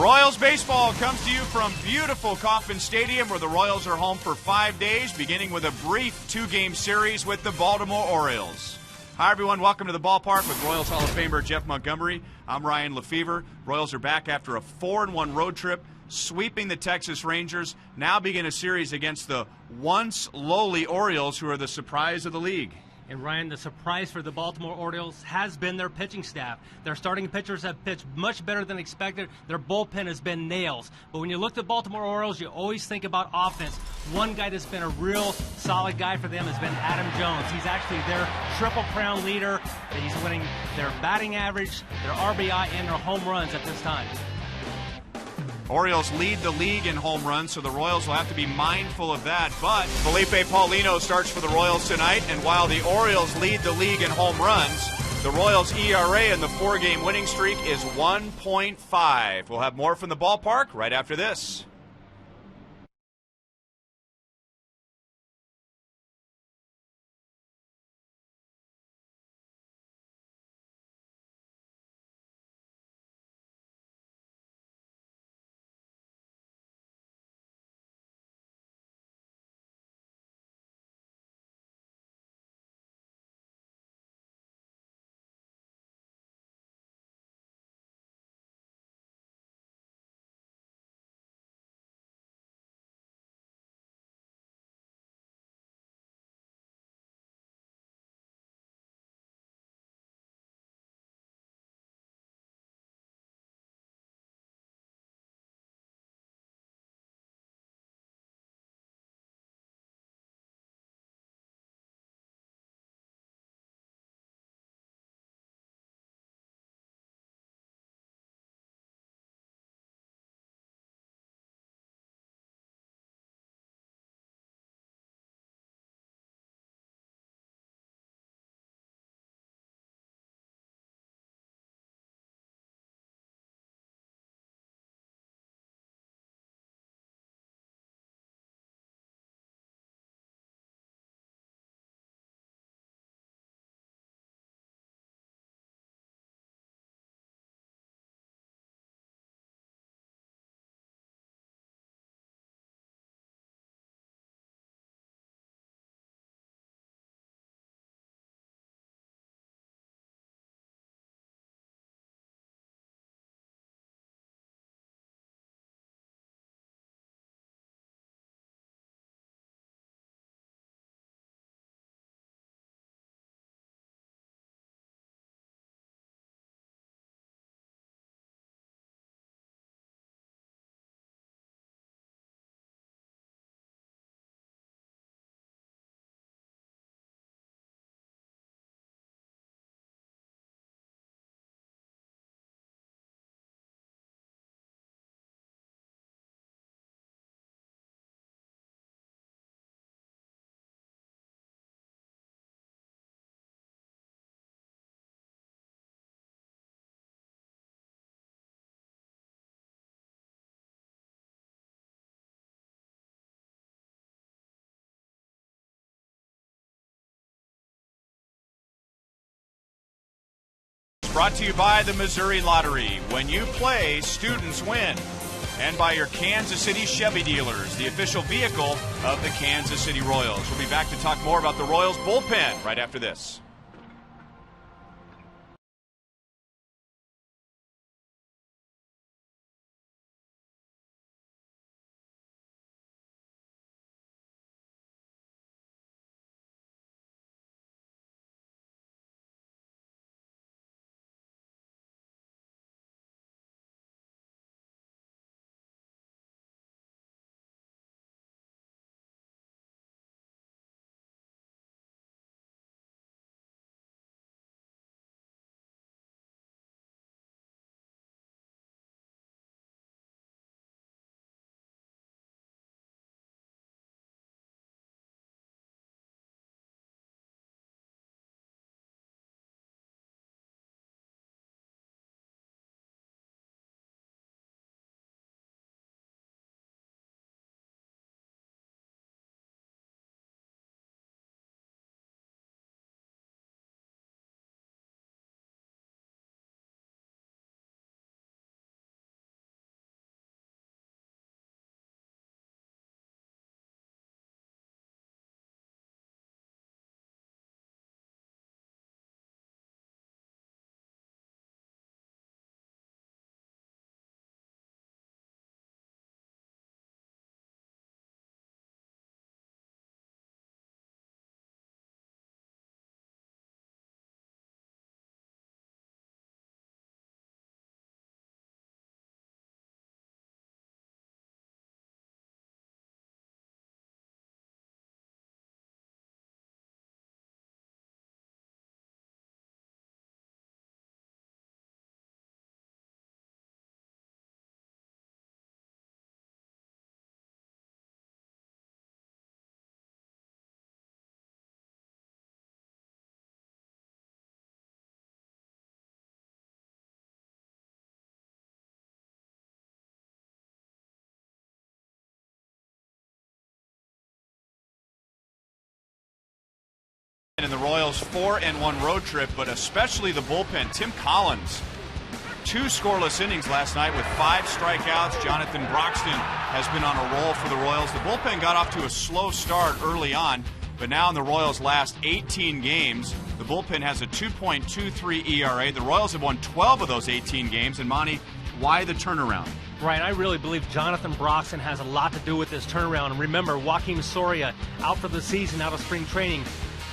Royals baseball comes to you from beautiful Kauffman Stadium, where the Royals are home for 5 days, beginning with a brief 2-game series with the Baltimore Orioles. Hi, everyone. Welcome to the ballpark with Royals Hall of Famer Jeff Montgomery. I'm Ryan Lefevre. Royals are back after a 4-1 road trip, sweeping the Texas Rangers. Now begin a series against the once lowly Orioles, who are the surprise of the league. And Ryan, the surprise for the Baltimore Orioles has been their pitching staff. Their starting pitchers have pitched much better than expected. Their bullpen has been nails. But when you look at the Baltimore Orioles, you always think about offense. One guy that's been a real solid guy for them has been Adam Jones. He's actually their Triple Crown leader. He's winning their batting average, their RBI, and their home runs at this time. Orioles lead the league in home runs, so the Royals will have to be mindful of that. But Felipe Paulino starts for the Royals tonight, and while the Orioles lead the league in home runs, the Royals' ERA in the 4-game winning streak is 1.5. We'll have more from the ballpark right after this. Brought to you by the Missouri Lottery. When you play, students win. And by your Kansas City Chevy dealers, the official vehicle of the Kansas City Royals. We'll be back to talk more about the Royals bullpen right after this. in the Royals' 4-1 road trip, but especially the bullpen. Tim Collins, 2 scoreless innings last night with 5 strikeouts. Jonathan Broxton has been on a roll for the Royals. The bullpen got off to a slow start early on, but now in the Royals' last 18 games, the bullpen has a 2.23 ERA. The Royals have won 12 of those 18 games. And Monty, why the turnaround? Right, I really believe Jonathan Broxton has a lot to do with this turnaround. And remember, Joaquin Soria out for the season, out of spring training.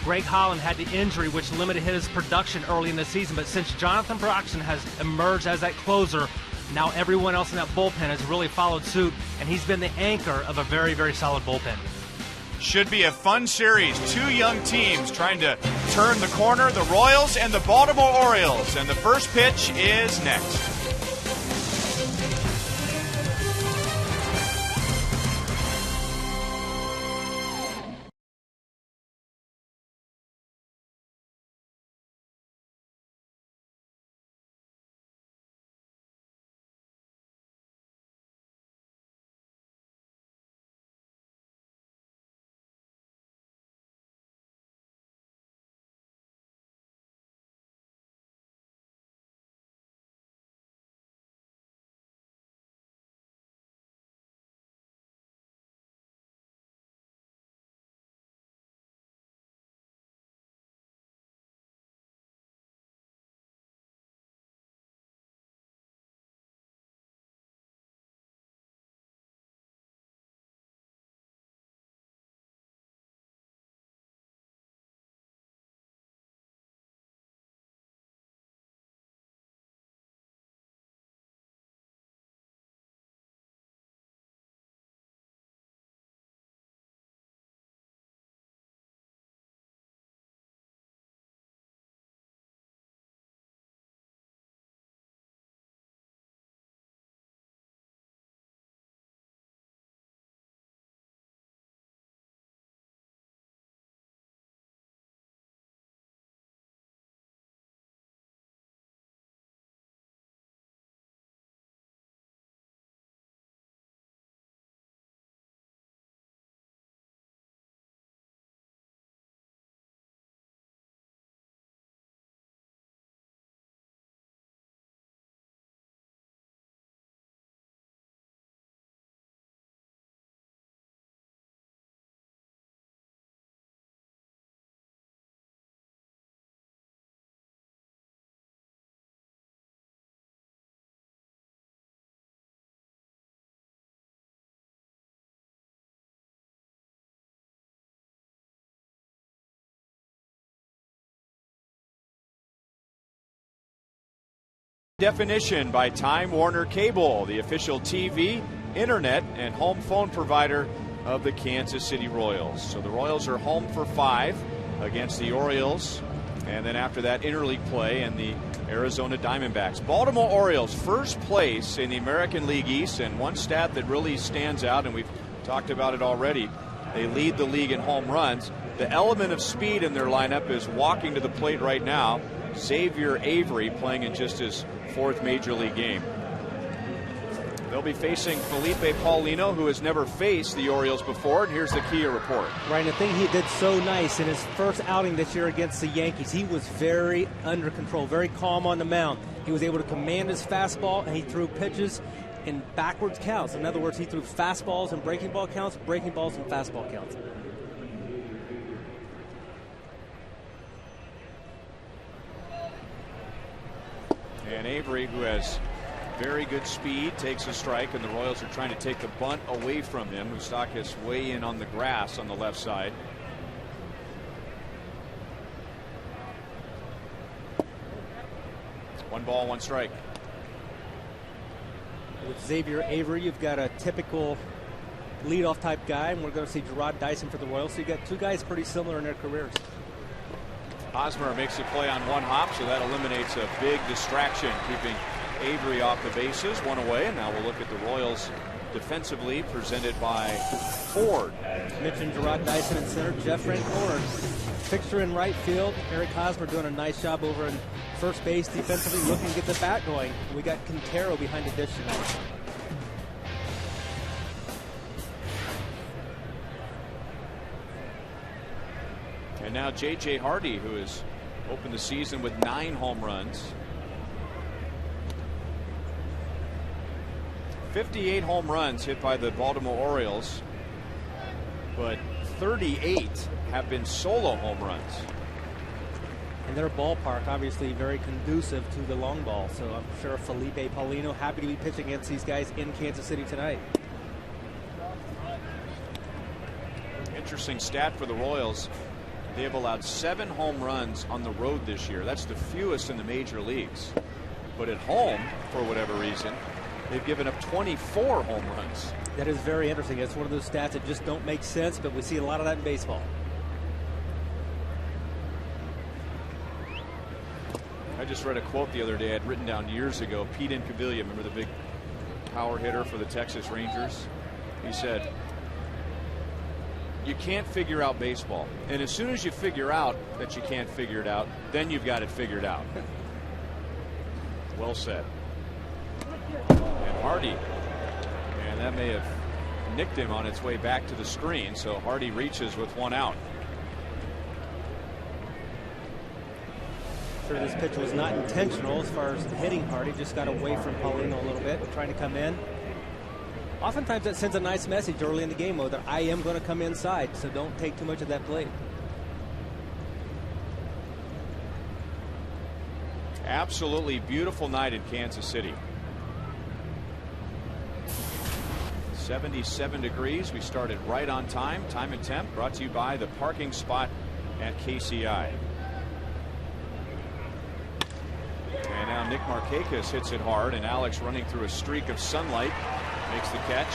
Greg Holland had the injury, which limited his production early in the season. But since Jonathan Broxton has emerged as that closer, now everyone else in that bullpen has really followed suit, and he's been the anchor of a very, very solid bullpen. Should be a fun series. 2 young teams trying to turn the corner, the Royals and the Baltimore Orioles. And the first pitch is next. Definition by Time Warner Cable, the official TV, internet, and home phone provider of the Kansas City Royals. So the Royals are home for 5 against the Orioles, and then after that interleague play and the Arizona Diamondbacks. Baltimore Orioles first place in the American League East, and one stat that really stands out, and we've talked about it already, they lead the league in home runs. The element of speed in their lineup is walking to the plate right now. Xavier Avery playing in just his 4th major league game. They'll be facing Felipe Paulino, who has never faced the Orioles before, and here's the Kia report. Right, and the thing he did so nice in his first outing this year against the Yankees, he was very under control, very calm on the mound. He was able to command his fastball, and he threw pitches in backwards counts. In other words, he threw fastballs and breaking ball counts, breaking balls and fastball counts. And Avery, who has very good speed, takes a strike, and the Royals are trying to take the bunt away from him. Moustakas way in on the grass on the left side. One ball, one strike. With Xavier Avery, you've got a typical leadoff type guy, and we're going to see Gerard Dyson for the Royals. So you've got 2 guys pretty similar in their careers. Hosmer makes a play on one hop, so that eliminates a big distraction, keeping Avery off the bases. One away, and now we'll look at the Royals defensively, presented by Ford. Mentioned Gerard Dyson in center, Jeff Francoeur fixture in right field. Eric Hosmer doing a nice job over in first base defensively, looking to get the bat going. We got Quintero behind the dish tonight. And now J.J. Hardy, who has opened the season with 9 home runs. 58 home runs hit by the Baltimore Orioles, but 38 have been solo home runs. And their ballpark obviously very conducive to the long ball, so I'm sure Felipe Paulino happy to be pitching against these guys in Kansas City tonight. Interesting stat for the Royals. They have allowed 7 home runs on the road this year. That's the fewest in the major leagues. But at home, for whatever reason, they've given up 24 home runs. That is very interesting. It's one of those stats that just don't make sense, but we see a lot of that in baseball. I just read a quote the other day I'd written down years ago. Pete Incaviglia, remember the big power hitter for the Texas Rangers? He said, you can't figure out baseball. And as soon as you figure out that you can't figure it out, then you've got it figured out. Well said. And Hardy, and that may have nicked him on its way back to the screen, so Hardy reaches with 1 out. Sure, this pitch was not intentional as far as hitting Hardy, just got away from Paulino a little bit, trying to come in. Oftentimes that sends a nice message early in the game, though, that I am going to come inside, so don't take too much of that plate. Absolutely beautiful night in Kansas City. 77 degrees. We started right on time. Time and temp brought to you by the parking spot at KCI. And now Nick Markakis hits it hard, and Alex, running through a streak of sunlight, makes the catch.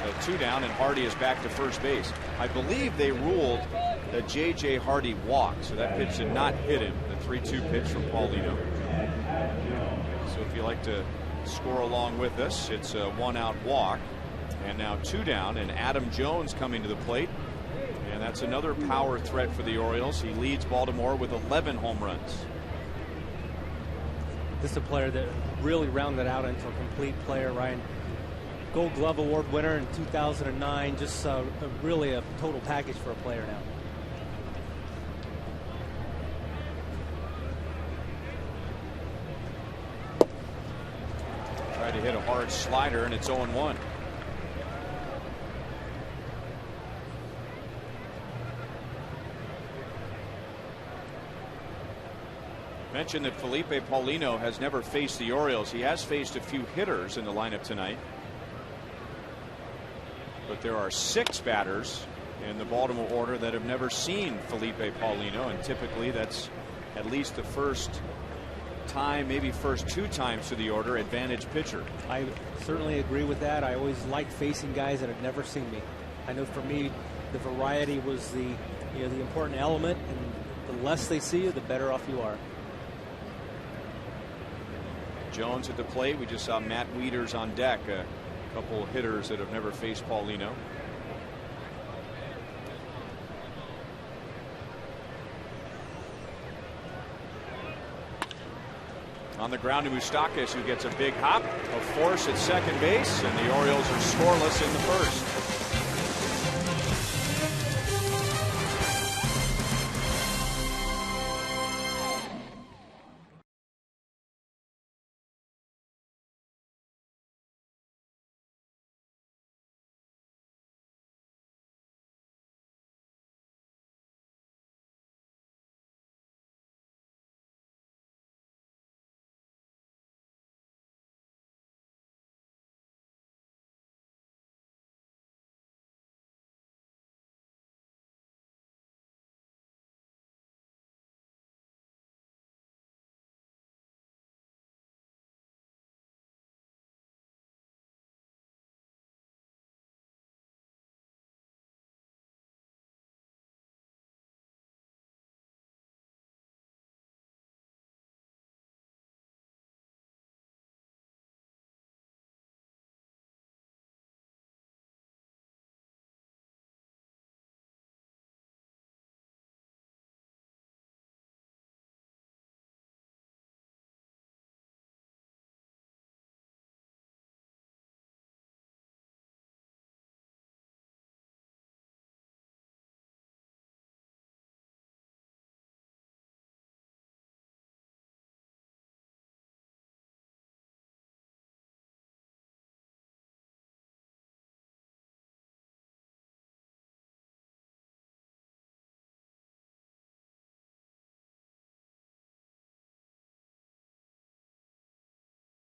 So 2 down, and Hardy is back to first base. I believe they ruled that J.J. Hardy walked, so that pitch did not hit him. The 3-2 pitch from Paulino. So if you like to score along with us, it's a 1-out walk. And now 2 down, and Adam Jones coming to the plate. And that's another power threat for the Orioles. He leads Baltimore with 11 home runs. This is a player that really rounded out into a complete player, Ryan. Gold Glove Award winner in 2009. Just really a total package for a player now. Tried to hit a hard slider, and it's 0-1. Mentioned that Felipe Paulino has never faced the Orioles. He has faced a few hitters in the lineup tonight, but there are 6 batters in the Baltimore order that have never seen Felipe Paulino, and typically that's at least the first time, maybe first 2 times to the order, advantage pitcher. I certainly agree with that. I always like facing guys that have never seen me. I know for me the variety was the important element, and the less they see you, the better off you are. Jones at the plate. We just saw Matt Wieters on deck, a couple hitters that have never faced Paulino. On the ground to Moustakas, who gets a big hop, a force at second base, and the Orioles are scoreless in the first.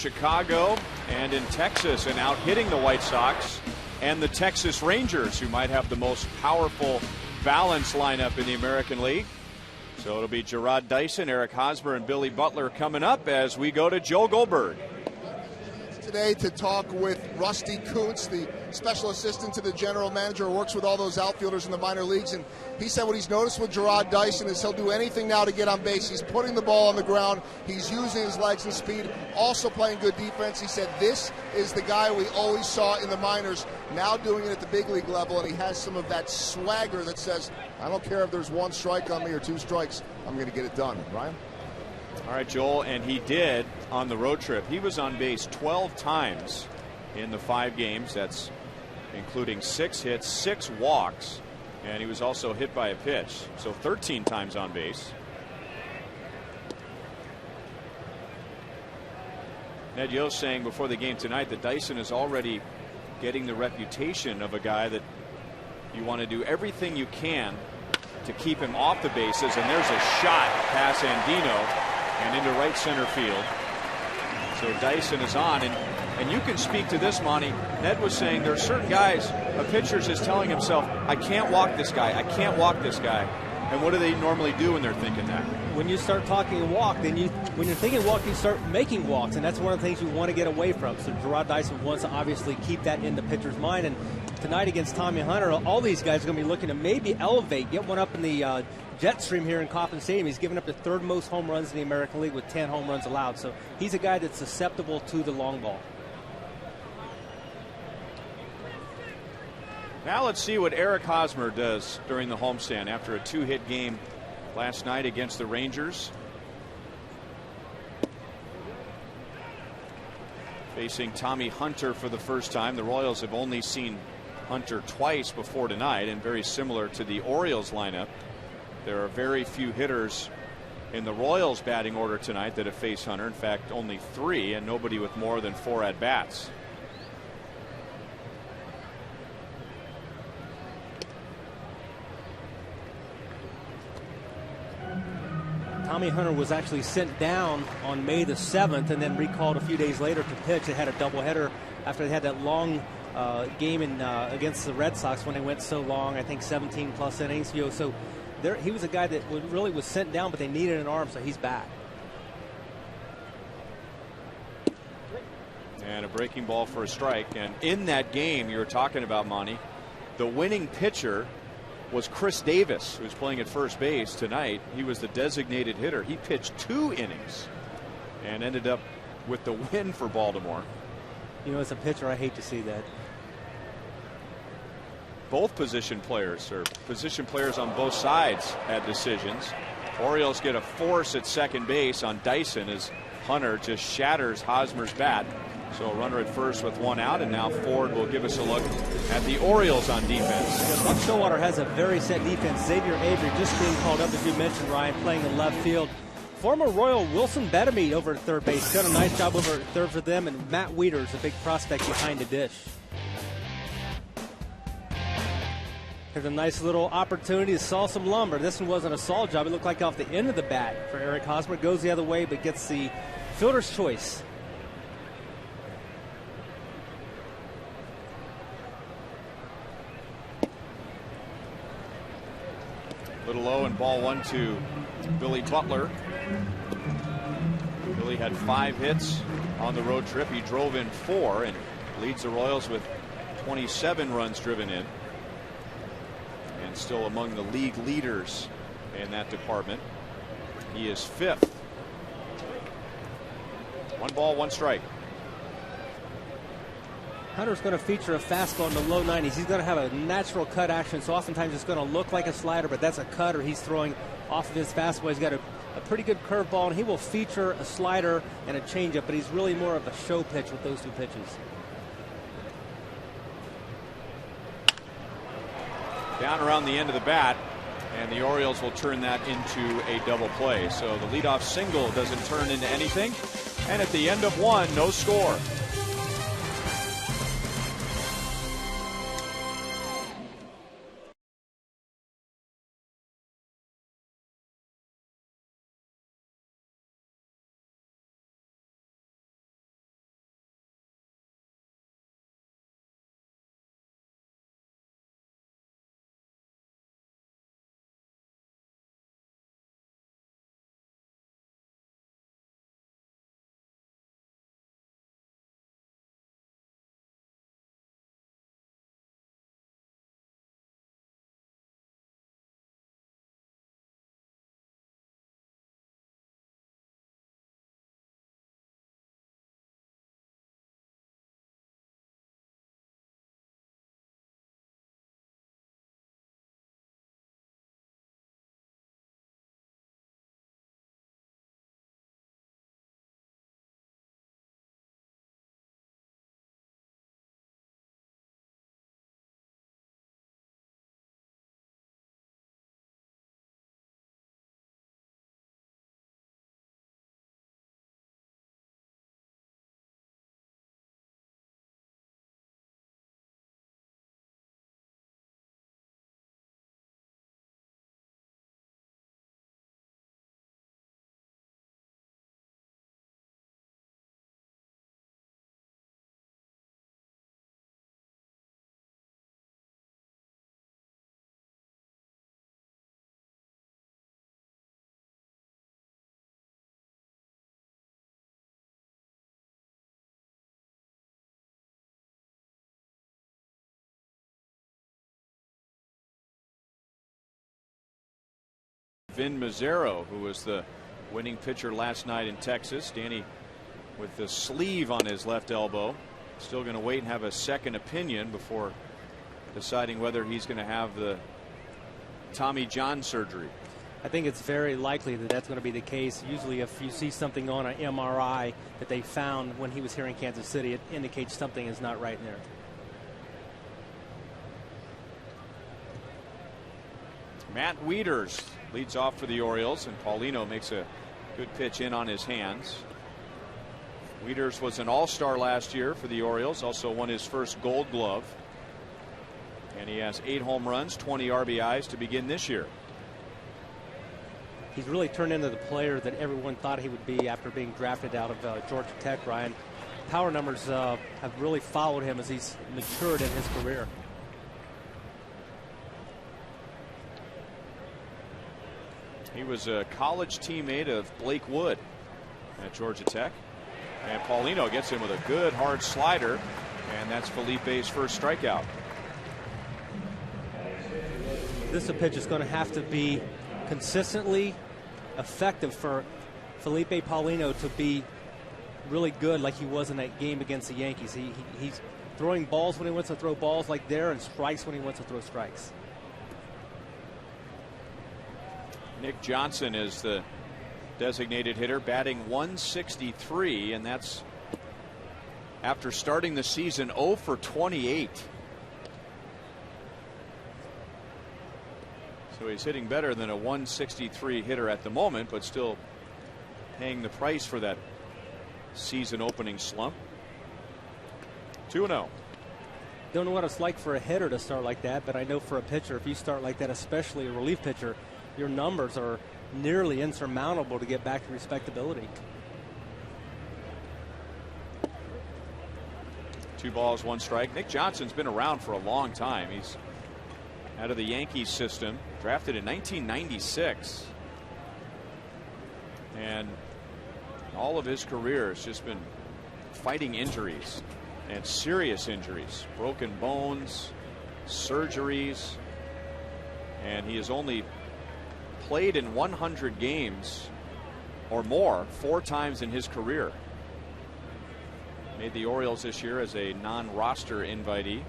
Chicago and in Texas, and out hitting the White Sox and the Texas Rangers, who might have the most powerful balance lineup in the American League. So it'll be Jarrod Dyson, Eric Hosmer, and Billy Butler coming up as we go to Joe Goldberg. Today to talk with Rusty Kuntz, the special assistant to the general manager who works with all those outfielders in the minor leagues. And he said what he's noticed with Jarrod Dyson is he'll do anything now to get on base. He's putting the ball on the ground. He's using his legs and speed, also playing good defense. He said this is the guy we always saw in the minors, now doing it at the big league level, and he has some of that swagger that says, I don't care if there's one strike on me or two strikes, I'm going to get it done. Ryan? All right, Joel, and he did on the road trip. He was on base 12 times in the 5 games. That's including 6 hits, 6 walks, and he was also hit by a pitch. So 13 times on base. Ned Yost saying before the game tonight that Dyson is already getting the reputation of a guy that you want to do everything you can to keep him off the bases. And there's a shot past Andino and into right center field. So Dyson is on, and you can speak to this, Monty. Ned was saying there are certain guys, a pitcher is telling himself, I can't walk this guy, I can't walk this guy. And what do they normally do when they're thinking that? When you start talking walk, when you're thinking walk, you start making walks, and that's one of the things you want to get away from. So Jarrod Dyson wants to obviously keep that in the pitcher's mind. And tonight against Tommy Hunter, all these guys are going to be looking to maybe elevate, get one up in the jet stream here in Kauffman Stadium. He's given up the 3rd most home runs in the American League with 10 home runs allowed. So he's a guy that's susceptible to the long ball. Now let's see what Eric Hosmer does during the homestand after a 2-hit game last night against the Rangers. Facing Tommy Hunter for the first time. The Royals have only seen Hunter twice before tonight, and very similar to the Orioles lineup. There are very few hitters in the Royals batting order tonight that have faced Hunter. In fact, only 3, and nobody with more than 4 at-bats. Tommy Hunter was actually sent down on May the 7th and then recalled a few days later to pitch. They had a doubleheader after they had that long game against the Red Sox when they went so long, I think 17+ innings. So he was a guy that really was sent down, but they needed an arm, so he's back. And a breaking ball for a strike. And in that game you were talking about, Monty, the winning pitcher was Chris Davis, who's playing at first base tonight. He was the designated hitter. He pitched 2 innings and ended up with the win for Baltimore. You know, as a pitcher, I hate to see that. Both position players, or position players on both sides, had decisions. Orioles get a force at second base on Dyson as Hunter just shatters Hosmer's bat. So a runner at first with 1 out, and now Ford will give us a look at the Orioles on defense. Buck Showalter has a very set defense. Xavier Avery just being called up, as you mentioned, Ryan, playing in left field. Former Royal Wilson Bettamy over at third base. Done a nice job over at third for them, and Matt Wieters, a big prospect behind the dish. Here's a nice little opportunity to saw some lumber. This one wasn't a saw job. It looked like off the end of the bat for Eric Hosmer. Goes the other way, but gets the fielder's choice. Little low, and ball 1 to Billy Butler. Billy had 5 hits on the road trip. He drove in 4 and leads the Royals with 27 runs driven in, and still among the league leaders in that department. He is 5th. 1 ball, 1 strike. Hunter's going to feature a fastball in the low 90s. He's going to have a natural cut action, so oftentimes it's going to look like a slider, but that's a cutter he's throwing off of his fastball. He's got a pretty good curveball, and he will feature a slider and a changeup, but he's really more of a show pitch with those 2 pitches. Down around the end of the bat, and the Orioles will turn that into a double play. So the leadoff single doesn't turn into anything, and at the end of 1, no score. Vin Mazzaro, who was the winning pitcher last night in Texas. Danny with the sleeve on his left elbow. Still going to wait and have a second opinion before deciding whether he's going to have the Tommy John surgery. I think it's very likely that that's going to be the case. Usually if you see something on an MRI that they found when he was here in Kansas City, it indicates something is not right in there. Matt Wieters leads off for the Orioles, and Paulino makes a good pitch in on his hands. Wieters was an all-star last year for the Orioles, also won his first Gold Glove. And he has 8 home runs, 20 RBIs to begin this year. He's really turned into the player that everyone thought he would be after being drafted out of Georgia Tech, Ryan. Power numbers have really followed him as he's matured in his career. He was a college teammate of Blake Wood at Georgia Tech. And Paulino gets him with a good hard slider, and that's Felipe's first strikeout. This pitch is going to have to be consistently effective for Felipe Paulino to be really good like he was in that game against the Yankees. He's throwing balls when he wants to throw balls like there, and strikes when he wants to throw strikes. Nick Johnson is the designated hitter, batting .163, and that's after starting the season 0 for 28. So he's hitting better than a .163 hitter at the moment, but still paying the price for that season opening slump. 2-0. Don't know what it's like for a hitter to start like that, but I know for a pitcher, if you start like that, especially a relief pitcher, your numbers are nearly insurmountable to get back to respectability. 2 balls, 1 strike. Nick Johnson's been around for a long time. He's out of the Yankees system, drafted in 1996. And all of his career has just been fighting injuries, and serious injuries, broken bones, surgeries, and he has only played in 100 games or more 4 times in his career. Made the Orioles this year as a non-roster invitee.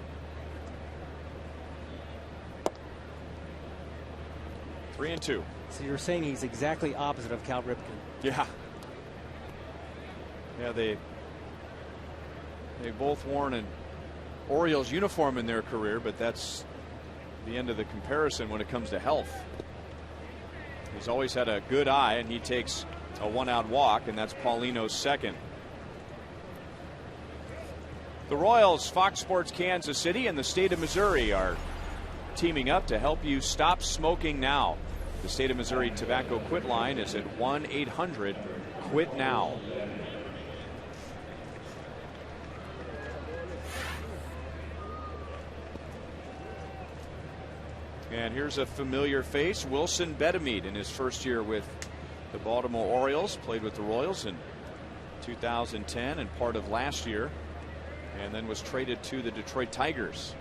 3-2. So you're saying he's exactly opposite of Cal Ripken. Yeah. Yeah, they both worn an Orioles uniform in their career, but that's the end of the comparison when it comes to health. He's always had a good eye, and he takes a 1-out walk, and that's Paulino's second. The Royals, Fox Sports Kansas City, and the state of Missouri are teaming up to help you stop smoking now. The state of Missouri tobacco quit line is at 1-800-QUIT-NOW. And here's a familiar face, Wilson Betemit, in his first year with the Baltimore Orioles. Played with the Royals in 2010 and part of last year, and then was traded to the Detroit Tigers.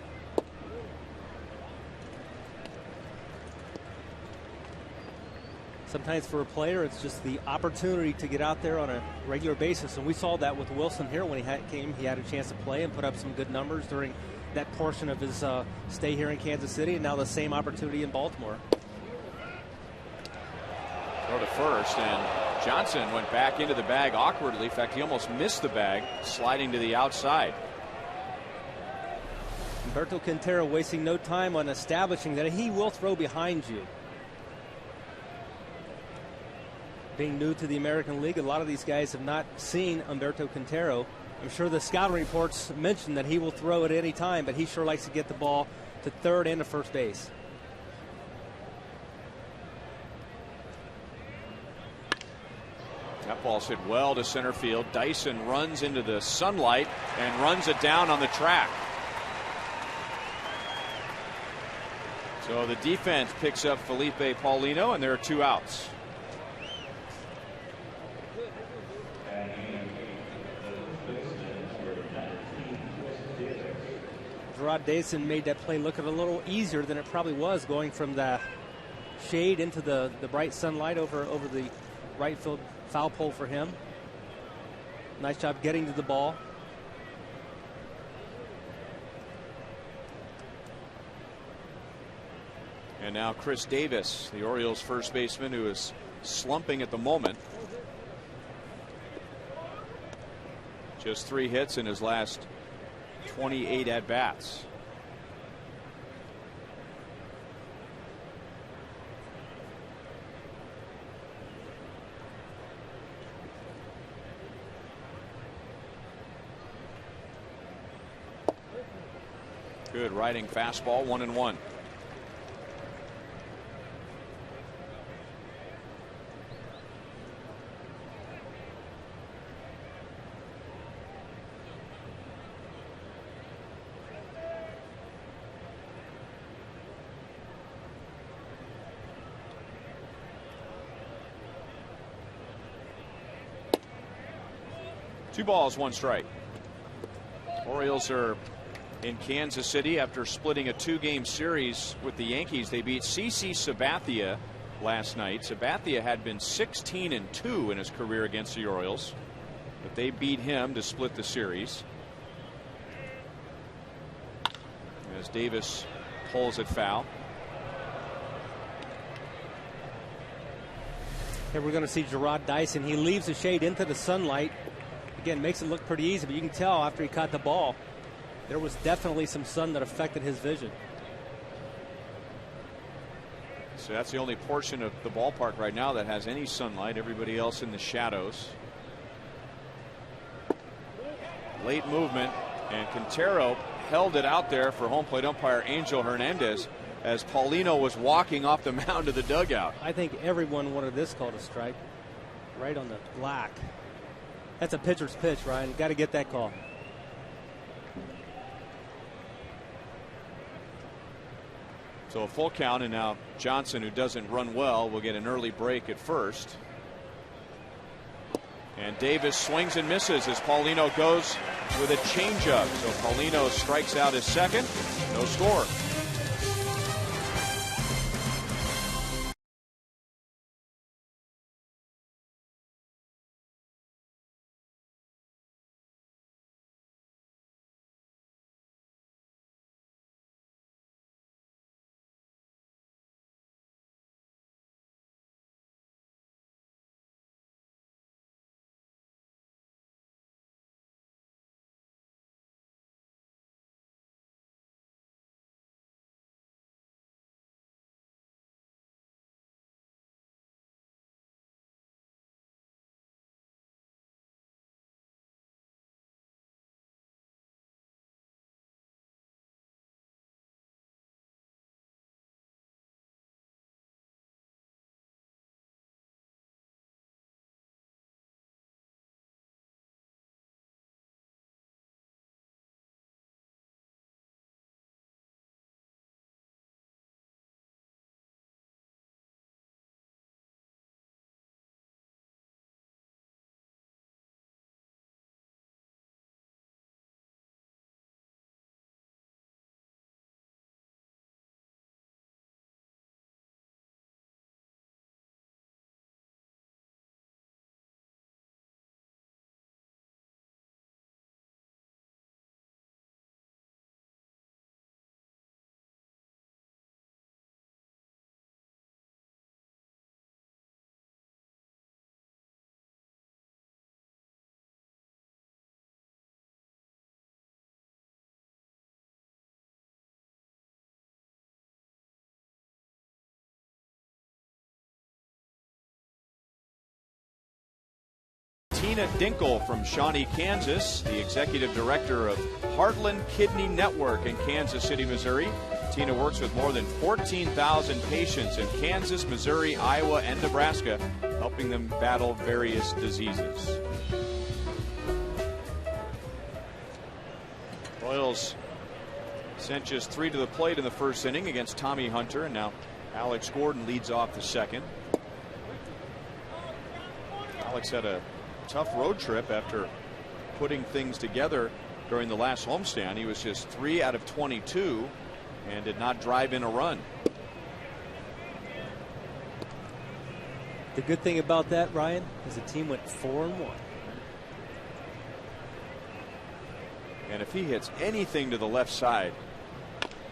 Sometimes for a player, it's just the opportunity to get out there on a regular basis, and we saw that with Wilson here when he came. He had a chance to play and put up some good numbers during that portion of his stay here in Kansas City, and now the same opportunity in Baltimore. Throw to first, and Johnson went back into the bag awkwardly. In fact, he almost missed the bag, sliding to the outside. Humberto Quintero wasting no time on establishing that he will throw behind you. Being new to the American League, a lot of these guys have not seen Humberto Quintero. I'm sure the scouting reports mention that he will throw at any time, but he sure likes to get the ball to third and to first base. That ball's hit well to center field. Dyson runs into the sunlight and runs it down on the track. So the defense picks up Felipe Paulino, and there are 2 outs. Gerard Dyson made that play look a little easier than it probably was, going from the shade into the bright sunlight over the right field foul pole for him. Nice job getting to the ball. And now Chris Davis, the Orioles first baseman, who is slumping at the moment. Just 3 hits in his last 28 at-bats. Good riding fastball, 1-1. Two balls, 1 strike. Orioles are in Kansas City after splitting a 2-game series with the Yankees. They beat CC Sabathia last night. Sabathia had been 16-2 in his career against the Orioles, but they beat him to split the series. As Davis pulls it foul. Here we're going to see Gerard Dyson. He leaves the shade into the sunlight. Again, makes it look pretty easy, but you can tell after he caught the ball, there was definitely some sun that affected his vision. So that's the only portion of the ballpark right now that has any sunlight. Everybody else in the shadows. Late movement, and Quintero held it out there for home plate umpire Angel Hernandez as Paulino was walking off the mound to the dugout. I think everyone wanted this call to strike. Right on the black. That's a pitcher's pitch, Ryan. Got to get that call. So a full count, and now Johnson, who doesn't run well, will get an early break at first. And Davis swings and misses as Paulino goes with a changeup. So Paulino strikes out his second. No score. Tina Dinkle from Shawnee, Kansas, the executive director of Heartland Kidney Network in Kansas City, Missouri. Tina works with more than 14,000 patients in Kansas, Missouri, Iowa, and Nebraska, helping them battle various diseases. Royals sent just 3 to the plate in the first inning against Tommy Hunter, and now Alex Gordon leads off the second. Alex had a tough road trip after putting things together during the last homestand. He was just 3 out of 22 and did not drive in a run. The good thing about that, Ryan, is the team went 4-1. And if he hits anything to the left side,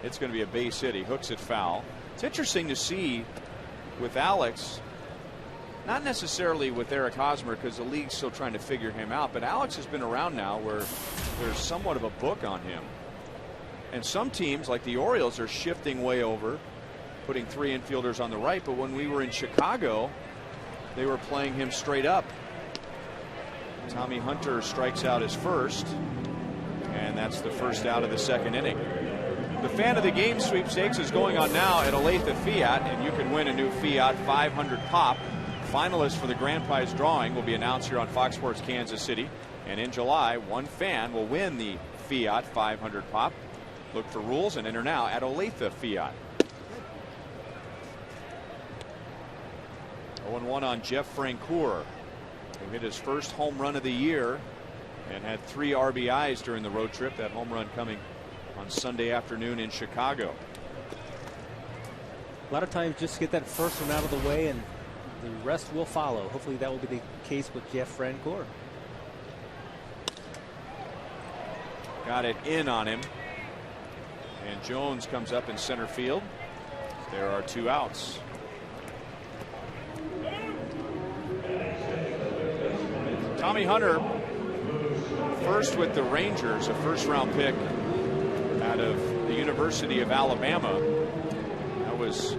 it's going to be a base hit. He hooks it foul. It's interesting to see with Alex, not necessarily with Eric Hosmer because the league's still trying to figure him out, but Alex has been around now where there's somewhat of a book on him. And some teams like the Orioles are shifting way over, putting 3 infielders on the right, but when we were in Chicago, they were playing him straight up. Tommy Hunter strikes out his first, and that's the first out of the second inning. The Fan of the Game sweepstakes is going on now at Olathe Fiat, and you can win a new Fiat 500 pop. Finalists for the grand prize drawing will be announced here on Fox Sports Kansas City, and in July, one fan will win the Fiat 500 pop. Look for rules and enter now at Olathe Fiat. 0-1 on Jeff Francoeur, who hit his first home run of the year and had 3 RBIs during the road trip. That home run coming on Sunday afternoon in Chicago. A lot of times just get that first one out of the way and the rest will follow. Hopefully that will be the case with Jeff Francoeur. Got it in on him. And Jones comes up in center field. There are 2 outs. Tommy Hunter, first with the Rangers, a first-round pick out of the University of Alabama. That was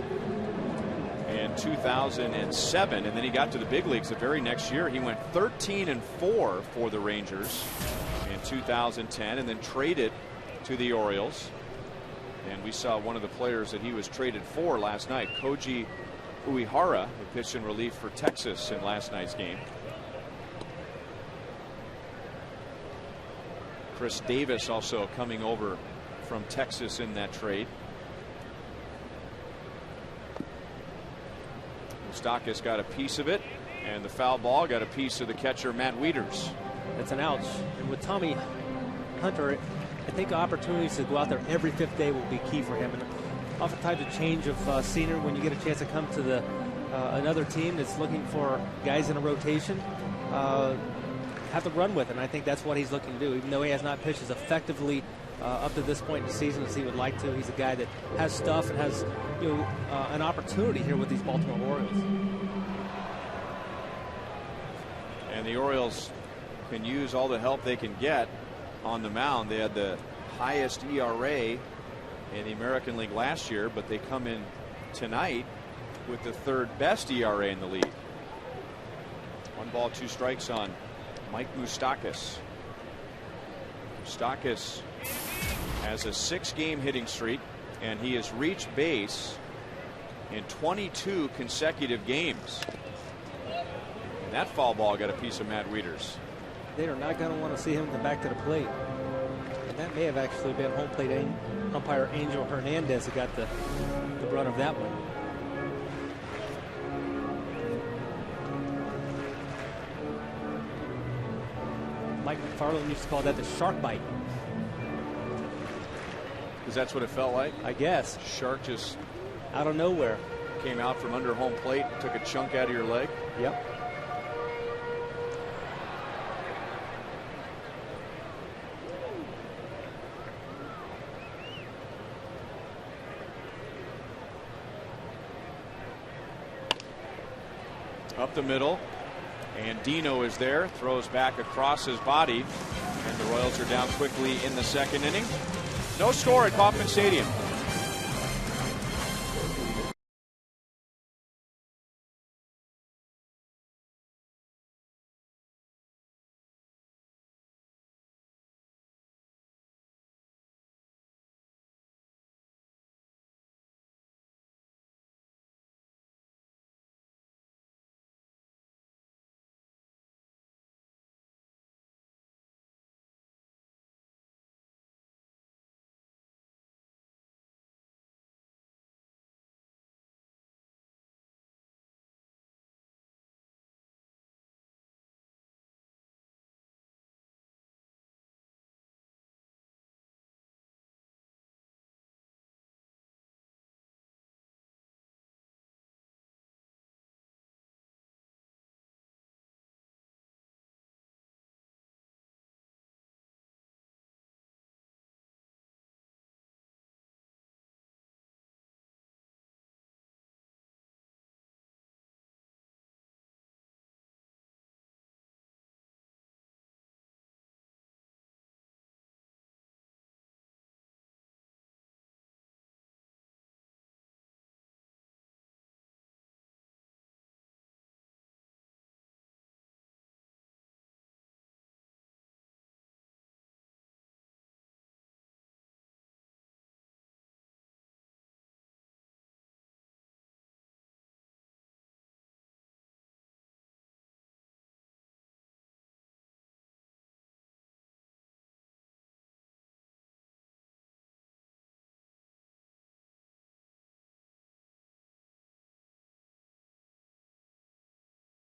in 2007, and then he got to the big leagues the very next year. He went 13-4 for the Rangers in 2010, and then traded to the Orioles. And we saw one of the players that he was traded for last night, Koji Uehara, who pitched in relief for Texas in last night's game. Chris Davis also coming over from Texas in that trade. Moustakas got a piece of it, and the foul ball got a piece of the catcher Matt Wieters. That's an ouch. And with Tommy Hunter, I think opportunities to go out there every 5th day will be key for him. And oftentimes a change of scenery when you get a chance to come to the another team that's looking for guys in a rotation. Have to run with it, and I think that's what he's looking to do. Even though he has not pitched as effectively up to this point in the season as he would like to, he's a guy that has stuff and has an opportunity here with these Baltimore Orioles. And the Orioles can use all the help they can get on the mound. They had the highest ERA in the American League last year, but they come in tonight with the 3rd best ERA in the league. 1 ball, 2 strikes on Mike Moustakas. Moustakas has a 6-game hitting streak, and he has reached base in 22 consecutive games. And that foul ball got a piece of Matt Wieters. They are not going to want to see him come back to the plate. And that may have actually been home plate umpire Angel Hernandez who got the brunt of that one. Mike McFarland used to call that the shark bite. Because that's what it felt like? I guess. Shark just out of nowhere came out from under home plate, took a chunk out of your leg. Yep. Up the middle, and Dino is there, throws back across his body, and the Royals are down quickly in the second inning. No score at Kauffman Stadium.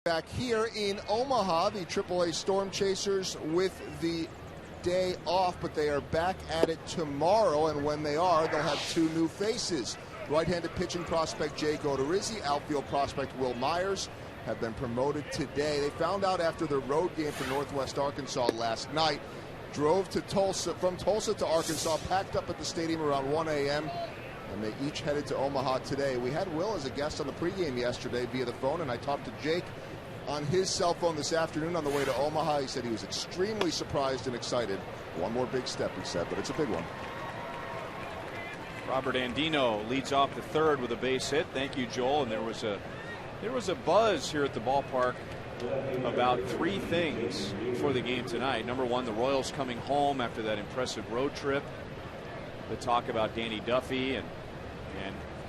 Back here in Omaha, the AAA Storm Chasers with the day off, but they are back at it tomorrow, and when they are, they'll have two new faces. Right-handed pitching prospect Jake Odorizzi, outfield prospect Will Myers have been promoted today. They found out after their road game for Northwest Arkansas last night, drove to Tulsa, from Tulsa to Arkansas, packed up at the stadium around 1 a.m., and they each headed to Omaha today. We had Will as a guest on the pregame yesterday via the phone, and I talked to Jake on his cell phone this afternoon on the way to Omaha. He said he was extremely surprised and excited. One more big step, he said, but it's a big one. Robert Andino leads off the third with a base hit. Thank you, Joel. And there was a buzz here at the ballpark about three things for the game tonight. Number one, the Royals coming home after that impressive road trip. The talk about Danny Duffy and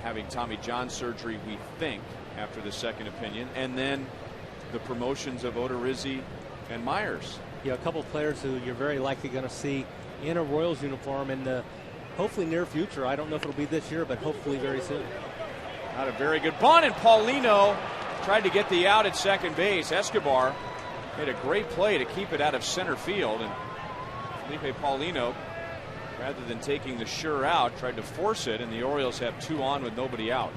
having Tommy John surgery, we think, after the second opinion. And then the promotions of Odorizzi and Myers. Yeah, a couple of players who you're very likely going to see in a Royals uniform in the hopefully near future. I don't know if it'll be this year, but hopefully very soon. Not a very good bunt, and Paulino tried to get the out at second base. Escobar made a great play to keep it out of center field, and Felipe Paulino, rather than taking the sure out, tried to force it, and the Orioles have two on with nobody out.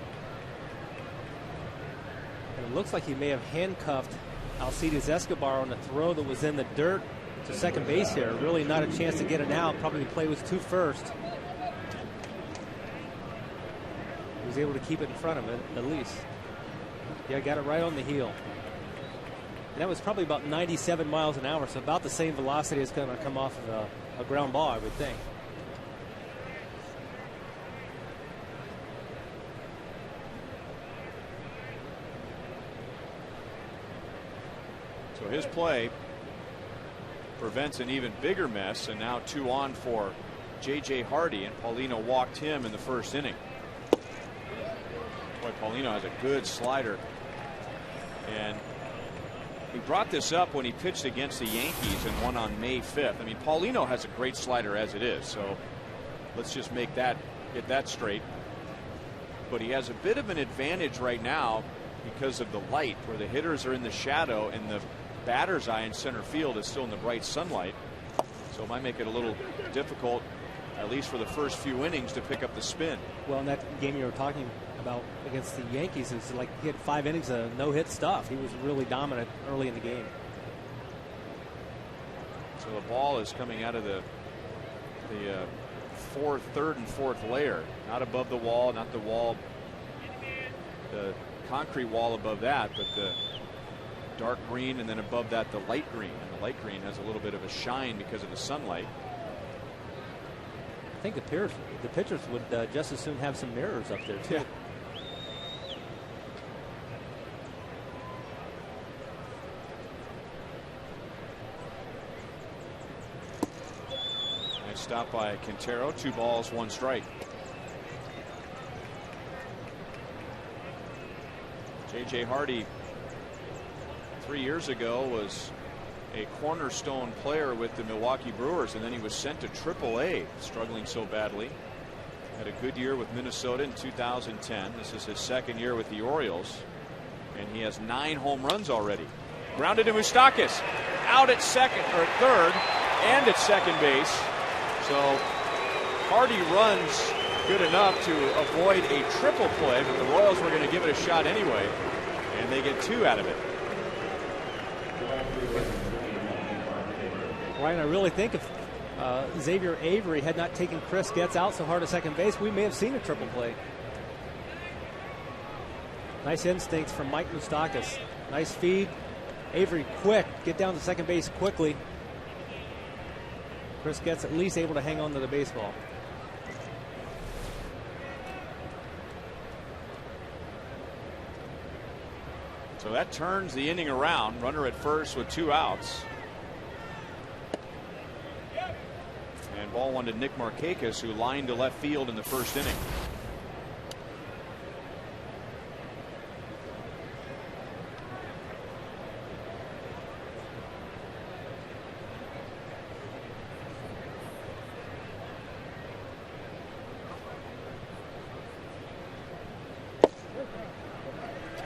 And it looks like he may have handcuffed Alcides Escobar on a throw that was in the dirt to second base here. Really not a chance to get it out. Probably the play was too first. He was able to keep it in front of it, at least. Yeah, got it right on the heel. And that was probably about 97 miles an hour, so about the same velocity as going to come off of a ground ball, I would think. So his play prevents an even bigger mess, and now two on for J.J. Hardy, and Paulino walked him in the first inning. Boy, Paulino has a good slider, and he brought this up when he pitched against the Yankees and won on May 5th. I mean, Paulino has a great slider as it is, so let's just get that straight. But he has a bit of an advantage right now because of the light, where the hitters are in the shadow and the batter's eye in center field is still in the bright sunlight. So it might make it a little difficult, at least for the first few innings, to pick up the spin. Well, in that game you were talking about against the Yankees, it's like he had 5 innings of no-hit stuff. He was really dominant early in the game. So the ball is coming out of the third and fourth layer, not above the wall, not the wall, the concrete wall above that, but the dark green, and then above that the light green, and the light green has a little bit of a shine because of the sunlight. I think the pitchers would just as soon have some mirrors up there too. Yeah. Nice stop by Quintero. 2 balls, 1 strike. J.J. Hardy 3 years ago was a cornerstone player with the Milwaukee Brewers, and then he was sent to AAA, struggling so badly. Had a good year with Minnesota in 2010. This is his second year with the Orioles, and he has 9 home runs already. Grounded to Moustakas, out at third and at second base. So Hardy runs good enough to avoid a triple play, but the Royals were going to give it a shot anyway, and they get 2 out of it. Ryan, I really think if Xavier Avery had not taken Chris Getz out so hard at second base, we may have seen a triple play. Nice instincts from Mike Moustakas. Nice feed. Avery quick, get down to second base quickly. Chris Getz at least able to hang on to the baseball. So that turns the inning around. Runner at first with 2 outs. And ball 1 to Nick Markakis, who lined to left field in the first inning.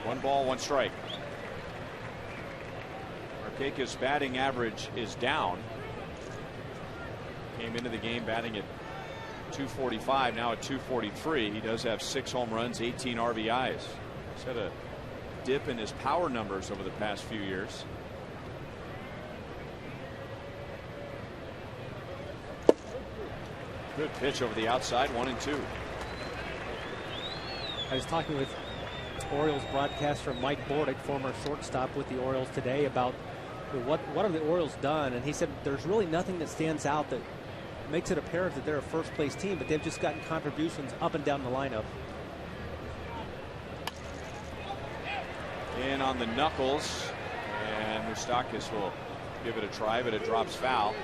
One ball, 1 strike. Markakis' batting average is down. Came into the game batting at 245, now at 243. He does have 6 home runs, 18 RBIs. He's had a dip in his power numbers over the past few years. Good pitch over the outside, 1-2. I was talking with Orioles broadcaster Mike Bordick, former shortstop with the Orioles today, about what have the Orioles done, and he said there's really nothing that stands out that makes it apparent that they're a first place team, but they've just gotten contributions up and down the lineup. In on the knuckles, and Moustakas will give it a try, but it drops foul.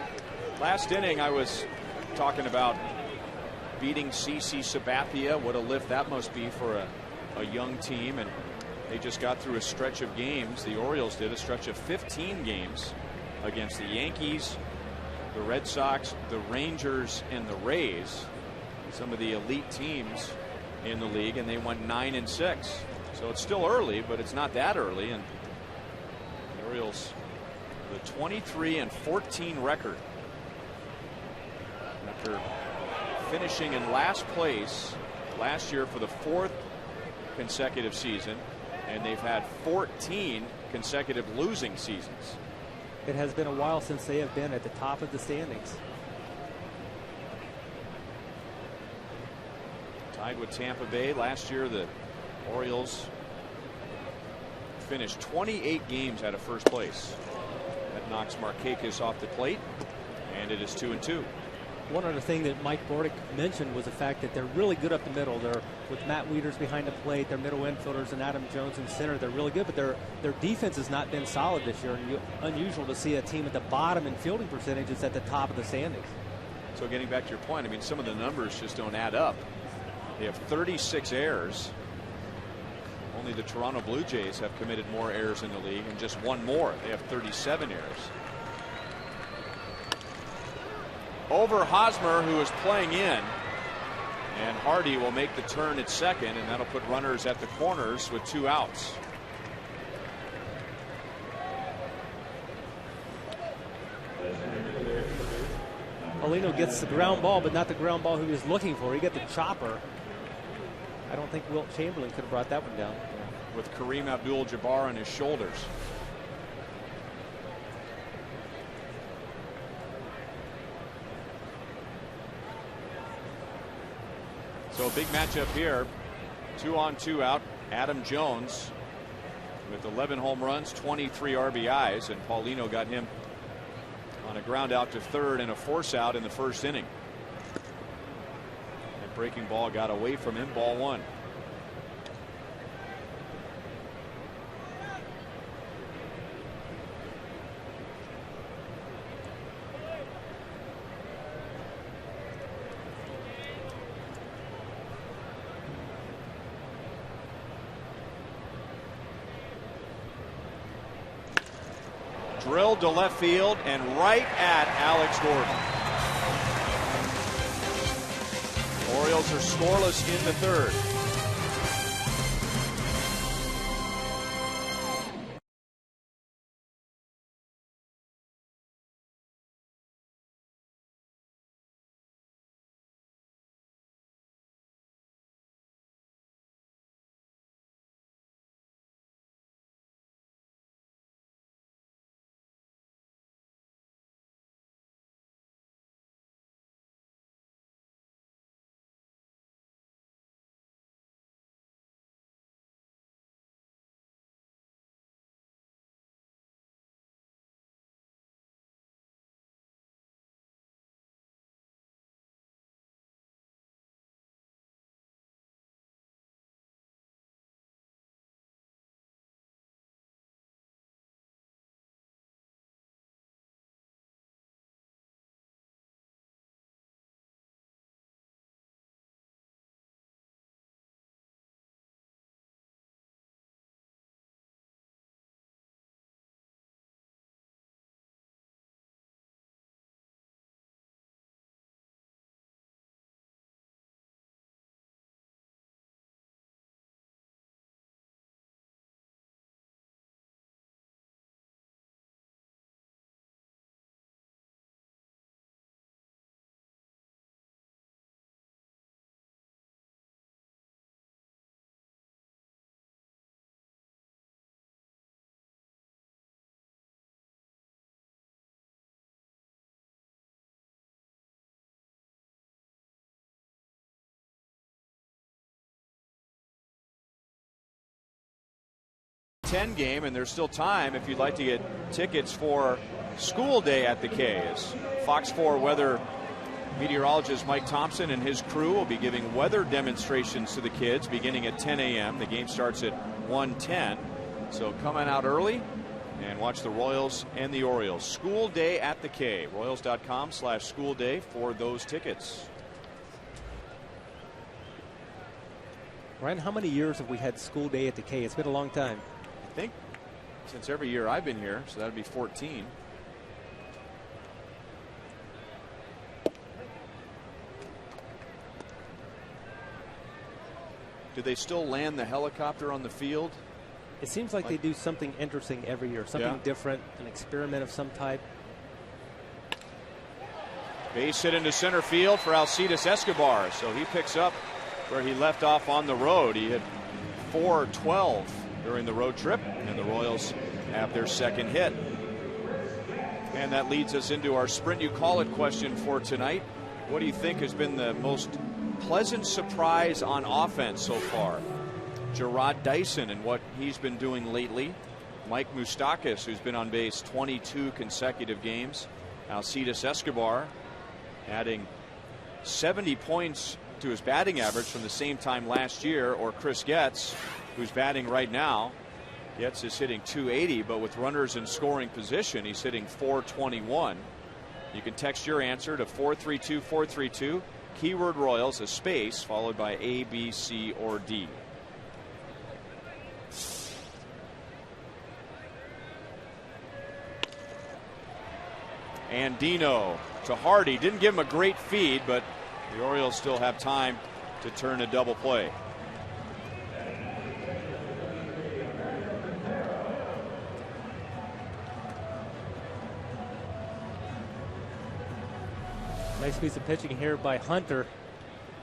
Last inning I was talking about beating CC Sabathia. What a lift that must be for a young team, and they just got through a stretch of games. The Orioles did a stretch of 15 games against the Yankees, the Red Sox, the Rangers, and the Rays, some of the elite teams in the league, and they went 9-6. So it's still early, but it's not that early, and the Orioles with a 23-14 record after finishing in last place last year for the 4th consecutive season, and they've had 14 consecutive losing seasons. It has been a while since they have been at the top of the standings. Tied with Tampa Bay. Last year the Orioles finished 28 games out of first place. That knocks Markakis off the plate, and it is 2-2. One other thing that Mike Bordick mentioned was the fact that they're really good up the middle. They're with Matt Wieters behind the plate, their middle infielders, and Adam Jones in center. They're really good, but their defense has not been solid this year. And unusual to see a team at the bottom in fielding percentages at the top of the standings. So getting back to your point, I mean, some of the numbers just don't add up. They have 36 errors. Only the Toronto Blue Jays have committed more errors in the league, and just one more. They have 37 errors. Over Hosmer, who is playing in, and Hardy will make the turn at second, and that'll put runners at the corners with 2 outs. Paulino gets the ground ball, but not the ground ball he was looking for. He got the chopper. I don't think Wilt Chamberlain could have brought that one down. With Kareem Abdul-Jabbar on his shoulders. So a big matchup here. 2-on, 2-out. Adam Jones with 11 home runs, 23 RBIs, and Paulino got him on a ground out to third and a force out in the first inning. That breaking ball got away from him. Ball 1. Drilled to left field and right at Alex Gordon. Orioles are scoreless in the third. 10 game, and there's still time if you'd like to get tickets for School Day at the K. As Fox 4 weather meteorologist Mike Thompson and his crew will be giving weather demonstrations to the kids beginning at 10 a.m. The game starts at 1:10. So come on out early and watch the Royals and the Orioles. School Day at the K. Royals.com/School Day for those tickets. Ryan, how many years have we had School Day at the K? It's been a long time. I think since every year I've been here, so that would be 14. Do they still land the helicopter on the field? It seems like they do something interesting every year, something different, an experiment of some type. Base hit into center field for Alcides Escobar, so he picks up where he left off on the road. He hit .412 during the road trip, and the Royals have their second hit. And that leads us into our Sprint You Call It question for tonight. What do you think has been the most pleasant surprise on offense so far? Jarrod Dyson and what he's been doing lately. Mike Moustakas, who's been on base 22 consecutive games. Alcides Escobar adding 70 points to his batting average from the same time last year. Or Chris Getz, who's batting right now. Getz is hitting .280, but with runners in scoring position, he's hitting .421. You can text your answer to 432-432. Keyword Royals, a space followed by A, B, C, or D. Andino to Hardy. Didn't give him a great feed, but the Orioles still have time to turn a double play. Nice piece of pitching here by Hunter.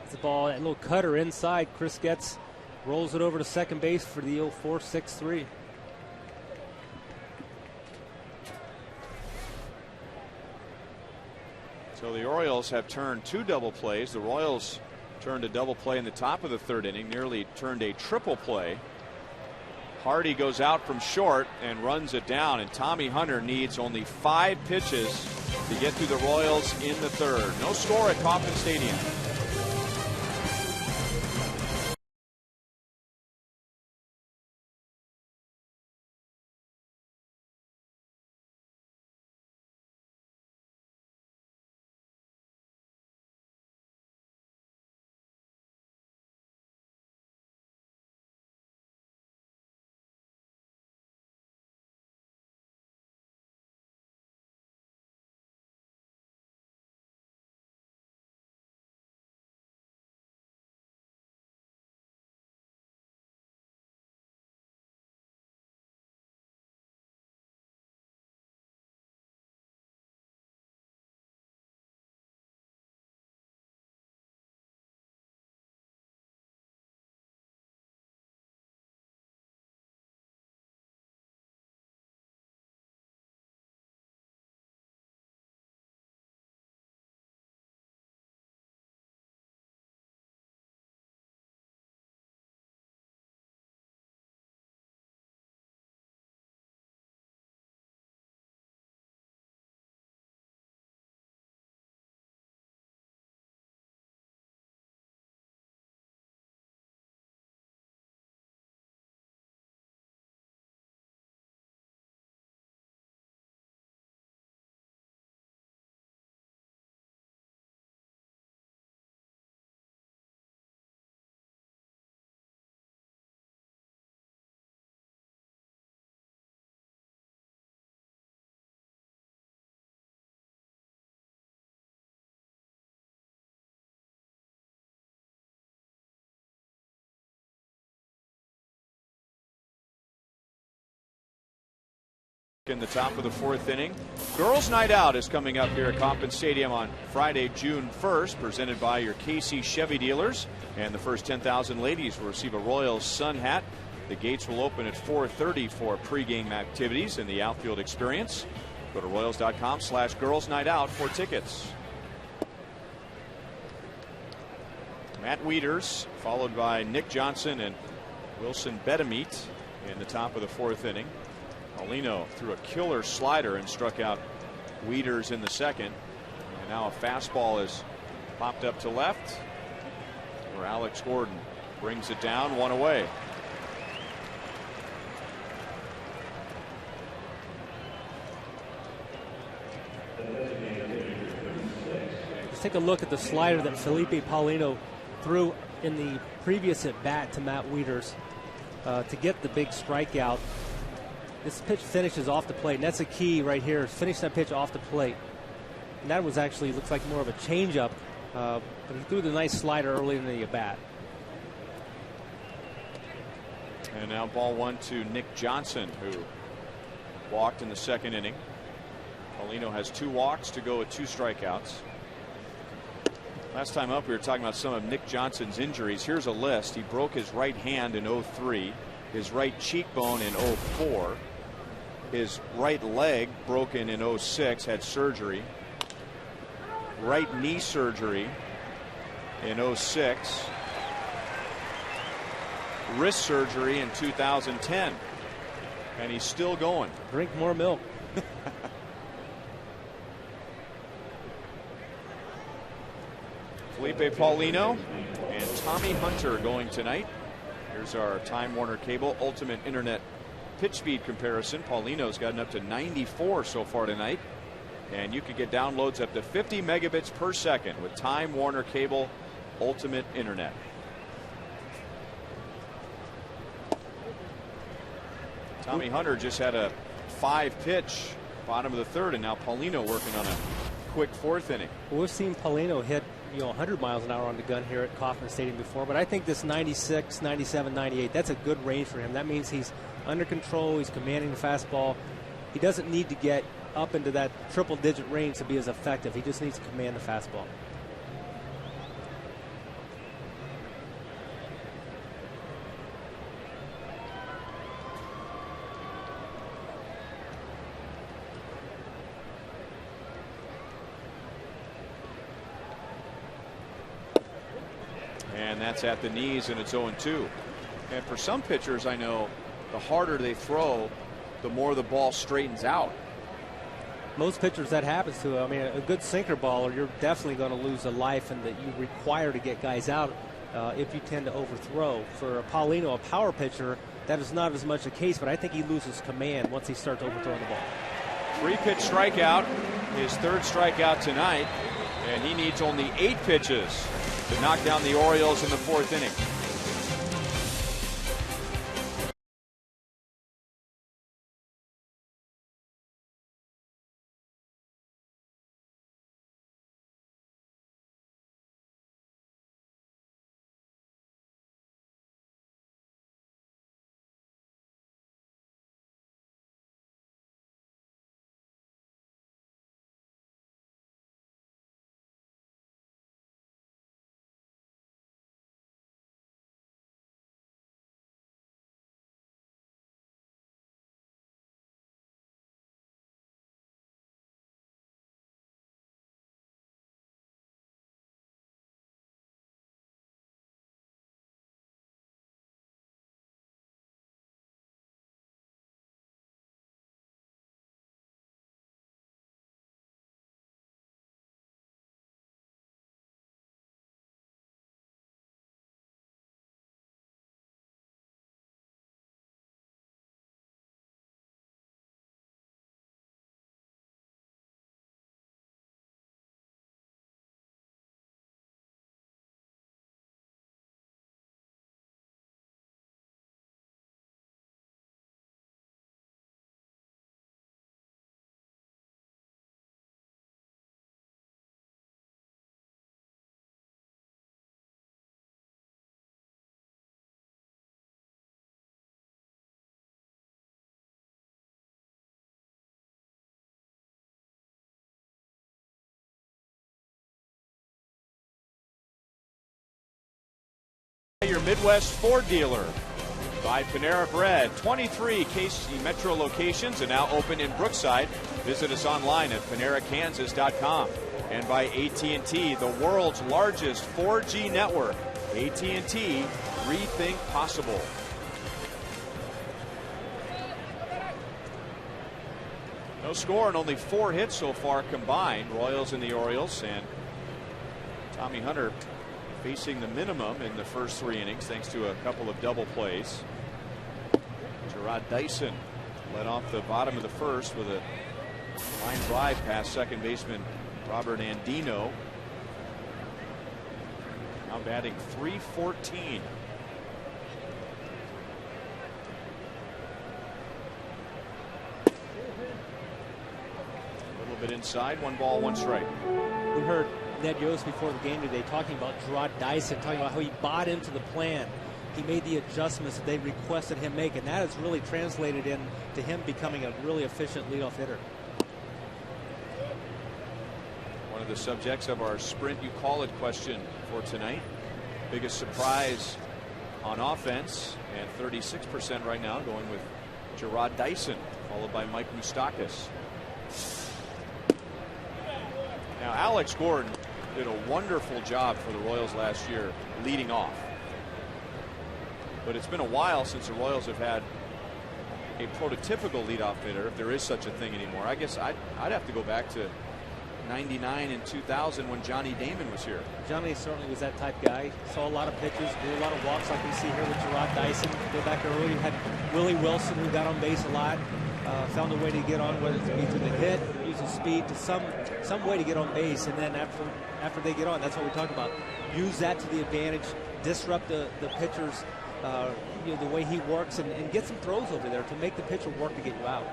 It's the ball, that little cutter inside. Chris Getz rolls it over to second base for the 4-6-3. So the Orioles have turned 2 double plays. The Royals turned a double play in the top of the third inning, nearly turned a triple play. Hardy goes out from short and runs it down, and Tommy Hunter needs only 5 pitches to get through the Royals in the third. No score at Kauffman Stadium. In the top of the 4th inning. Girls Night Out is coming up here at Kauffman Stadium on Friday, June 1st, presented by your KC Chevy dealers. And the first 10,000 ladies will receive a Royals sun hat. The gates will open at 4:30 for pregame activities and the outfield experience. Go to Royals.com/Girls Night Out for tickets. Matt Wieters, followed by Nick Johnson and Wilson Betemeet. in the top of the 4th inning. Paulino threw a killer slider and struck out Wieters in the 2nd. And now a fastball is popped up to left, where Alex Gordon brings it down, 1 away. Let's take a look at the slider that Felipe Paulino threw in the previous at bat to Matt Wieters to get the big strikeout. This pitch finishes off the plate, and that's a key right here. Finish that pitch off the plate. And that was actually, looks like more of a changeup, but he threw the nice slider early in the at bat. And now ball 1 to Nick Johnson, who walked in the 2nd inning. Paulino has 2 walks to go with 2 strikeouts. Last time up, we were talking about some of Nick Johnson's injuries. Here's a list. He broke his right hand in 03, his right cheekbone in 04, his right leg broken in 06, had surgery, right knee surgery in 06, wrist surgery in 2010, and he's still going. Drink more milk. Felipe Paulino and Tommy Hunter going tonight. Here's our Time Warner Cable Ultimate Internet pitch speed comparison. Paulino's gotten up to 94 so far tonight, and you can get downloads up to 50 megabits per second with Time Warner Cable Ultimate Internet. Tommy Hunter just had a 5-pitch bottom of the 3rd, and now Paulino working on a quick 4th inning. Well, we've seen Paulino hit 100 miles an hour on the gun here at Kauffman Stadium before, but I think this 96, 97, 98, that's a good range for him. That means he's under control, he's commanding the fastball. He doesn't need to get up into that triple-digit range to be as effective. He just needs to command the fastball. And that's at the knees, and it's 0-2. And for some pitchers, I know the harder they throw, the more the ball straightens out. Most pitchers that happens to. I mean, a good sinker baller, you're definitely going to lose a life, and that you require to get guys out if you tend to overthrow. For a Paulino, a power pitcher, that is not as much the case, but I think he loses command once he starts overthrowing the ball. 3-pitch strikeout, his 3rd strikeout tonight, and he needs only 8 pitches to knock down the Orioles in the 4th inning. Your Midwest Ford dealer. By Panera Bread. 23 KC Metro locations are now open in Brookside. Visit us online at PaneraKansas.com. And by AT&T, the world's largest 4G network. AT&T, rethink possible. No score and only 4 hits so far combined. Royals and the Orioles, and Tommy Hunter facing the minimum in the first 3 innings thanks to a couple of double plays. Gerard Dyson led off the bottom of the first with a line drive past second baseman Robert Andino. Now batting .314. A little bit inside, 1 ball, 1 strike. We heard Ned Yost before the game today talking about Gerard Dyson, talking about how he bought into the plan. He made the adjustments that they requested him make, and that has really translated into him becoming a really efficient leadoff hitter. One of the subjects of our sprint you call it question for tonight. Biggest surprise on offense, and 36% right now going with Gerard Dyson, followed by Mike Moustakas. Now Alex Gordon did a wonderful job for the Royals last year leading off. But it's been a while since the Royals have had a prototypical leadoff hitter, if there is such a thing anymore. I guess I'd have to go back to '99 and 2000 when Johnny Damon was here. Johnny certainly was that type guy. Saw a lot of pitches, did a lot of walks like we see here with Gerard Dyson. Go back early, had Willie Wilson, who got on base a lot. Found a way to get on, whether it be through the hit, using speed to some way to get on base, and then after they get on, that's what we talk about. Use that to the advantage, disrupt the pitcher's the way he works, and get some throws over there to make the pitcher work to get you out.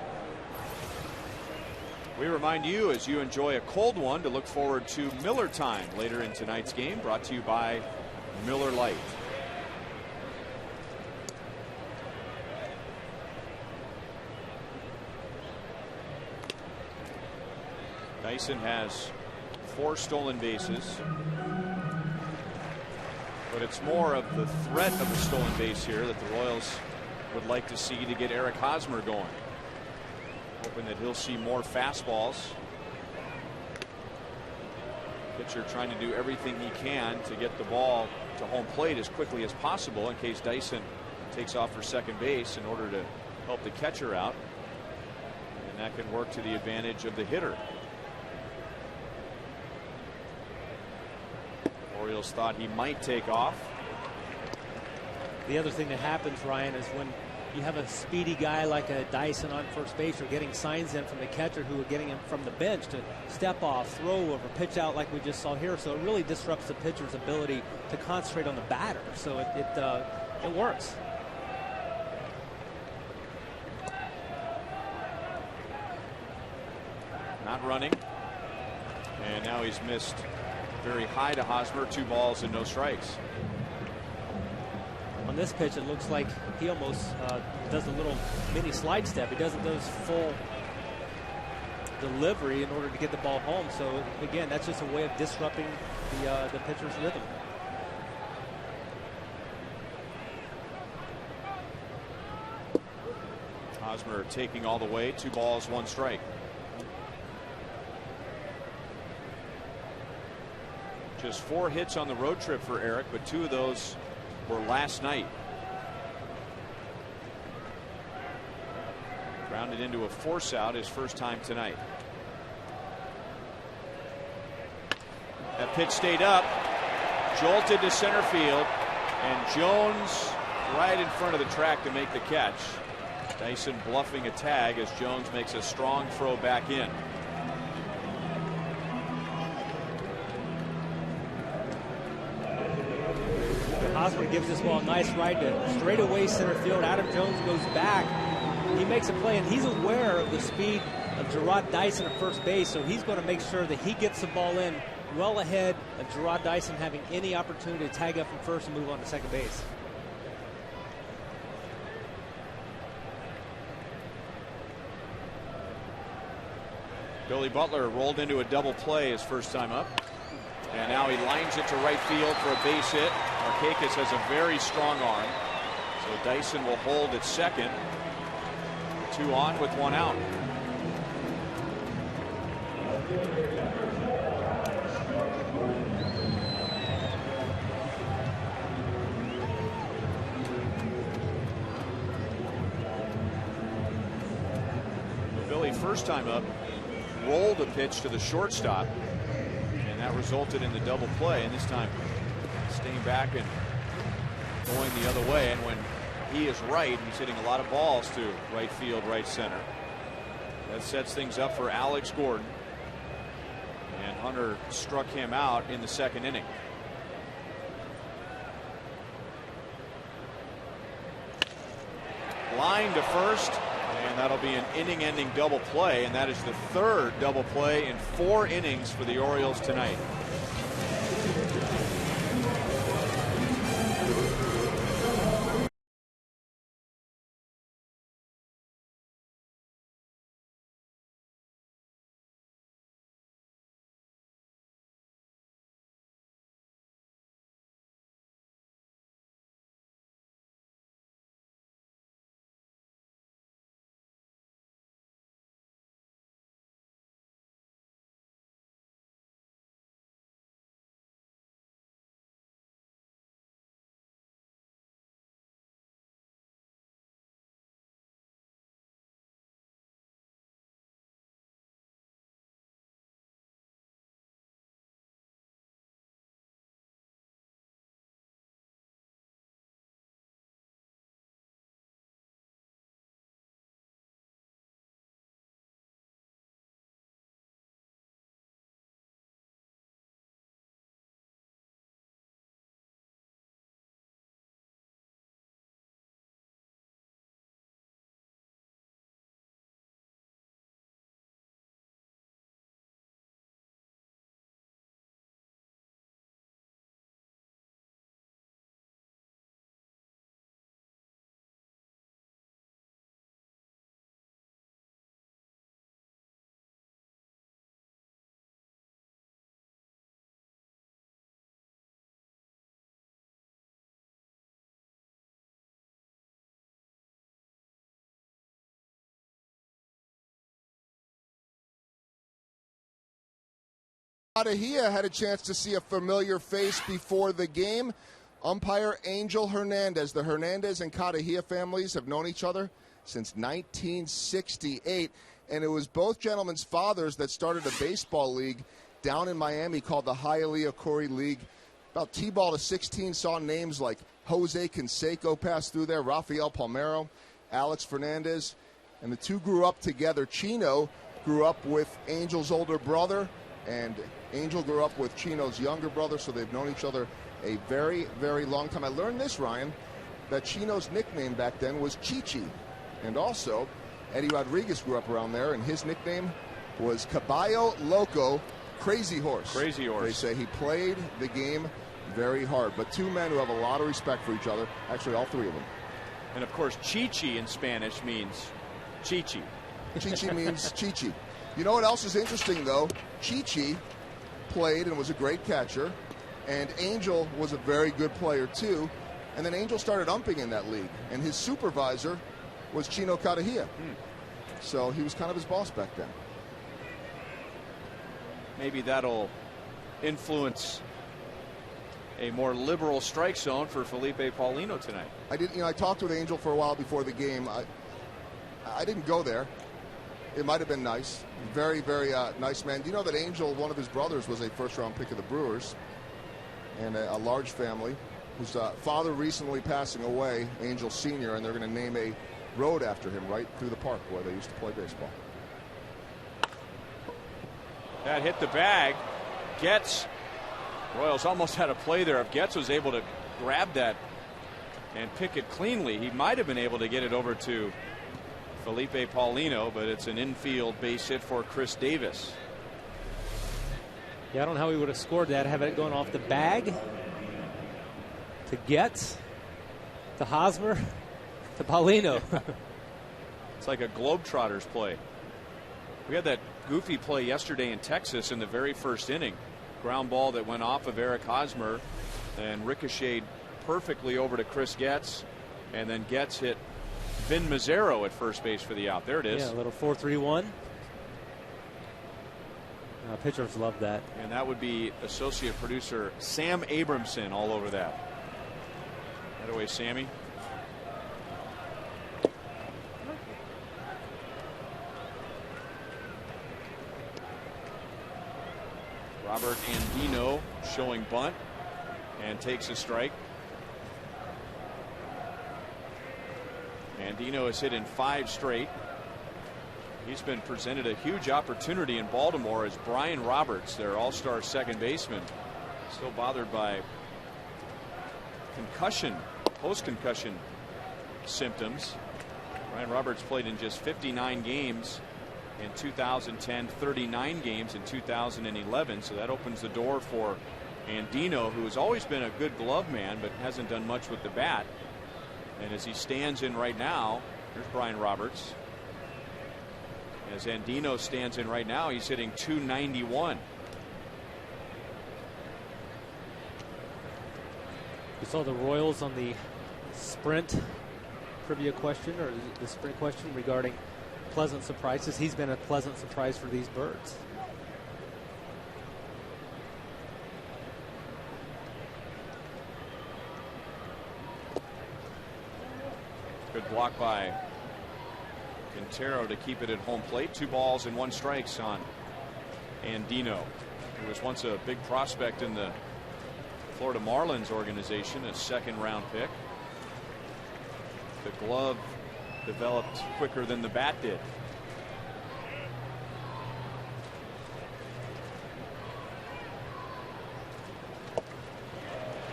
We remind you, as you enjoy a cold one, to look forward to Miller Time later in tonight's game, brought to you by Miller Lite. Dyson has 4 stolen bases, but it's more of the threat of the stolen base here that the Royals would like to see to get Eric Hosmer going. Hoping that he'll see more fastballs. Pitcher trying to do everything he can to get the ball to home plate as quickly as possible in case Dyson takes off for second base in order to help the catcher out. And that can work to the advantage of the hitter. Orioles thought he might take off. The other thing that happens, Ryan, is when you have a speedy guy like a Dyson on first base, or getting signs in from the catcher who are getting him from the bench to step off, throw over, pitch out like we just saw here. So it really disrupts the pitcher's ability to concentrate on the batter. So it works. Not running. And now he's missed very high to Hosmer. 2 balls and no strikes. On this pitch, it looks like he almost does a little mini slide step. He doesn't do his full delivery in order to get the ball home. So again, that's just a way of disrupting the pitcher's rhythm. Hosmer taking all the way. 2 balls, 1 strike. Just 4 hits on the road trip for Eric, but 2 of those were last night. Grounded into a force out his first time tonight. That pitch stayed up, jolted to center field, and Jones right in front of the track to make the catch. Dyson bluffing a tag as Jones makes a strong throw back in. Hosmer gives this ball a nice ride to straightaway center field. Adam Jones goes back. He makes a play, and he's aware of the speed of Gerard Dyson at first base, so he's going to make sure that he gets the ball in well ahead of Gerard Dyson having any opportunity to tag up from first and move on to second base. Billy Butler rolled into a double play his first time up. And now he lines it to right field for a base hit. Markakis has a very strong arm. So Dyson will hold at second. 2 on with 1 out. Billy actually, first time up, rolled a pitch to the shortstop, and that resulted in the double play. And this time, staying back and going the other way. And when he is right, he's hitting a lot of balls to right field, right center. That sets things up for Alex Gordon. And Hunter struck him out in the second inning. Line to first, and that'll be an inning-ending double play, and that is the third double play in 4 innings for the Orioles tonight. He had a chance to see a familiar face before the game. Umpire Angel Hernandez. The Hernandez and Kadahia families have known each other since 1968, and it was both gentlemen's fathers that started a baseball league down in Miami called the Hialeah Corey League. About T-ball to 16 saw names like Jose Canseco pass through there, Rafael Palmeiro, Alex Fernandez, and the two grew up together. Chino grew up with Angel's older brother, and Angel grew up with Chino's younger brother, so they've known each other a very, very long time. I learned this, Ryan, that Chino's nickname back then was Chichi. And also, Eddie Rodriguez grew up around there, and his nickname was Caballo Loco, Crazy Horse. Crazy Horse. They say he played the game very hard. But two men who have a lot of respect for each other, actually all three of them. And, of course, Chichi in Spanish means Chichi. Chichi means Chichi. You know what else is interesting, though? Chichi played and was a great catcher, and Angel was a very good player, too. And then Angel started umping in that league, and his supervisor was Chino Kadahia. So he was kind of his boss back then. Maybe that'll influence a more liberal strike zone for Felipe Paulino tonight. I talked with Angel for a while before the game. I didn't go there. It might have been nice. Very, very nice man. Do you know that Angel, one of his brothers, was a first-round pick of the Brewers, and a large family, whose father recently passing away, Angel Sr., and they're going to name a road after him right through the park where they used to play baseball. That hit the bag. Getz, Royals almost had a play there. If Getz was able to grab that and pick it cleanly, he might have been able to get it over to Felipe Paulino, but it's an infield base hit for Chris Davis. Yeah, I don't know how he would have scored that, having it going off the bag to Getz, to Hosmer, to Paulino. It's like a Globetrotters play. We had that goofy play yesterday in Texas in the very first inning. Ground ball that went off of Eric Hosmer and ricocheted perfectly over to Chris Getz, and then Getz hit Vin Mazzaro at first base for the out. There it is. Yeah, a little 4-3-1. Pitchers love that. And that would be associate producer Sam Abramson all over that. That away, Sammy. Robert Andino showing bunt and takes a strike. Andino has hit in 5 straight. He's been presented a huge opportunity in Baltimore as Brian Roberts, their all-star second baseman, still bothered by concussion, post-concussion symptoms. Brian Roberts played in just 59 games in 2010, 39 games in 2011, so that opens the door for Andino, who has always been a good glove man but hasn't done much with the bat. And as he stands in right now, here's Brian Roberts. As Andino stands in right now, he's hitting .291. We saw the Royals on the Sprint trivia question, or the Sprint question regarding pleasant surprises. He's been a pleasant surprise for these birds. Good block by Quintero to keep it at home plate. 2 balls and 1 strikes on Andino, who was once a big prospect in the Florida Marlins organization, a 2nd-round pick. The glove developed quicker than the bat did.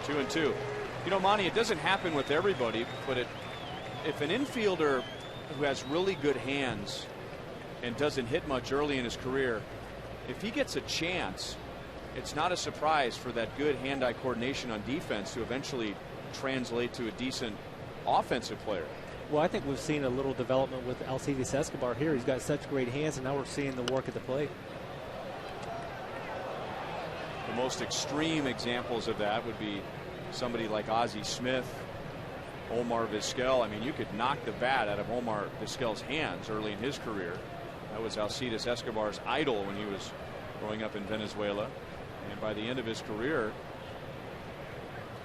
Two and two. You know, Monty, it doesn't happen with everybody, but if an infielder who has really good hands and doesn't hit much early in his career, if he gets a chance, it's not a surprise for that good hand-eye coordination on defense to eventually translate to a decent offensive player. Well, I think we've seen a little development with Alcides Escobar here. He's got such great hands, and now we're seeing the work at the plate. The most extreme examples of that would be somebody like Ozzie Smith, Omar Vizquel. I mean, you could knock the bat out of Omar Vizquel's hands early in his career. That was Alcides Escobar's idol when he was growing up in Venezuela. And by the end of his career,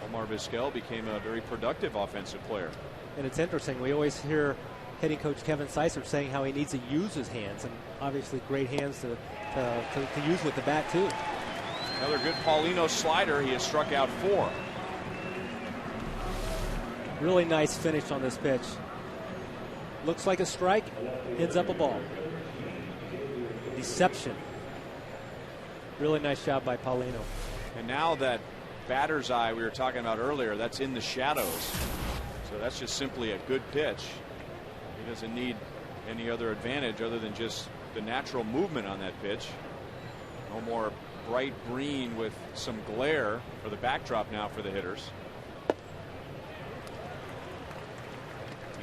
Omar Vizquel became a very productive offensive player. And it's interesting. We always hear hitting coach Kevin Seisser saying how he needs to use his hands, and obviously great hands to use with the bat too. Another good Paulino slider. He has struck out 4. Really nice finish on this pitch. Looks like a strike, ends up a ball. Deception. Really nice job by Paulino. And now that batter's eye we were talking about earlier, that's in the shadows. So that's just simply a good pitch. He doesn't need any other advantage other than just the natural movement on that pitch. No more bright green with some glare for the backdrop now for the hitters.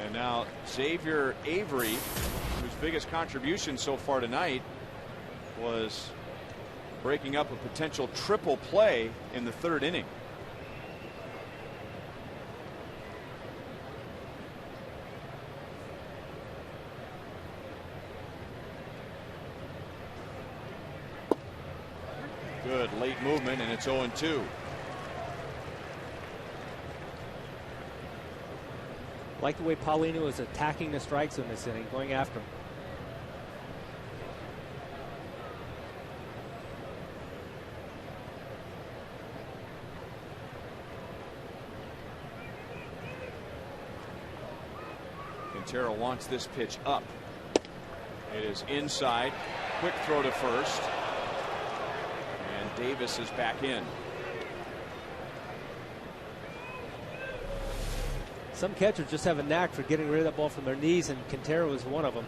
And now Xavier Avery, whose biggest contribution so far tonight was breaking up a potential triple play in the 3rd inning. Good late movement, and it's 0-2. Like the way Paulino is attacking the strikes in this inning, going after him. Quintero wants this pitch up. It is inside. Quick throw to first. And Davis is back in. Some catchers just have a knack for getting rid of that ball from their knees, and Quintero is one of them.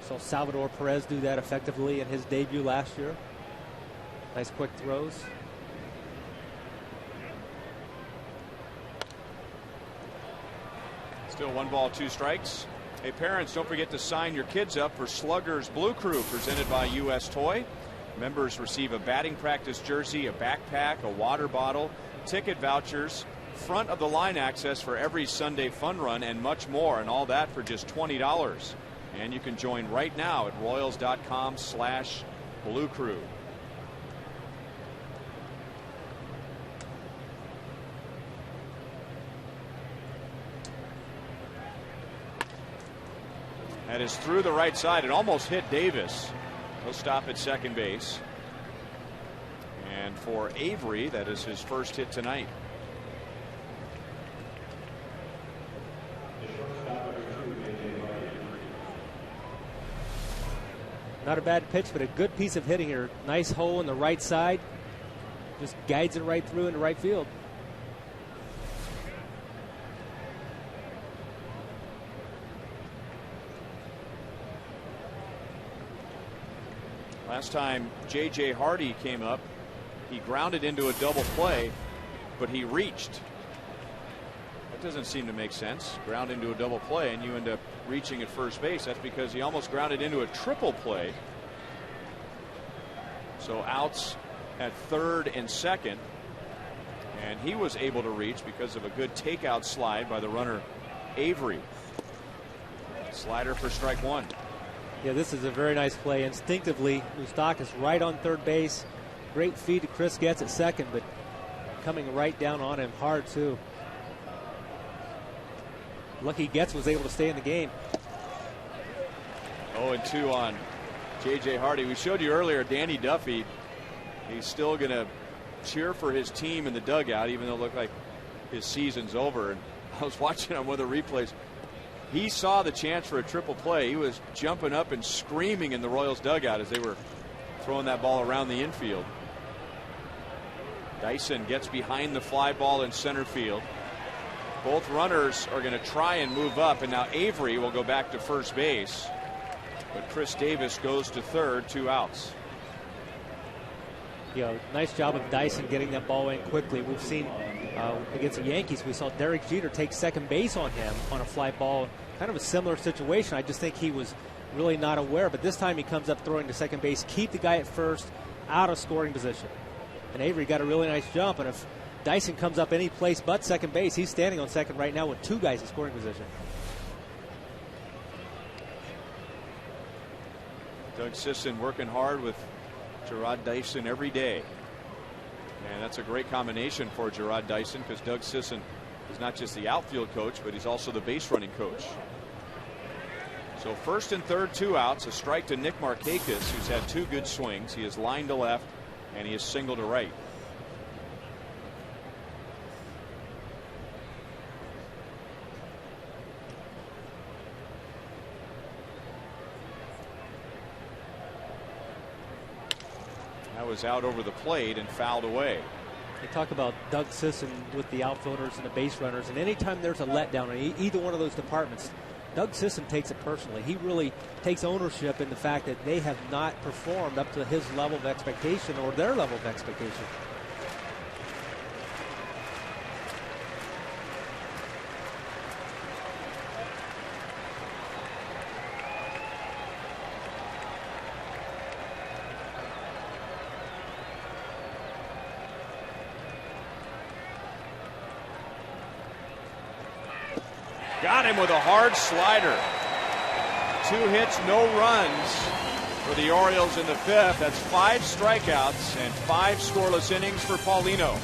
Saw Salvador Perez do that effectively in his debut last year. Nice quick throws. Still 1 ball, 2 strikes. Hey, parents, don't forget to sign your kids up for Slugger's Blue Crew, presented by U.S. Toy. Members receive a batting practice jersey, a backpack, a water bottle, ticket vouchers, front of the line access for every Sunday fun run, and much more, and all that for just $20. And you can join right now at Royals.com/Blue Crew. That is through the right side. It almost hit Davis. He'll stop at second base. And for Avery, that is his first hit tonight. Not a bad pitch, but a good piece of hitting here. Nice hole in the right side. Just guides it right through into right field. Last time J.J. Hardy came up, he grounded into a double play, but he reached. That doesn't seem to make sense. Ground into a double play and you end up reaching at first base. That's because he almost grounded into a triple play. So outs at third and second. And he was able to reach because of a good takeout slide by the runner Avery. Slider for strike one. Yeah, this is a very nice play. Instinctively, Moustakas right on third base. Great feed to Chris Getz at second, but coming right down on him hard, too. Lucky Getz was able to stay in the game. 0-2 on J.J. Hardy. We showed you earlier Danny Duffy. He's still going to cheer for his team in the dugout, even though it looked like his season's over. And I was watching on one of the replays. He saw the chance for a triple play. He was jumping up and screaming in the Royals dugout as they were throwing that ball around the infield. Dyson gets behind the fly ball in center field. Both runners are going to try and move up, and now Avery will go back to first base. But Chris Davis goes to third, 2 outs. Yeah, nice job of Dyson getting that ball in quickly. We've seen against the Yankees, we saw Derek Jeter take second base on him on a fly ball. Kind of a similar situation. I just think he was really not aware. But this time he comes up throwing to second base, keep the guy at first, out of scoring position. And Avery got a really nice jump. And if Dyson comes up any place but second base, he's standing on second right now with 2 guys in scoring position. Doug Sisson working hard with Gerard Dyson every day. And that's a great combination for Gerard Dyson because Doug Sisson is not just the outfield coach, but he's also the base running coach. So first and third, 2 outs. A strike to Nick Markakis, who's had 2 good swings. He is line to left and he is single to right. That was out over the plate and fouled away. They talk about Doug Sisson with the outfielders and the base runners, and anytime there's a letdown in either one of those departments, Doug Sisson takes it personally. He really takes ownership in the fact that they have not performed up to his level of expectation or their level of expectation. Got him with a hard slider. 2 hits, no runs for the Orioles in the 5th. That's 5 strikeouts and 5 scoreless innings for Paulino.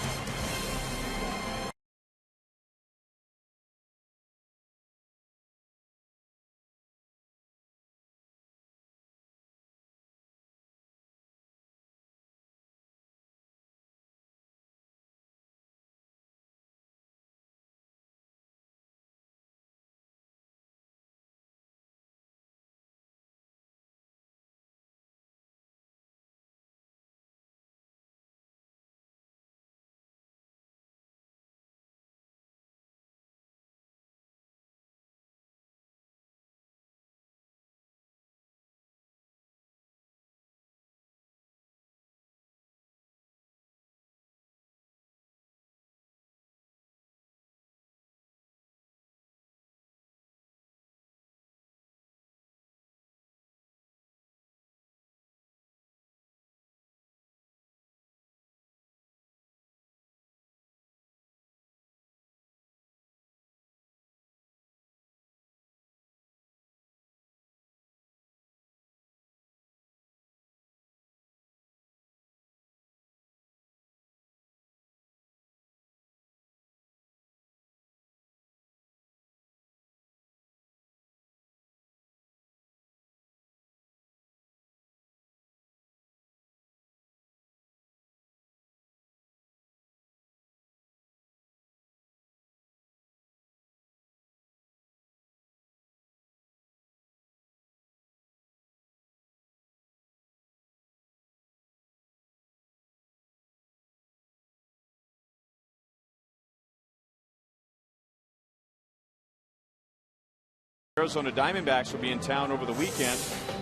Arizona Diamondbacks will be in town over the weekend.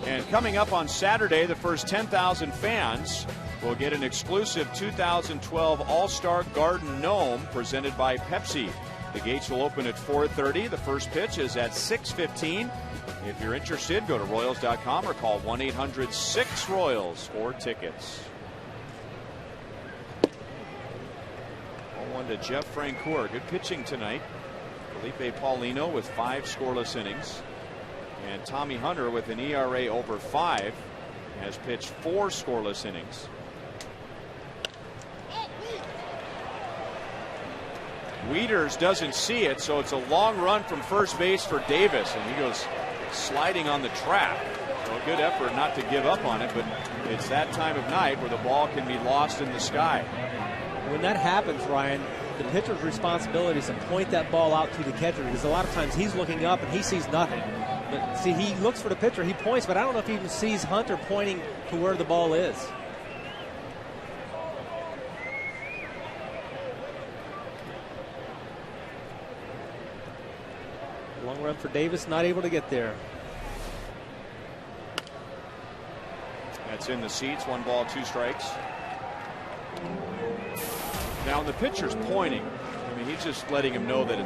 And coming up on Saturday, the first 10,000 fans will get an exclusive 2012 All-Star Garden Gnome presented by Pepsi. The gates will open at 4:30. The first pitch is at 6:15. If you're interested, go to Royals.com or call 1-800-6-ROYALS for tickets. 0-1 to Jeff Francoeur. Good pitching tonight. Felipe Paulino with 5 scoreless innings. And Tommy Hunter with an ERA over 5 has pitched 4 scoreless innings. Wieters doesn't see it, so it's a long run from first base for Davis, and he goes sliding on the track. So a good effort not to give up on it, but it's that time of night where the ball can be lost in the sky. When that happens, Ryan, the pitcher's responsibility is to point that ball out to the catcher, because a lot of times he's looking up and he sees nothing. But see, he looks for the pitcher, he points, but I don't know if he even sees Hunter pointing to where the ball is. Long run for Davis, not able to get there. That's in the seats. 1 ball, 2 strikes. Now the pitcher's pointing. I mean, he's just letting him know that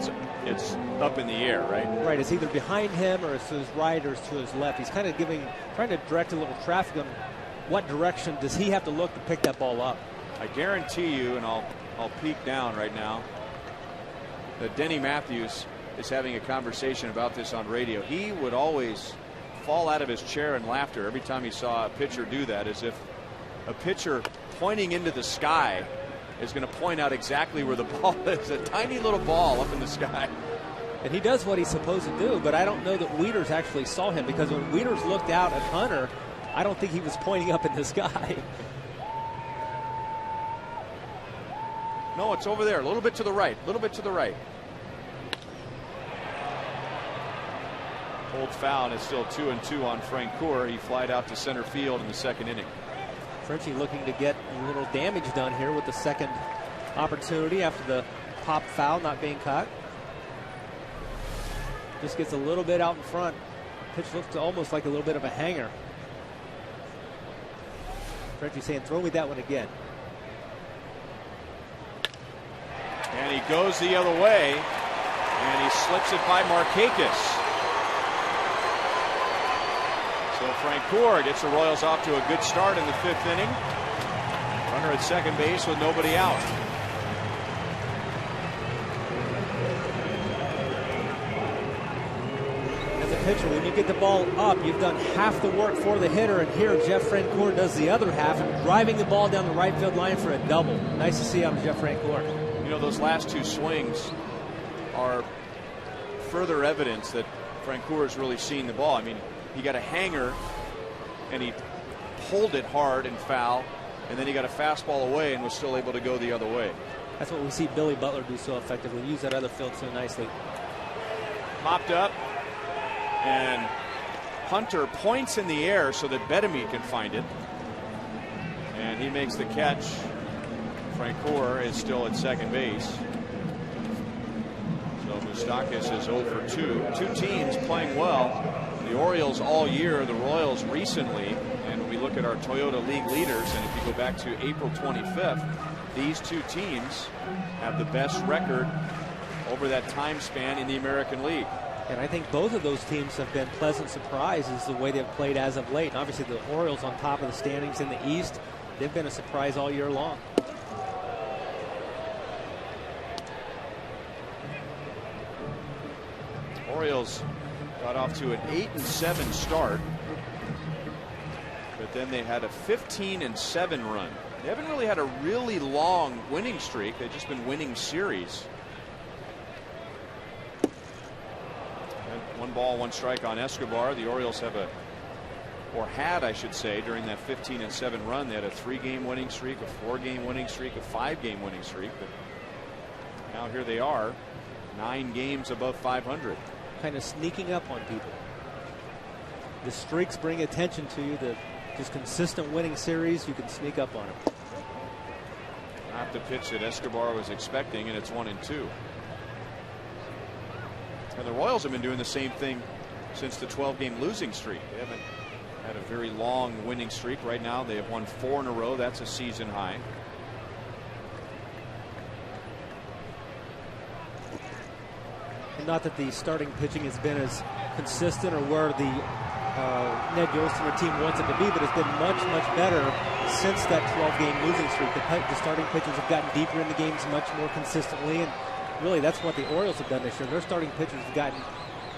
it's up in the air, right? Right. It's either behind him or it's to his right or it's to his left. He's kind of trying to direct a little traffic on what direction does he have to look to pick that ball up. I guarantee you, and I'll peek down right now, that Denny Matthews is having a conversation about this on radio. He would always fall out of his chair in laughter every time he saw a pitcher do that, as if a pitcher pointing into the sky is going to point out exactly where the ball is. A tiny little ball up in the sky. And he does what he's supposed to do, but I don't know that Wieters actually saw him, because when Wieters looked out at Hunter, I don't think he was pointing up in the sky. No, it's over there, a little bit to the right, a little bit to the right. Old foul, and it's still 2-2 on Francoeur. He flied out to center field in the second inning. Frenchie looking to get a little damage done here with the second opportunity after the pop foul not being caught. Just gets a little bit out in front. Pitch looks almost like a little bit of a hanger. Frenchie saying, throw me that one again. And he goes the other way, and he slips it by Markakis. So Francoeur gets the Royals off to a good start in the 5th inning. Runner at second base with nobody out. As a pitcher, when you get the ball up, you've done half the work for the hitter, and here Jeff Francoeur does the other half, and driving the ball down the right field line for a double. Nice to see out of Jeff Francoeur. You know, those last 2 swings are further evidence that Francoeur has really seen the ball. I mean, he got a hanger and he pulled it hard and foul, and then he got a fastball away and was still able to go the other way. That's what we see Billy Butler do so effectively. Use that other field so nicely. Popped up, and Hunter points in the air so that Bettamy can find it, and he makes the catch. Francoeur is still at second base. So Moustakas is 0 for 2. 2 teams playing well. The Orioles all year, the Royals recently, and when we look at our Toyota League leaders, and if you go back to April 25th, these 2 teams have the best record over that time span in the American League. And I think both of those teams have been pleasant surprises the way they've played as of late. And obviously the Orioles on top of the standings in the East, they've been a surprise all year long. Orioles got off to an 8-7 start, but then they had a 15-7 run. They haven't really had a really long winning streak. They've just been winning series. And 1 ball, 1 strike on Escobar. The Orioles have had, I should say, during that 15-7 run, they had a 3-game winning streak, a 4-game winning streak, a 5-game winning streak. But now here they are, 9 games above 500. Kind of sneaking up on people. The streaks bring attention to you. The just consistent winning series, you can sneak up on them. Not the pitch that Escobar was expecting, and it's 1-2. And the Royals have been doing the same thing since the 12-game losing streak. They haven't had a very long winning streak. Right now they have won 4 in a row. That's a season high. And not that the starting pitching has been as consistent or where the Ned Yolsteiner team wants it to be, but it's been much, much better since that 12-game losing streak. The starting pitchers have gotten deeper in the games much more consistently, and really that's what the Orioles have done this year. Their starting pitchers have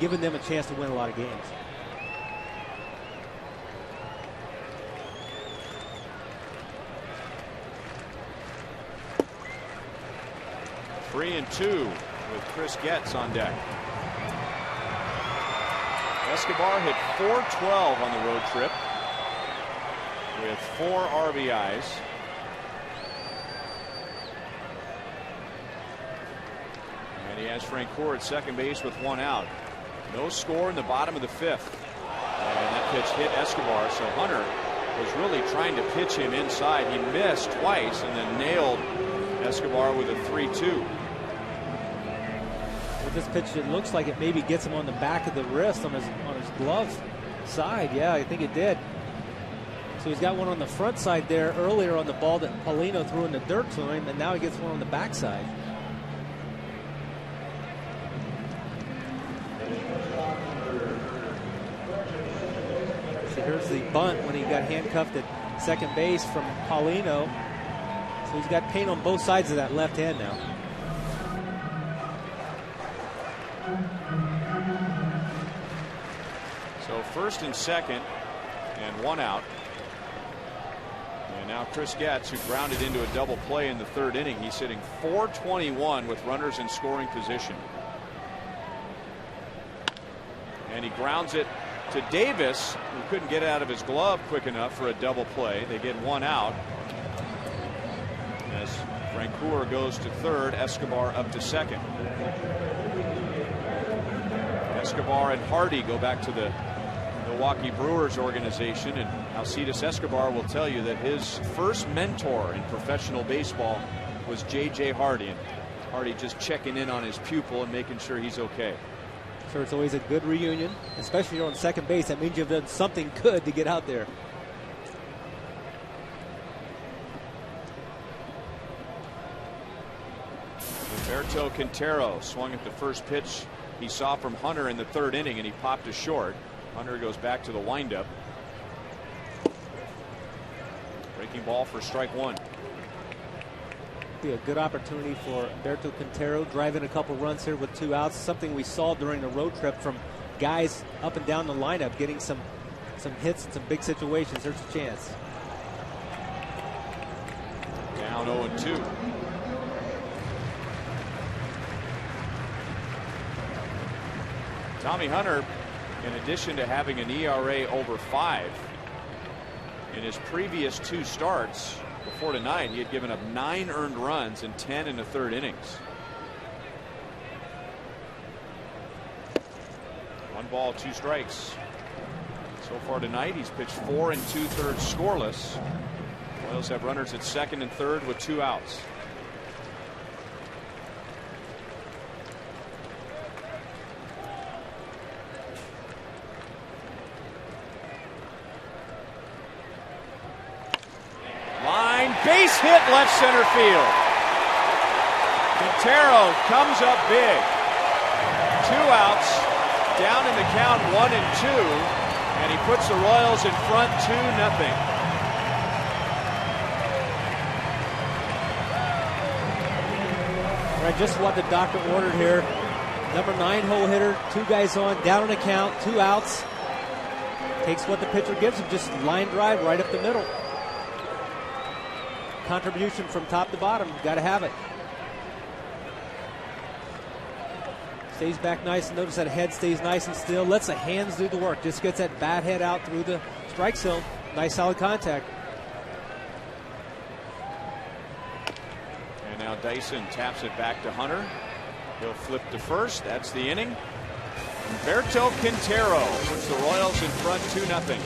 given them a chance to win a lot of games. Three and two with Chris Getz on deck. Escobar hit .412 on the road trip with 4 RBIs. And he has Francoeur at second base with 1 out. No score in the bottom of the 5th. And that pitch hit Escobar, so Hunter was really trying to pitch him inside. He missed twice and then nailed Escobar with a 3-2. With this pitch, it looks like it maybe gets him on the back of the wrist on his glove side. Yeah, I think it did. So he's got one on the front side there earlier on the ball that Paulino threw in the dirt to him, and now he gets one on the backside. So here's the bunt when he got handcuffed at second base from Paulino. So he's got pain on both sides of that left hand now. So first and second and 1 out. And now Chris Getz, who grounded into a double play in the 3rd inning. He's hitting .421 with runners in scoring position. And he grounds it to Davis, who couldn't get out of his glove quick enough for a double play. They get 1 out. As Francoeur goes to 3rd, Escobar up to 2nd. Escobar and Hardy go back to the Milwaukee Brewers organization, and Alcides Escobar will tell you that his first mentor in professional baseball was J.J. Hardy, and Hardy just checking in on his pupil and making sure he's okay. Sure, it's always a good reunion, especially on second base. That means you've done something good to get out there. Humberto Quintero swung at the first pitch he saw from Hunter in the 3rd inning, and he popped a short. Hunter goes back to the windup. Breaking ball for strike 1. Be a good opportunity for Humberto Quintero, driving a couple runs here with 2 outs. Something we saw during the road trip from guys up and down the lineup, getting some hits in some big situations. There's a chance. Down 0-2. Tommy Hunter, in addition to having an ERA over 5, in his previous 2 starts before tonight, he had given up 9 earned runs and 10 in the 3rd innings. 1 ball, 2 strikes. So far tonight, he's pitched 4 2/3 scoreless. Royals have runners at 2nd and 3rd with 2 outs. Base hit left center field. Quintero comes up big. 2 outs, down in the count 1-2, and he puts the Royals in front 2-0. Right, just what the doctor ordered here. Number 9 hole hitter, 2 guys on, down in the count, 2 outs. Takes what the pitcher gives him, just line drive right up the middle. Contribution from top to bottom. Got to have it. Stays back nice. Notice that head stays nice and still. Lets the hands do the work. Just gets that bat head out through the strike zone. Nice solid contact. And now Dyson taps it back to Hunter. He'll flip to first. That's the inning. Humberto Quintero puts the Royals in front 2-0.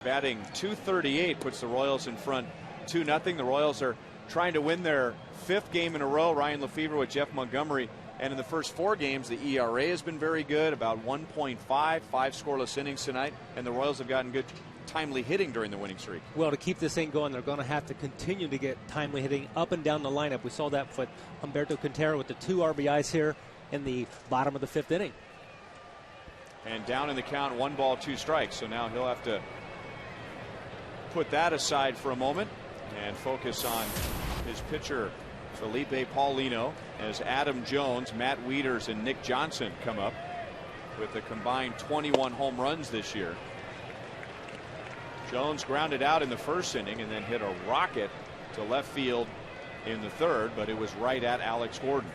batting .238, puts the Royals in front 2-0. The Royals are trying to win their 5th game in a row. Ryan Lefebvre with Jeff Montgomery. And in the first 4 games, the ERA has been very good, about 1.5, 5 scoreless innings tonight. And the Royals have gotten good timely hitting during the winning streak. Well, to keep this thing going, they're going to have to continue to get timely hitting up and down the lineup. We saw that with Humberto Quintero with the 2 RBIs here in the bottom of the 5th inning. And down in the count, 1 ball, 2 strikes. So now he'll have to put that aside for a moment and focus on his pitcher, Felipe Paulino, as Adam Jones, Matt Wieters, and Nick Johnson come up with a combined 21 home runs this year. Jones grounded out in the 1st inning and then hit a rocket to left field in the 3rd, but it was right at Alex Gordon.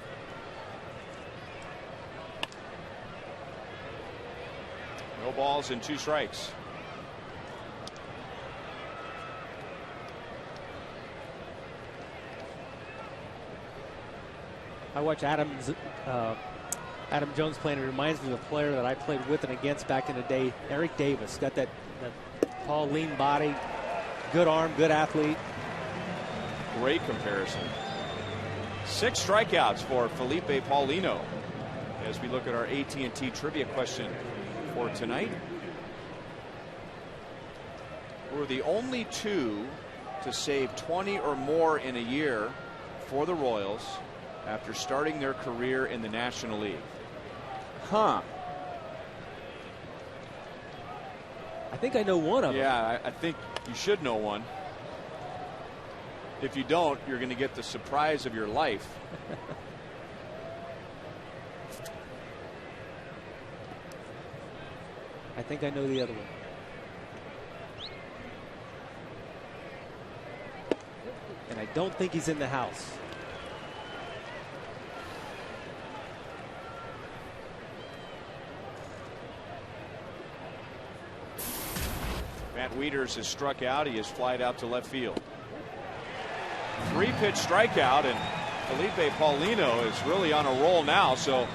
No balls and 2 strikes. I watch Adam Jones playing. It reminds me of a player that I played with and against back in the day, Eric Davis. Got that tall, lean body, good arm, good athlete. Great comparison. 6 strikeouts for Felipe Paulino as we look at our AT&T trivia question for tonight. We're the only 2 to save 20 or more in a year for the Royals after starting their career in the National League. Huh. I think I know one of them. Yeah, I think you should know one. If you don't, you're going to get the surprise of your life. I think I know the other one. And I don't think he's in the house. Matt Wieters has struck out. He has flied out to left field. 3-pitch strikeout, and Felipe Paulino is really on a roll now. So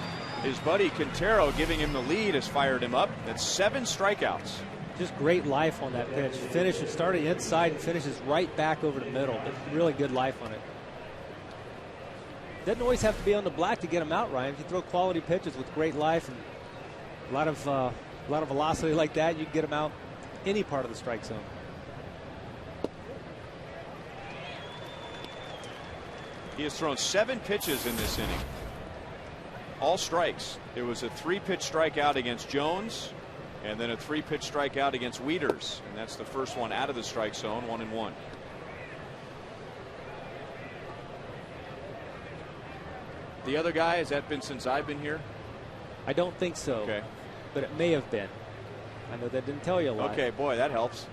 his buddy Quintero, giving him the lead, has fired him up. That's 7 strikeouts. Just great life on that pitch. Finishes, starting inside and finishes right back over the middle. But really good life on it. Doesn't always have to be on the black to get him out, Ryan. If you throw quality pitches with great life and a lot of velocity like that, you can get him out any part of the strike zone. He has thrown 7 pitches in this inning. All strikes. It was a 3-pitch strikeout against Jones, and then a 3-pitch strikeout against Wieters, and that's the first one out of the strike zone, 1-1. The other guy, has that been since I've been here? I don't think so. Okay. But it may have been. I know that didn't tell you a lot. Okay, boy, that helps.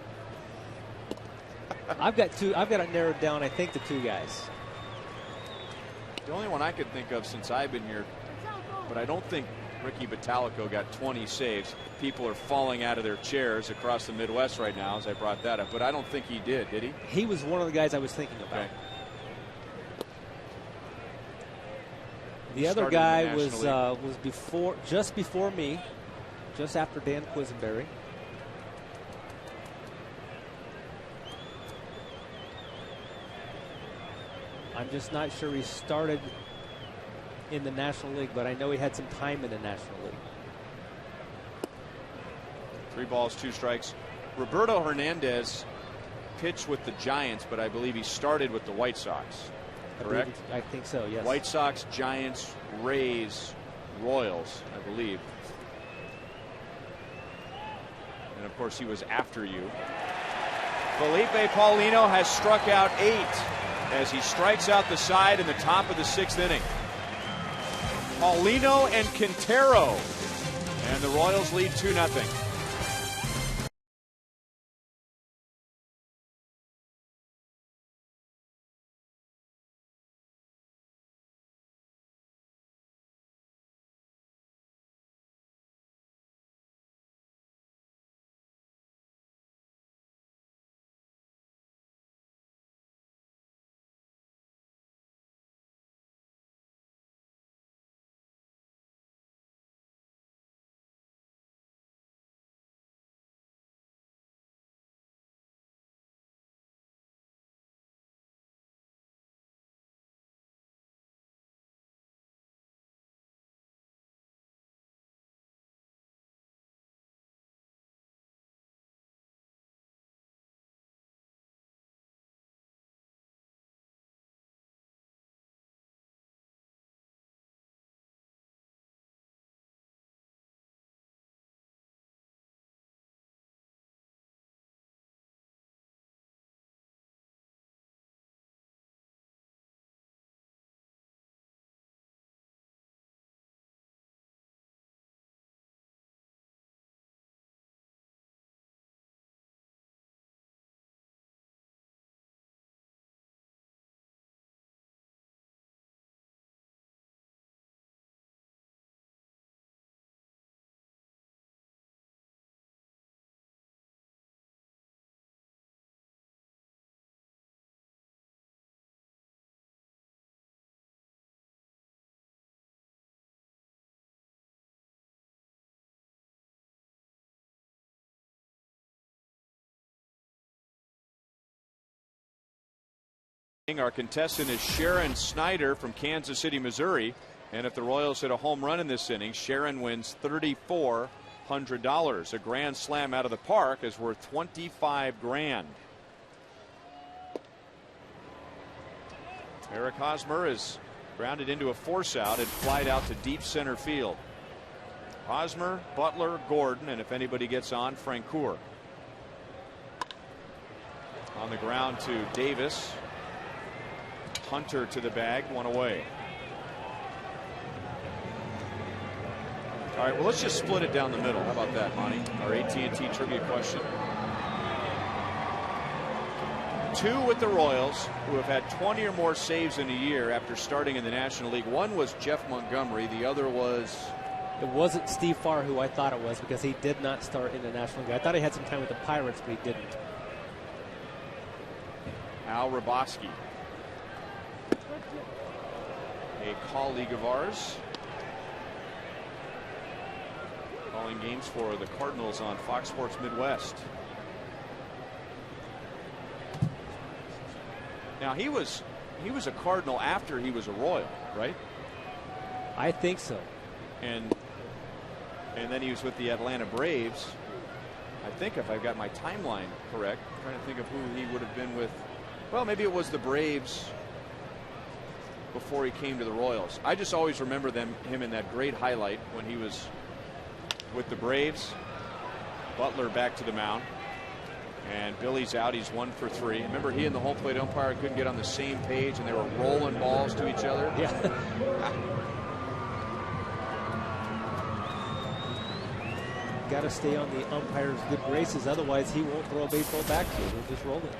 I've got it narrowed down, I think, to 2 guys. The only one I could think of since I've been here, but I don't think Ricky Bottalico got 20 saves. People are falling out of their chairs across the Midwest right now as I brought that up, but I don't think he did he? He was one of the guys I was thinking about. Okay. The other guy was just before me, just after Dan Quisenberry. I'm just not sure he started in the National League, but I know he had some time in the National League. 3 balls, 2 strikes. Roberto Hernandez pitched with the Giants, but I believe he started with the White Sox. Correct? I think so, yes. White Sox, Giants, Rays, Royals, I believe. And of course, he was after you. Felipe Paulino has struck out 8 as he strikes out the side in the top of the 6th inning. Paulino and Quintero, and the Royals lead 2-0. Our contestant is Sharon Snyder from Kansas City, Missouri. And if the Royals hit a home run in this inning, Sharon wins $3,400. A grand slam out of the park is worth $25,000. Eric Hosmer is grounded into a force out and flied out to deep center field. Hosmer, Butler, Gordon, and if anybody gets on, Francoeur. On the ground to Davis. Hunter to the bag, one away. All right, well, let's just split it down the middle. How about that, Monty? Our AT&T trivia question. Two with the Royals who have had 20 or more saves in a year after starting in the National League. One was Jeff Montgomery. The other was... It wasn't Steve Farr, who I thought it was, because he did not start in the National League. I thought he had some time with the Pirates, but he didn't. Al Raboski, a colleague of ours, calling games for the Cardinals on Fox Sports Midwest. Now he was a Cardinal after he was a Royal, right? I think so. And then he was with the Atlanta Braves. I think, if I've got my timeline correct. I'm trying to think of who he would have been with. Well, maybe it was the Braves before he came to the Royals. I just always remember him in that great highlight when he was with the Braves. Butler back to the mound. And Billy's out. He's 1 for 3. Remember, he and the home plate umpire couldn't get on the same page, and they were rolling balls to each other. Yeah. Got to stay on the umpire's good graces, otherwise he won't throw a baseball back to you. He'll just roll it.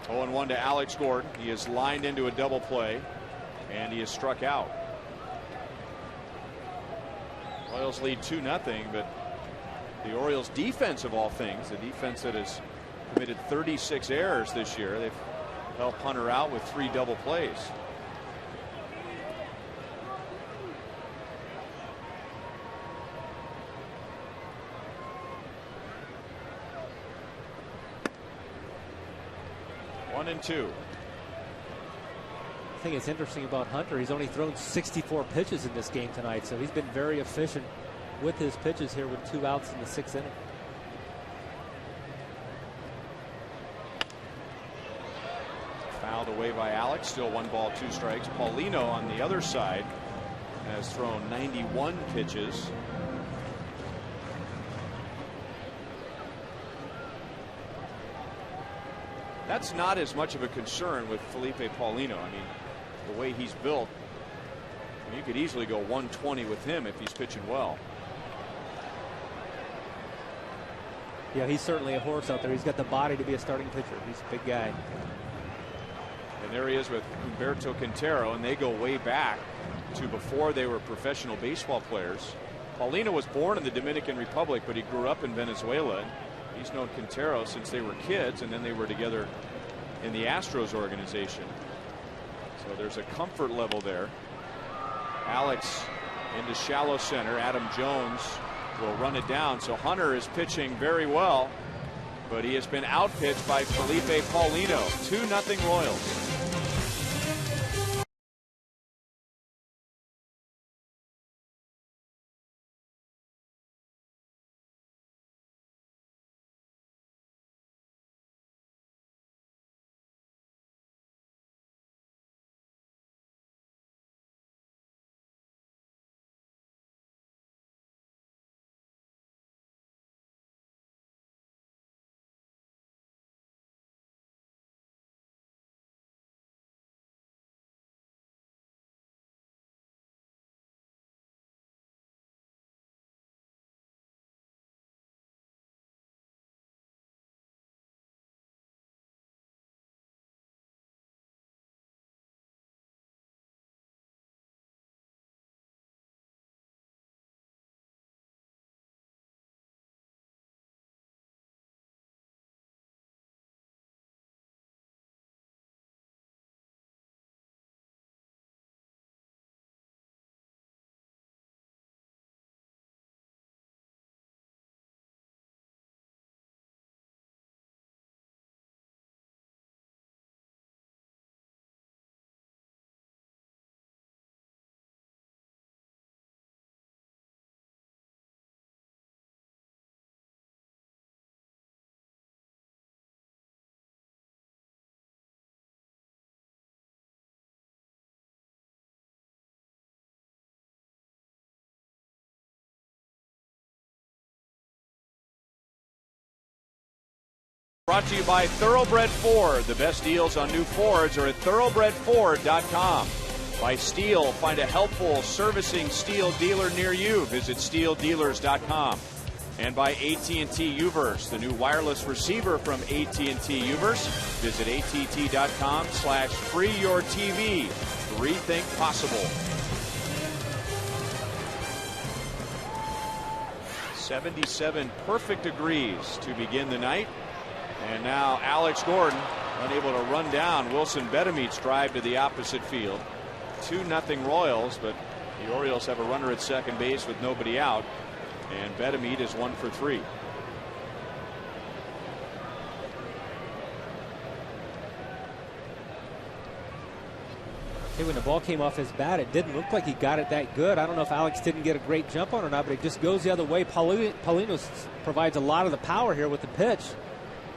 Oh, and 1 to Alex Gordon. He is lined into a double play, and he is struck out. Royals lead 2-0, but the Orioles defense, of all things, the defense that has committed 36 errors this year, they've helped Hunter out with 3 double plays. One and 2. I think it's interesting about Hunter. He's only thrown 64 pitches in this game tonight, so he's been very efficient with his pitches here with 2 outs in the 6th inning. Fouled away by Alex. Still 1 ball, 2 strikes. Paulino on the other side has thrown 91 pitches. That's not as much of a concern with Felipe Paulino. I mean, the way he's built, you could easily go 120 with him if he's pitching well. Yeah, he's certainly a horse out there. He's got the body to be a starting pitcher. He's a big guy. And there he is with Humberto Quintero, and they go way back to before they were professional baseball players. Paulino was born in the Dominican Republic, but he grew up in Venezuela. He's known Quintero since they were kids, and then they were together in the Astros organization. So there's a comfort level there. Alex into shallow center. Adam Jones will run it down. So Hunter is pitching very well, but he has been outpitched by Felipe Paulino. 2-0 Royals. Brought to you by Thoroughbred Ford. The best deals on new Fords are at thoroughbredford.com. By Steel, find a helpful servicing Steel dealer near you. Visit steeldealers.com. And by AT&T Uverse, the new wireless receiver from AT&T Uverse. Visit att.com/freeyourtv. Rethink possible. 77 perfect degrees to begin the night. And now Alex Gordon unable to run down Wilson Bedemeat's drive to the opposite field. 2-0 Royals, but the Orioles have a runner at second base with nobody out. And Bedemeat is 1 for 3. Hey, when the ball came off his bat, it didn't look like he got it that good. I don't know if Alex didn't get a great jump on it or not, but it just goes the other way. Paulino provides a lot of the power here with the pitch.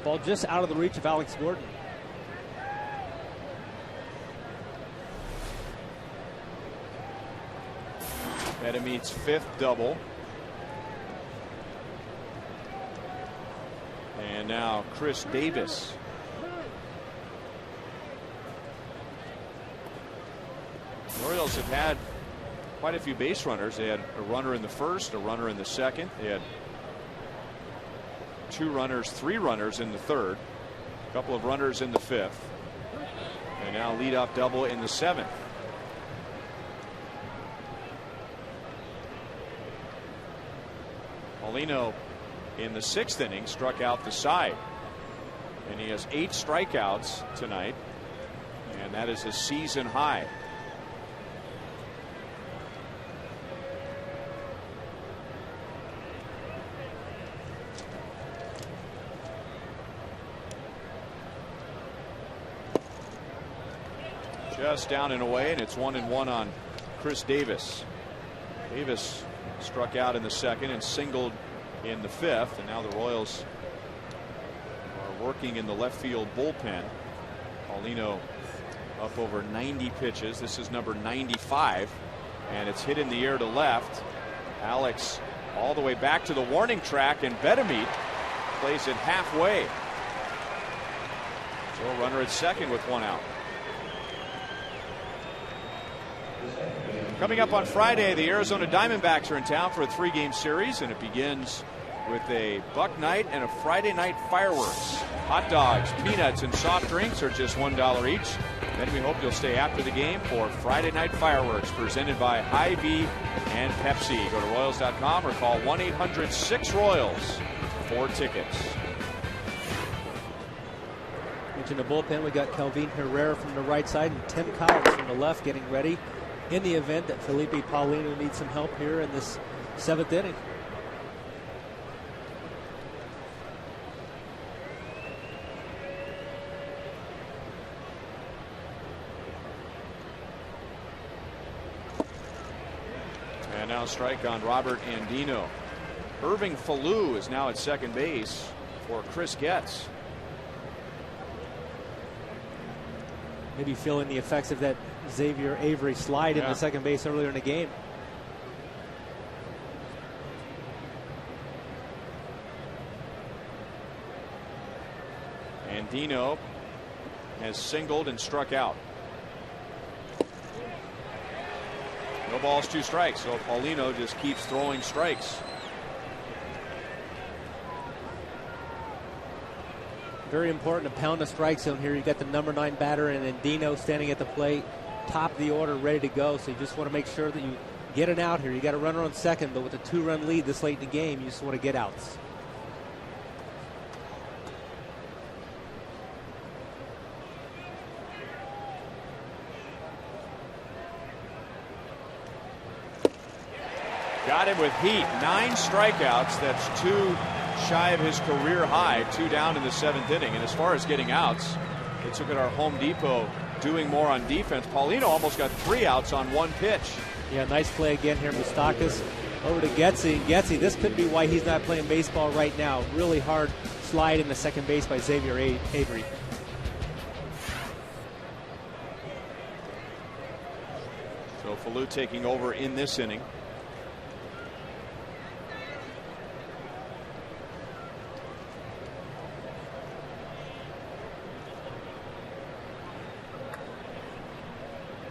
Ball just out of the reach of Alex Gordon. Bedemeat's 5th double. And now Chris Davis. The Orioles have had quite a few base runners. They had a runner in the first, a runner in the second. They had 2 runners, 3 runners in the third, a couple of runners in the 5th, and now leadoff double in the 7th. Paulino in the 6th inning struck out the side, and he has 8 strikeouts tonight, and that is a season high. Just down and away, and it's 1-1 on Chris Davis. Davis struck out in the 2nd and singled in the 5th, and now the Royals are working in the left field bullpen. Paulino up over 90 pitches. This is number 95, and it's hit in the air to left. Alex all the way back to the warning track, and Bedemeat plays it halfway. So a runner at second with 1 out. Coming up on Friday, the Arizona Diamondbacks are in town for a 3-game series, and it begins with a Buck Night and a Friday night fireworks. Hot dogs, peanuts, and soft drinks are just $1 each. Then we hope you'll stay after the game for Friday night fireworks presented by Hy-Vee and Pepsi. Go to Royals.com or call 1-800-6-ROYALS for tickets. Mentioned the bullpen, we got Kelvin Herrera from the right side and Tim Collins from the left getting ready in the event that Felipe Paulino needs some help here in this 7th inning. And now strike on Robert Andino. Irving Falou is now at second base for Chris Getz. Maybe feeling the effects of that Xavier Avery slide into second base earlier in the game. Andino has singled and struck out. No balls, 2 strikes. So Paulino just keeps throwing strikes. Very important to pound the strike zone here. You got the number 9 batter and Andino standing at the plate, top of the order, ready to go. So you just want to make sure that you get an out here. You got a runner on second, but with a 2-run lead this late in the game, you just want to get outs. Got him with heat. 9 strikeouts. That's 2 shy of his career high. 2 down in the 7th inning. And as far as getting outs, they took it our Home Depot doing more on defense. Paulino almost got 3 outs on 1 pitch. Yeah, nice play again here. Moustakas over to Getzy. Getzy, this could be why he's not playing baseball right now. Really hard slide into second base by Xavier Avery. So Falou taking over in this inning.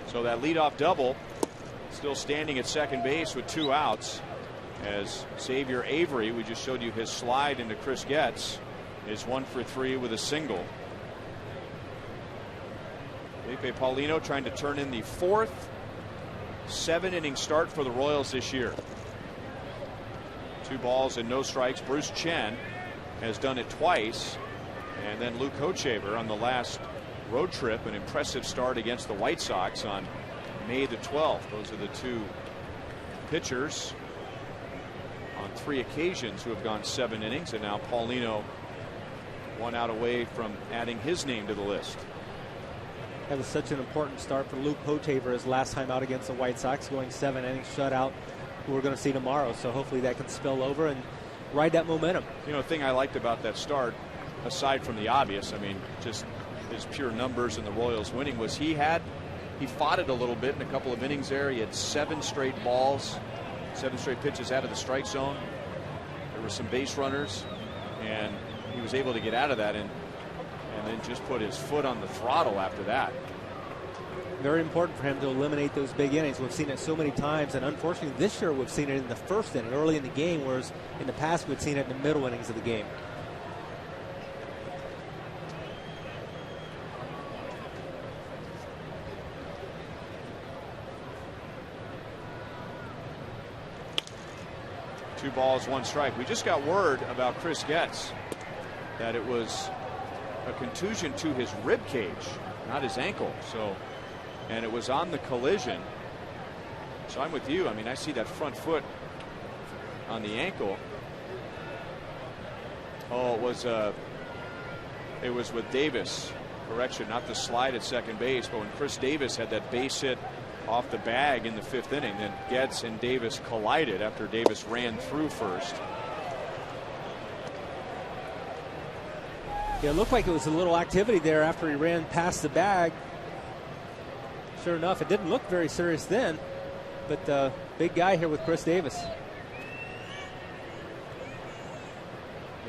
So that leadoff double, still standing at second base with 2 outs, as Xavier Avery, we just showed you his slide into Chris Getz, is 1 for 3 with a single. Felipe Paulino trying to turn in the 4th 7-inning start for the Royals this year. 2 balls and no strikes. Bruce Chen has done it twice, and then Luke Hochevar on the last road trip, an impressive start against the White Sox on May the 12th. Those are the 2 pitchers on 3 occasions who have gone 7 innings, and now Paulino 1 out away from adding his name to the list. That was such an important start for Luke Hochevar, his last time out against the White Sox, going 7 innings shutout, who we're going to see tomorrow. So hopefully that can spill over and ride that momentum. You know, the thing I liked about that start, aside from the obvious, I mean, just his pure numbers and the Royals winning, was he fought it a little bit in a couple of innings there. He had 7 straight balls, 7 straight pitches out of the strike zone. There were some base runners, and he was able to get out of that and then just put his foot on the throttle after that. Very important for him to eliminate those big innings. We've seen it so many times, and unfortunately this year we've seen it in the first inning, early in the game, whereas in the past we've seen it in the middle innings of the game. Two balls, 1 strike. We just got word about Chris Getz that it was a contusion to his rib cage, not his ankle. So, and it was on the collision. So I'm with you. I mean, I see that front foot on the ankle. Oh, it was with Davis. Correction, not the slide at second base, but when Chris Davis had that base hit off the bag in the 5th inning, then Getz and Davis collided after Davis ran through first. Yeah, it looked like it was a little activity there after he ran past the bag. Sure enough, it didn't look very serious then, but big guy here with Chris Davis.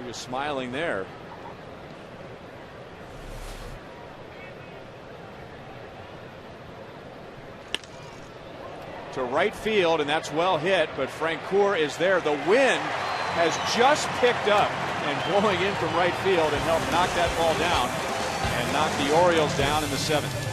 He was smiling there. To right field, and that's well hit, but Francoeur is there. The wind has just picked up and blowing in from right field and helped knock that ball down and knock the Orioles down in the 7th.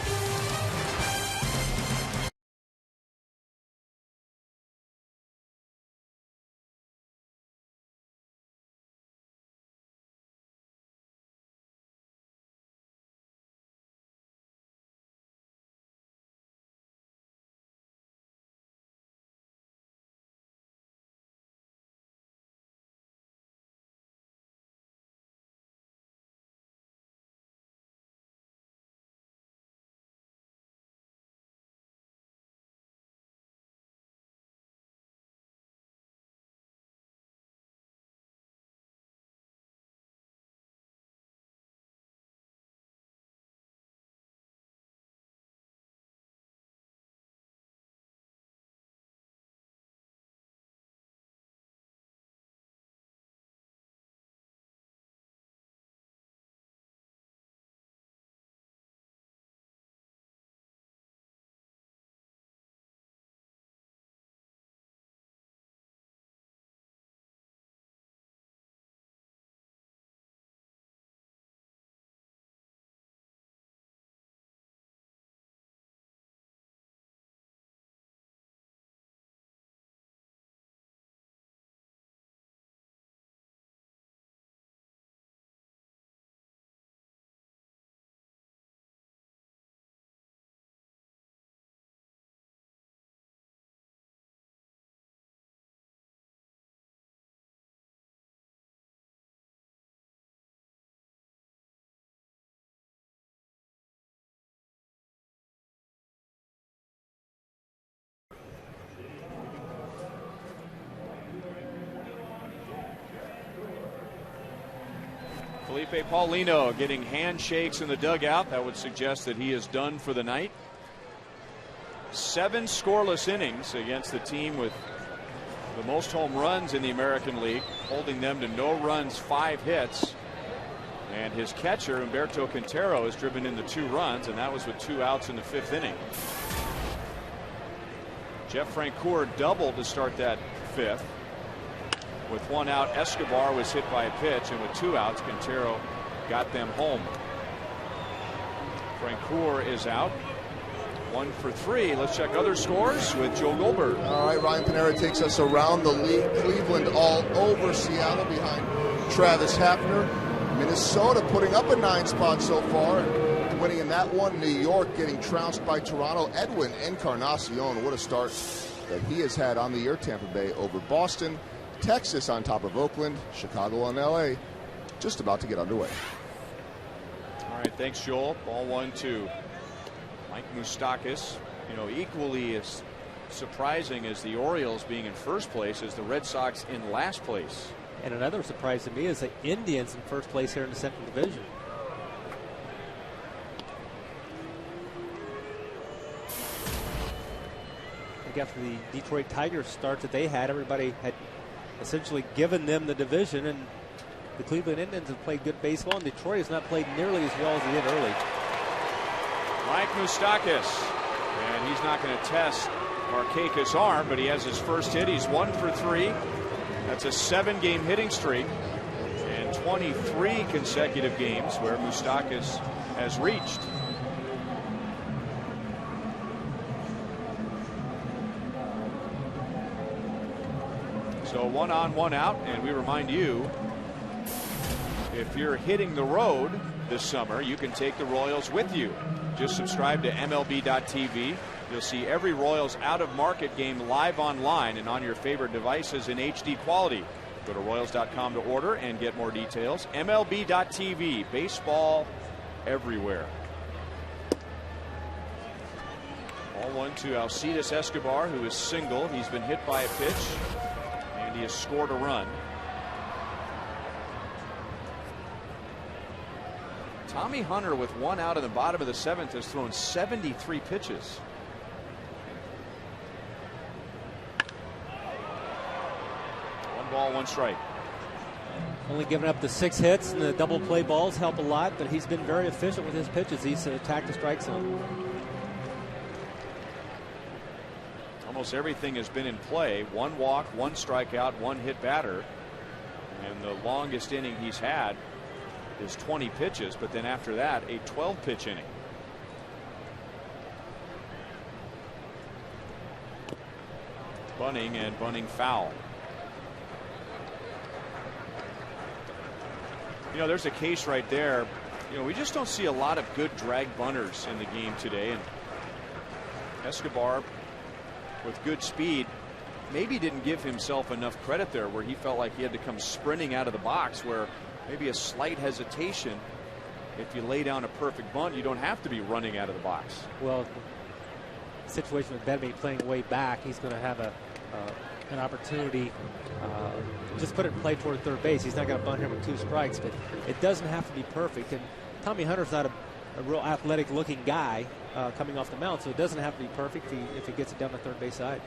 Felipe Paulino getting handshakes in the dugout. That would suggest that he is done for the night. 7 scoreless innings against the team with the most home runs in the American League, holding them to no runs, 5 hits. And his catcher, Humberto Quintero, has driven in the 2 runs, and that was with 2 outs in the 5th inning. Jeff Francoeur doubled to start that fifth. With one out, Escobar was hit by a pitch, and with two outs, Quintero got them home. Francoeur is out. 1 for 3. Let's check other scores with Joe Goldberg. All right, Ryan Panera takes us around the league. Cleveland all over Seattle behind Travis Hafner. Minnesota putting up a 9 spot so far and winning in that one. New York getting trounced by Toronto. Edwin Encarnacion, what a start that he has had on the year. Tampa Bay over Boston. Texas on top of Oakland. Chicago and LA just about to get underway. All right, thanks, Joel. Ball 1-2. Mike Moustakas, equally as surprising as the Orioles being in first place as the Red Sox in last place. And another surprise to me is the Indians in first place here in the Central Division. I think after the Detroit Tigers start that they had, everybody had essentially given them the division, and the Cleveland Indians have played good baseball, and Detroit has not played nearly as well as they did early. Mike Moustakas, and he's not going to test Markakis' arm, but he has his first hit. He's 1 for 3. That's a 7-game hitting streak and 23 consecutive games where Moustakas has reached. So 1 on, 1 out, and we remind you, if you're hitting the road this summer, you can take the Royals with you. Just subscribe to MLB.tv. You'll see every Royals out-of-market game live online and on your favorite devices in HD quality. Go to Royals.com to order and get more details. MLB.tv. Baseball everywhere. Ball 1-2. Alcides Escobar, who is single. He's been hit by a pitch, and he has scored a run. Tommy Hunter, with 1 out in the bottom of the 7th, has thrown 73 pitches. One ball, 1 strike. Only giving up the 6 hits, and the double play balls help a lot, but he's been very efficient with his pitches. He's attacked the strike zone. Almost everything has been in play. 1 walk, 1 strikeout, 1 hit batter. And the longest inning he's had is 20 pitches, but then after that, a 12-pitch inning. Bunting foul. There's a case right there. We just don't see a lot of good drag bunters in the game today, and Escobar, with good speed, maybe didn't give himself enough credit there, where he felt like he had to come sprinting out of the box, where maybe a slight hesitation. If you lay down a perfect bunt, you don't have to be running out of the box. Well, the situation with Bedme playing way back, he's going to have an opportunity. Just put it in play toward third base. He's not going to bunt here with 2 strikes, but it doesn't have to be perfect. And Tommy Hunter's not a real athletic-looking guy coming off the mound, so it doesn't have to be perfect if he gets it down the third base side.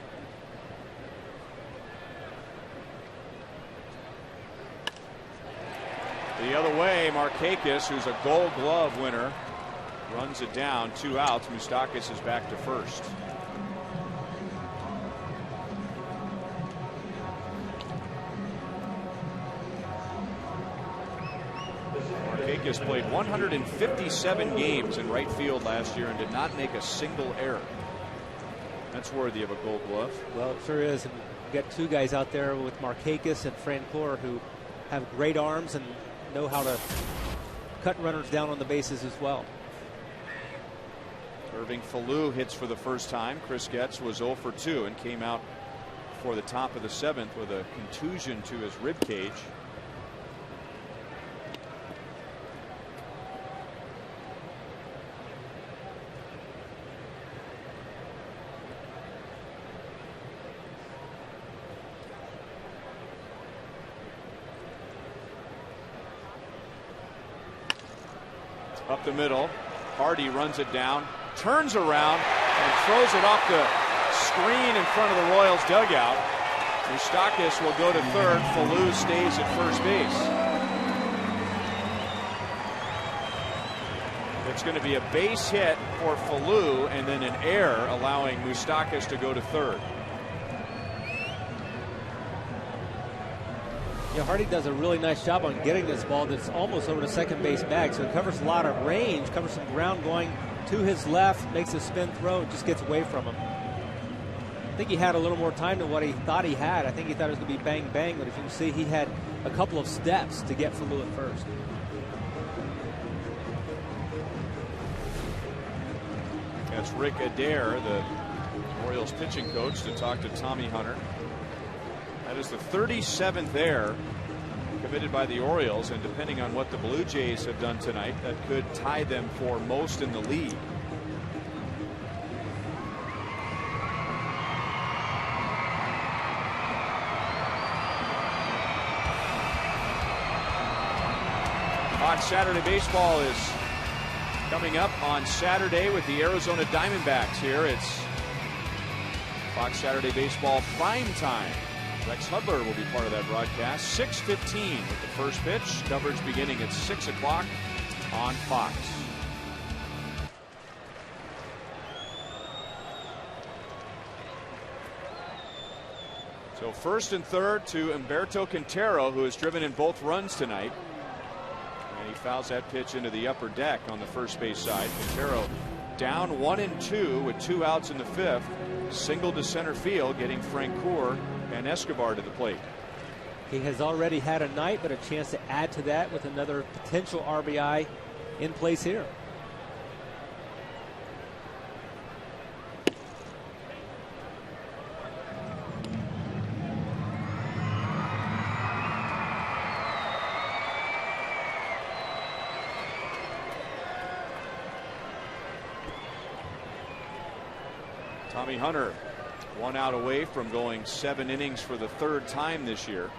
The other way, Markakis, who's a Gold Glove winner, runs it down. 2 outs. Moustakas is back to first. Markakis played 157 games in right field last year and did not make a single error. That's worthy of a Gold Glove. Well, it sure is. And we've got 2 guys out there with Markakis and Francoeur who have great arms and know how to cut runners down on the bases as well. Irving Falou hits for the first time. Chris Getz was 0 for 2 and came out for the top of the 7th with a contusion to his rib cage. Up the middle, Hardy runs it down, turns around, and throws it off the screen in front of the Royals dugout. Moustakas will go to third. Falou stays at first base. It's going to be a base hit for Falou and then an error allowing Moustakas to go to third. Yeah, Hardy does a really nice job on getting this ball that's almost over the second base bag. So it covers a lot of range, covers some ground going to his left, makes a spin throw, and just gets away from him. I think he had a little more time than what he thought he had. I think he thought it was going to be bang bang, but if you can see, he had a couple of steps to get Falou at first. That's Rick Adair, the Orioles pitching coach, to talk to Tommy Hunter. That is the 37th error committed by the Orioles, and depending on what the Blue Jays have done tonight, that could tie them for most in the league. On Saturday, baseball is coming up on Saturday with the Arizona Diamondbacks here. It's Fox Saturday Baseball prime time. Rex Hudler will be part of that broadcast. 6:15 with the first pitch. Coverage beginning at 6 o'clock on Fox. So first and third to Humberto Quintero, who has driven in both runs tonight. And he fouls that pitch into the upper deck on the first base side. Quintero down 1-2 with 2 outs in the fifth. Single to center field, getting Francoeur and Escobar to the plate. He has already had a night, but a chance to add to that with another potential RBI in place here. Tommy Hunter 1 out away from going 7 innings for the 3rd time this year.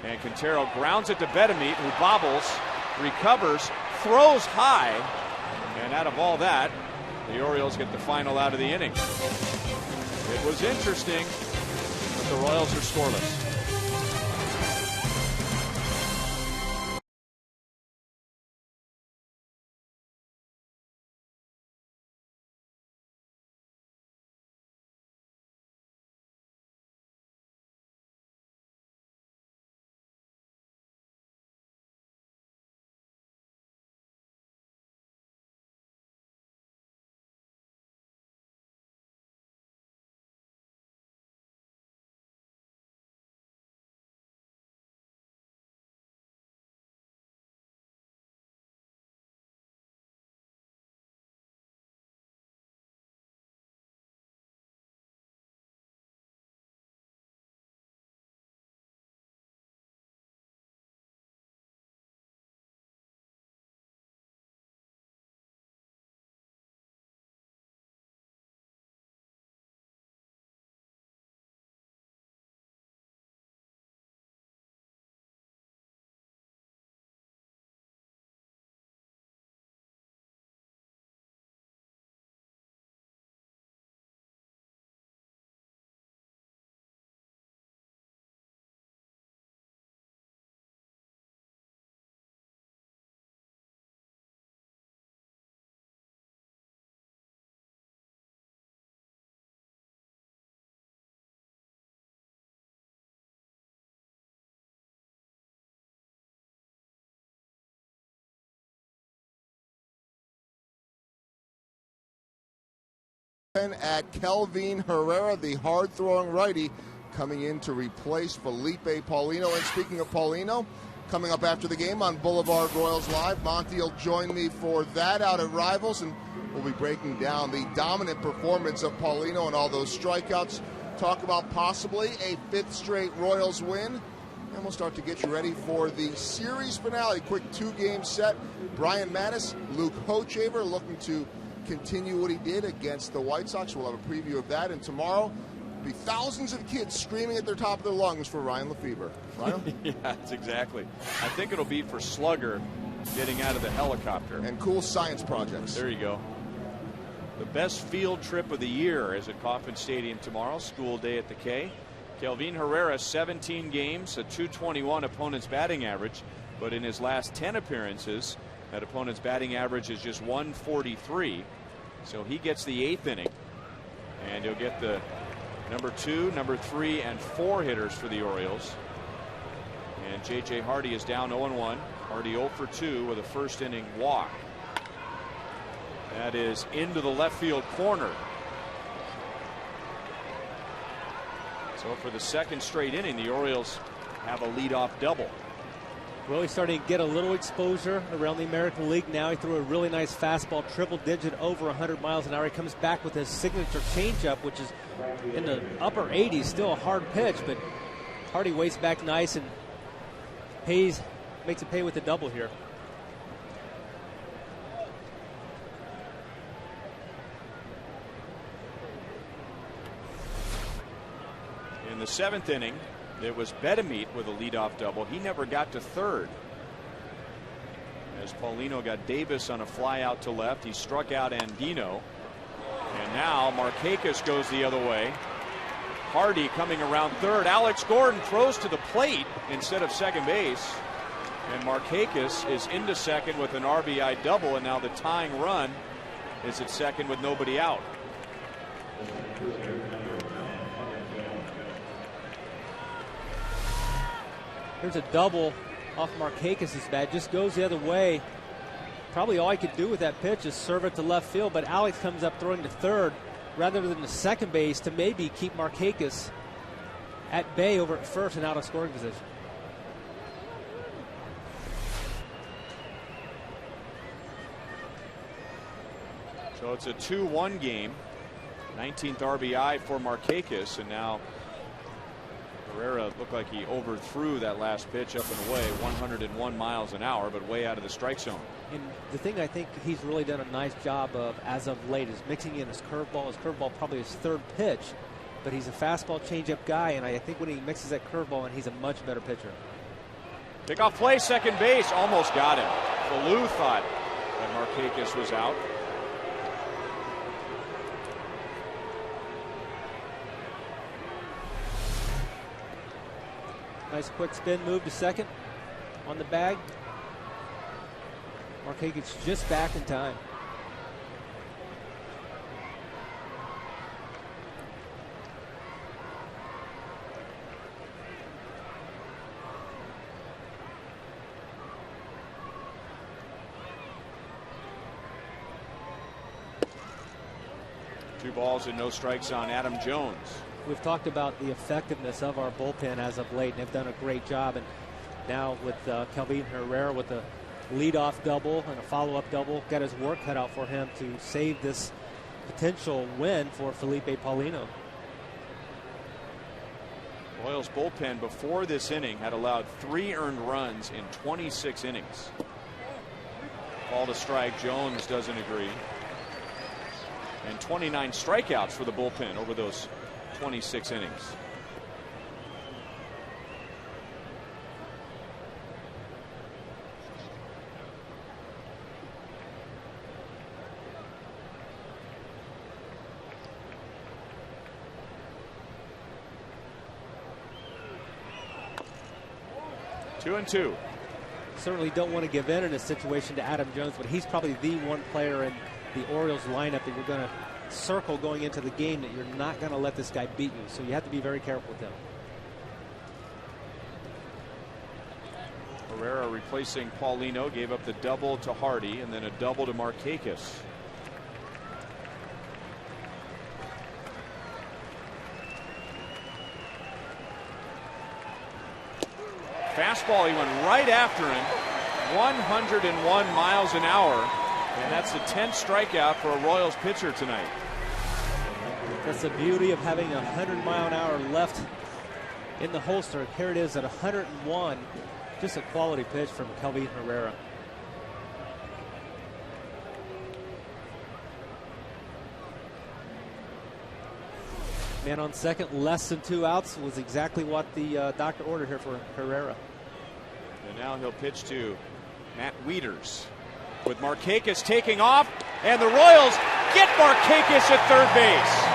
And Quintero grounds it to Betemit, who bobbles, recovers, throws high, and out of all that, the Orioles get the final out of the inning. It was interesting, but the Royals are scoreless. At Kelvin Herrera, the hard-throwing righty, coming in to replace Felipe Paulino. And speaking of Paulino, coming up after the game on Boulevard Royals Live, Monty will join me for that out at Rivals, and we'll be breaking down the dominant performance of Paulino and all those strikeouts. Talk about possibly a 5th straight Royals win. And we'll start to get you ready for the series finale. Quick 2-game set. Brian Mattis, Luke Hochaver looking to continue what he did against the White Sox. We'll have a preview of that. And tomorrow, be thousands of kids screaming at their top of their lungs for Ryan Lefebvre. Ryan? Yeah, that's exactly. I think it'll be for Slugger getting out of the helicopter. And cool science projects. There you go. The best field trip of the year is at Kauffman Stadium tomorrow. School day at the K. Kelvin Herrera, 17 games, a .221 opponent's batting average. But in his last 10 appearances, That opponent's batting average is just 143. So he gets the 8th inning. And he'll get the number 2, number 3, and 4 hitters for the Orioles. And J.J. Hardy is down 0-1. Hardy 0 for 2 with a first inning walk. That is into the left field corner. So for the second straight inning, the Orioles have a leadoff double. Really starting to get a little exposure around the American League now. He threw a really nice fastball, triple digit, over 100 miles an hour. He comes back with his signature changeup, which is in the upper 80s, still a hard pitch, but Hardy waits back nice and makes it pay with the double here. In the 7th inning, it was Bedemeet with a leadoff double. He never got to third. As Paulino got Davis on a fly out to left, he struck out Andino. And now Markakis goes the other way. Hardy coming around third. Alex Gordon throws to the plate instead of second base. And Markakis is into second with an RBI double, and now the tying run is at second with nobody out. Here's a double off Markakis' bat. Just goes the other way. Probably all he could do with that pitch is serve it to left field, but Alex comes up throwing to third rather than to second base to maybe keep Markakis at bay over at first and out of scoring position. So it's a 2-1 game. 19th RBI for Markakis, and now Herrera looked like he overthrew that last pitch up and away, 101 miles an hour, but way out of the strike zone. And the thing I think he's really done a nice job of as of late is mixing in his curveball. His curveball probably his third pitch, but he's a fastball changeup guy, and I think when he mixes that curveball, and he's a much better pitcher. Pickoff play, second base, almost got him. Falou thought that Markakis was out. Nice quick spin move to second on the bag. Markakis just back in time. Two balls and no strikes on Adam Jones. We've talked about the effectiveness of our bullpen as of late, and they've done a great job. And now with Kelvin Herrera with a leadoff double and a follow-up double, got his work cut out for him to save this potential win for Felipe Paulino. Royals bullpen before this inning had allowed 3 earned runs in 26 innings. Ball to strike. Jones doesn't agree. And 29 strikeouts for the bullpen over those 26 innings. Two and two. Certainly don't want to give in a situation to Adam Jones, but he's probably the one player in the Orioles lineup that you're going to circle going into the game, that you're not going to let this guy beat you. So you have to be very careful with him. Herrera replacing Paulino, gave up the double to Hardy and then a double to Markakis. Fastball, he went right after him. 101 miles an hour. And that's the 10th strikeout for a Royals pitcher tonight. That's the beauty of having 100-mile-an-hour left in the holster. Here it is at 101. Just a quality pitch from Kelvin Herrera. Man on second, less than 2 outs was exactly what the doctor ordered here for Herrera. And now he'll pitch to Matt Wieters, with Markakis taking off, and the Royals get Markakis at third base.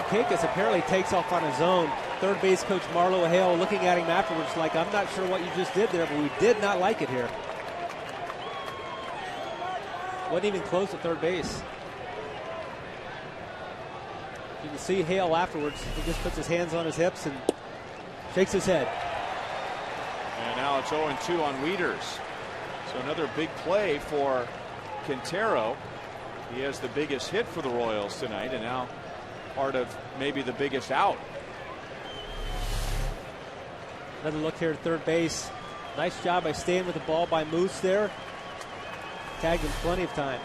Markakis apparently takes off on his own. Third base coach Marlo Hale looking at him afterwards like, I'm not sure what you just did there, but we did not like it here. Wasn't even close at third base. You can see Hale afterwards. He just puts his hands on his hips and shakes his head. And now it's 0-2 on Wieters. So another big play for Quintero. He has the biggest hit for the Royals tonight, and now part of maybe the biggest out. Another look here at third base. Nice job by staying with the ball by Moose there. Tagged him plenty of time.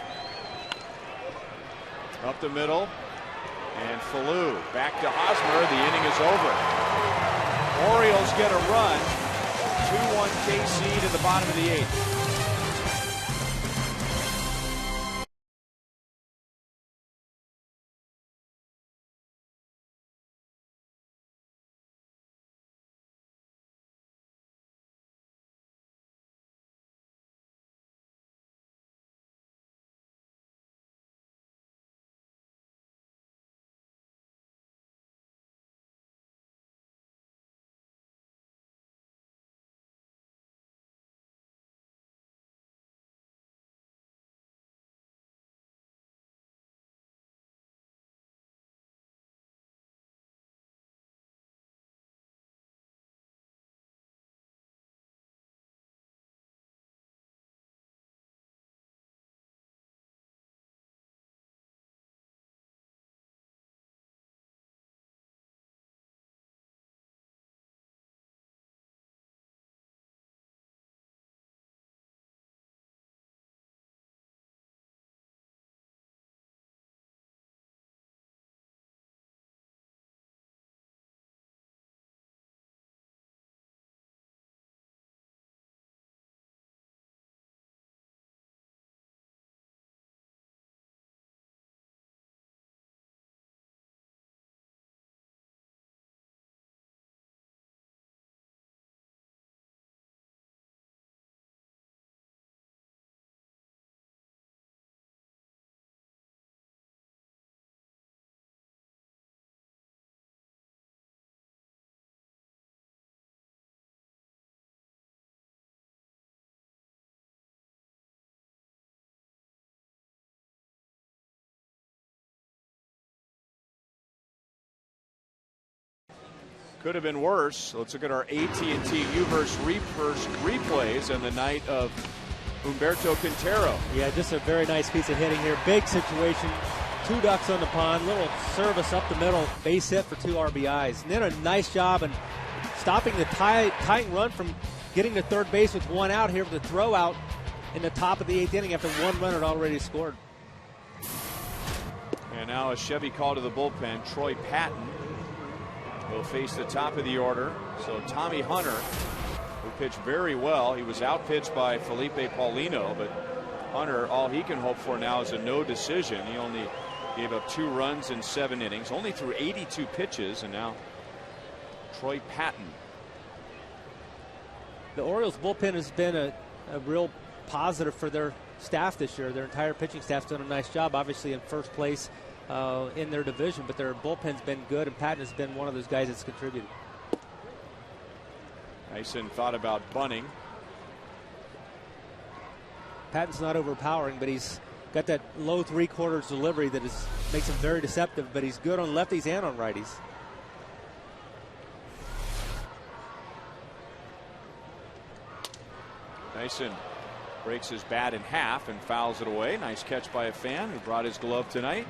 Up the middle. And Falou back to Hosmer. The inning is over. Orioles get a run. 2-1 KC to the bottom of the 8th. Could have been worse. Let's look at our AT&T Uverse replays and the night of Humberto Quintero. Yeah, just a very nice piece of hitting here. Big situation. 2 ducks on the pond. Little service up the middle. Base hit for 2 RBIs. And then a nice job in stopping the tying run from getting to third base with 1 out here with the throw out in the top of the 8th inning after 1 run had already scored. And now a Chevy call to the bullpen. Troy Patton will face the top of the order. So Tommy Hunter, who pitched very well, he was outpitched by Felipe Paulino, but Hunter, all he can hope for now is a no decision. He only gave up 2 runs in 7 innings, only threw 82 pitches, and now Troy Patton. The Orioles bullpen has been a real positive for their staff this year. Their entire pitching staff's done a nice job, obviously in first place in their division, but their bullpen's been good, and Patton has been one of those guys that's contributed. Tyson thought about bunting. Patton's not overpowering, but he's got that low 3/4 delivery that makes him very deceptive, but he's good on lefties and on righties. Tyson breaks his bat in half and fouls it away. Nice catch by a fan who brought his glove tonight.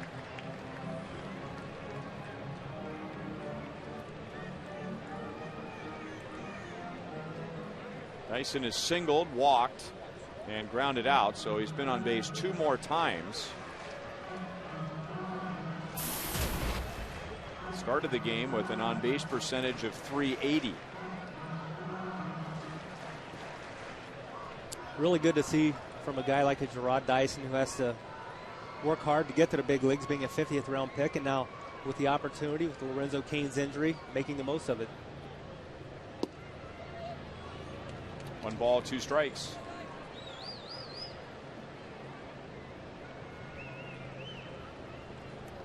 Tyson is singled, walked, and grounded out, so he's been on base 2 more times. Started the game with an on-base percentage of .380. Really good to see from a guy like a Gerard Dyson, who has to work hard to get to the big leagues, being a 50th round pick, and now with the opportunity with Lorenzo Cain's injury, making the most of it. 1 ball, 2 strikes.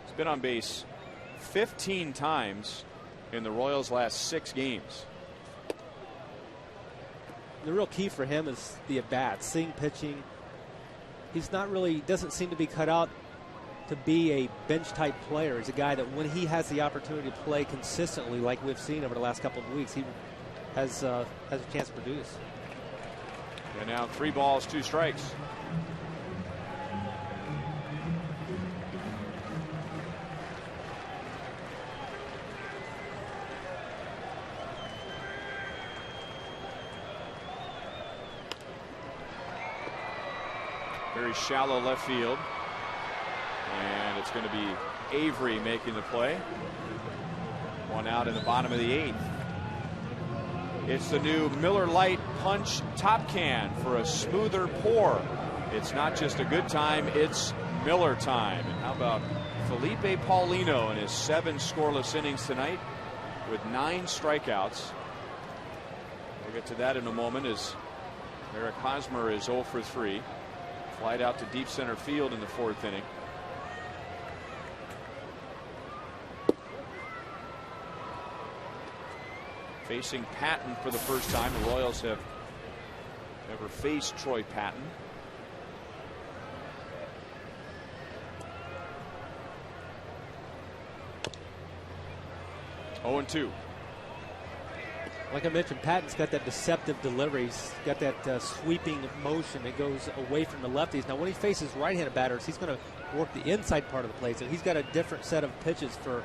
He's been on base 15 times in the Royals' last 6 games. The real key for him is the at-bats, seeing pitching. He's not really, doesn't seem to be cut out to be a bench-type player. He's a guy that when he has the opportunity to play consistently, like we've seen over the last couple of weeks, he has a chance to produce. And now 3 balls, 2 strikes. Very shallow left field. And it's going to be Avery making the play. 1 out in the bottom of the 8th. It's the new Miller Lite Punch Top Can for a smoother pour. It's not just a good time, it's Miller time. And how about Felipe Paulino in his 7 scoreless innings tonight with 9 strikeouts. We'll get to that in a moment as Eric Hosmer is 0 for 3. Flied out to deep center field in the 4th inning. Facing Patton for the first time. The Royals have never faced Troy Patton. Oh, 0-2. Like I mentioned, Patton's got that deceptive delivery. He's got that sweeping motion that goes away from the lefties. Now, when he faces right-handed batters, he's going to work the inside part of the plate. So he's got a different set of pitches for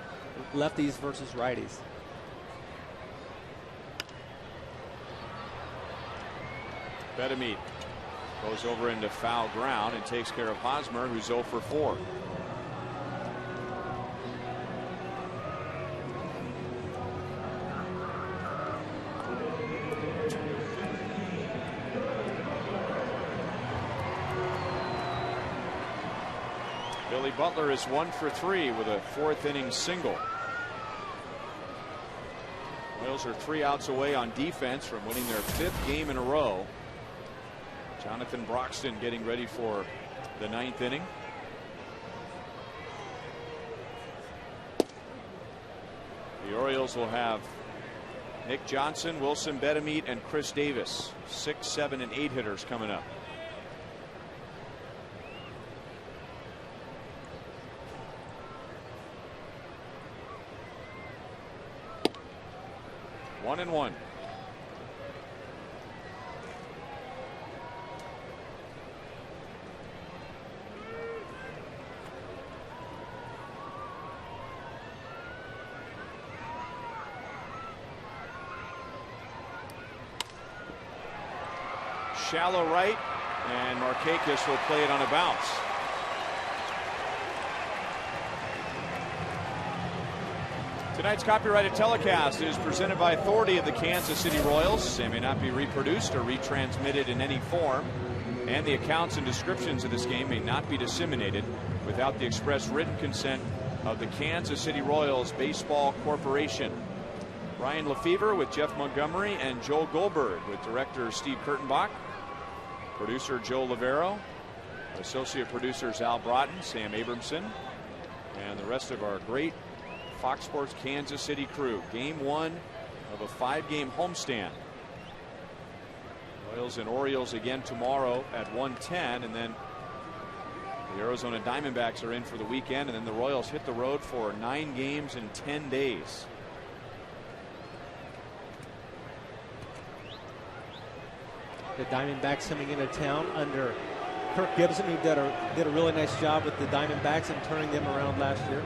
lefties versus righties. Bedamit goes over into foul ground and takes care of Hosmer, who's 0 for 4. Billy Butler is 1 for 3 with a 4th inning single. Royals are 3 outs away on defense from winning their 5th game in a row. Jonathan Broxton getting ready for the 9th inning. The Orioles will have Nick Johnson, Wilson Bedamit, and Chris Davis. 6, 7, and 8 hitters coming up. One and 1. Shallow right, and Markakis will play it on a bounce. Tonight's copyrighted telecast is presented by authority of the Kansas City Royals. They may not be reproduced or retransmitted in any form, and the accounts and descriptions of this game may not be disseminated without the express written consent of the Kansas City Royals Baseball Corporation. Ryan Lefevre with Jeff Montgomery and Joel Goldberg with director Steve Kurtenbach. Producer Joe Lavero, associate producers Al Broughton, Sam Abramson, and the rest of our great Fox Sports Kansas City crew. Game 1 of a 5-game homestand. Royals and Orioles again tomorrow at 1:10, and then the Arizona Diamondbacks are in for the weekend, and then the Royals hit the road for 9 games in 10 days. The Diamondbacks coming into town under Kirk Gibson, who did a really nice job with the Diamondbacks and turning them around last year.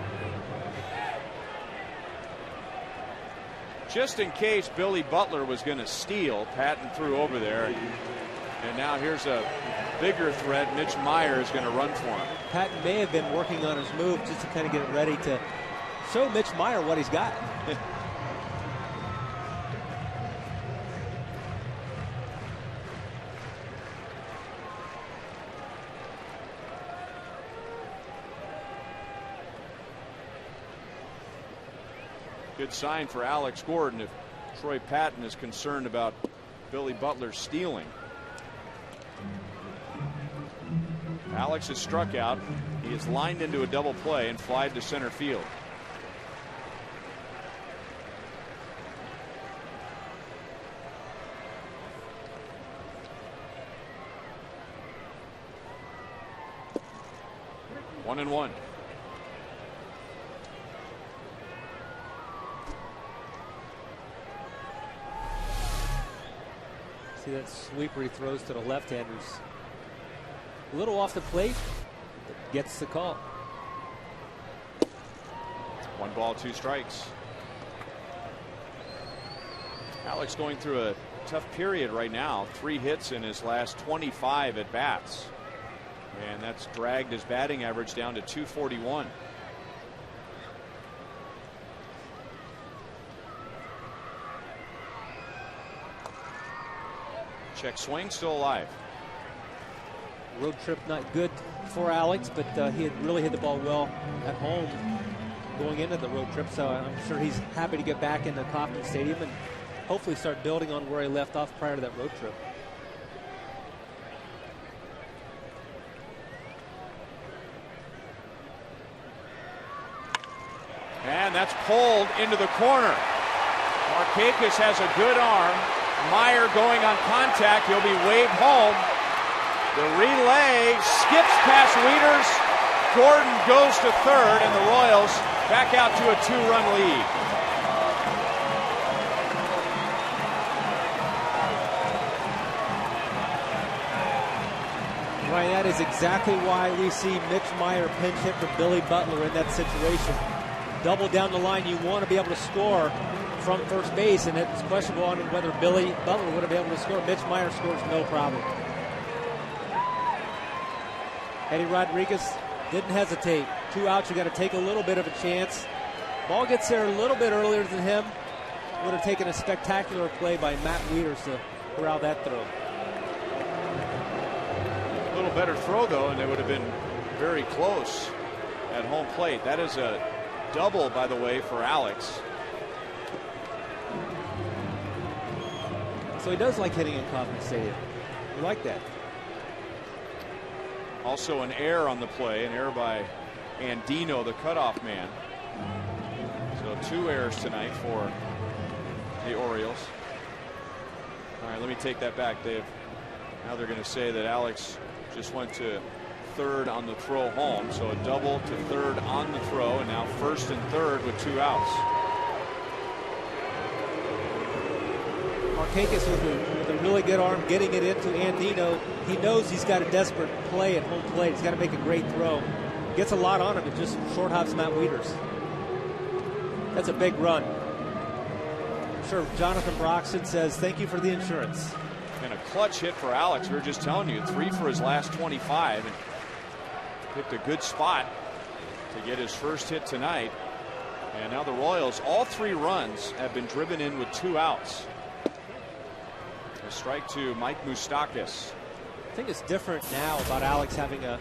Just in case Billy Butler was going to steal, Patton threw over there. And now here's a bigger threat. Mitch Meyer is going to run for him. Patton may have been working on his move just to kind of get it ready to show Mitch Meyer what he's got. Good sign for Alex Gordon if Troy Patton is concerned about Billy Butler stealing. Alex is struck out. He is lined into a double play and flied to center field. 1-1. See that sweeper he throws to the left-handers. A little off the plate, but gets the call. 1 ball, 2 strikes. Alex going through a tough period right now. 3 hits in his last 25 at bats. And that's dragged his batting average down to 241. Check swing, still alive. Road trip not good for Alex, but he had really hit the ball well at home going into the road trip, so I'm sure he's happy to get back into Kauffman Stadium and hopefully start building on where he left off prior to that road trip. And that's pulled into the corner. Markakis has a good arm. Meyer going on contact. He'll be waved home. The relay skips past Wieters. Gordon goes to third, and the Royals back out to a 2-run lead. Ryan, that is exactly why we see Mitch Meyer pinch hit for Billy Butler in that situation. Double down the line, you want to be able to score from first base, and it's questionable on whether Billy Butler would have been able to score. Mitch Meyer scores no problem. Eddie Rodriguez didn't hesitate. 2 outs, you got to take a little bit of a chance. Ball gets there a little bit earlier than him. Would have taken a spectacular play by Matt Wieters to corral that throw. A little better throw, though, and it would have been very close at home plate. That is a double, by the way, for Alex. So he does like hitting in Kauffman Stadium. We like that. Also an error on the play, an error by Andino, the cutoff man. So 2 errors tonight for the Orioles. All right, let me take that back, Dave. Now they're going to say that Alex just went to third on the throw home. So a double to third on the throw, and now first and third with 2 outs. Markakis with a really good arm getting it into Andino. He knows he's got a desperate play at home plate. He's got to make a great throw. Gets a lot on him. It just short hops Matt Wieters. That's a big run. I'm sure Jonathan Broxton says thank you for the insurance. And a clutch hit for Alex. We were just telling you, 3 for his last 25, and picked a good spot to get his first hit tonight. And now the Royals, all 3 runs have been driven in with 2 outs. A strike to Mike Moustakas. I think it's different now about Alex having a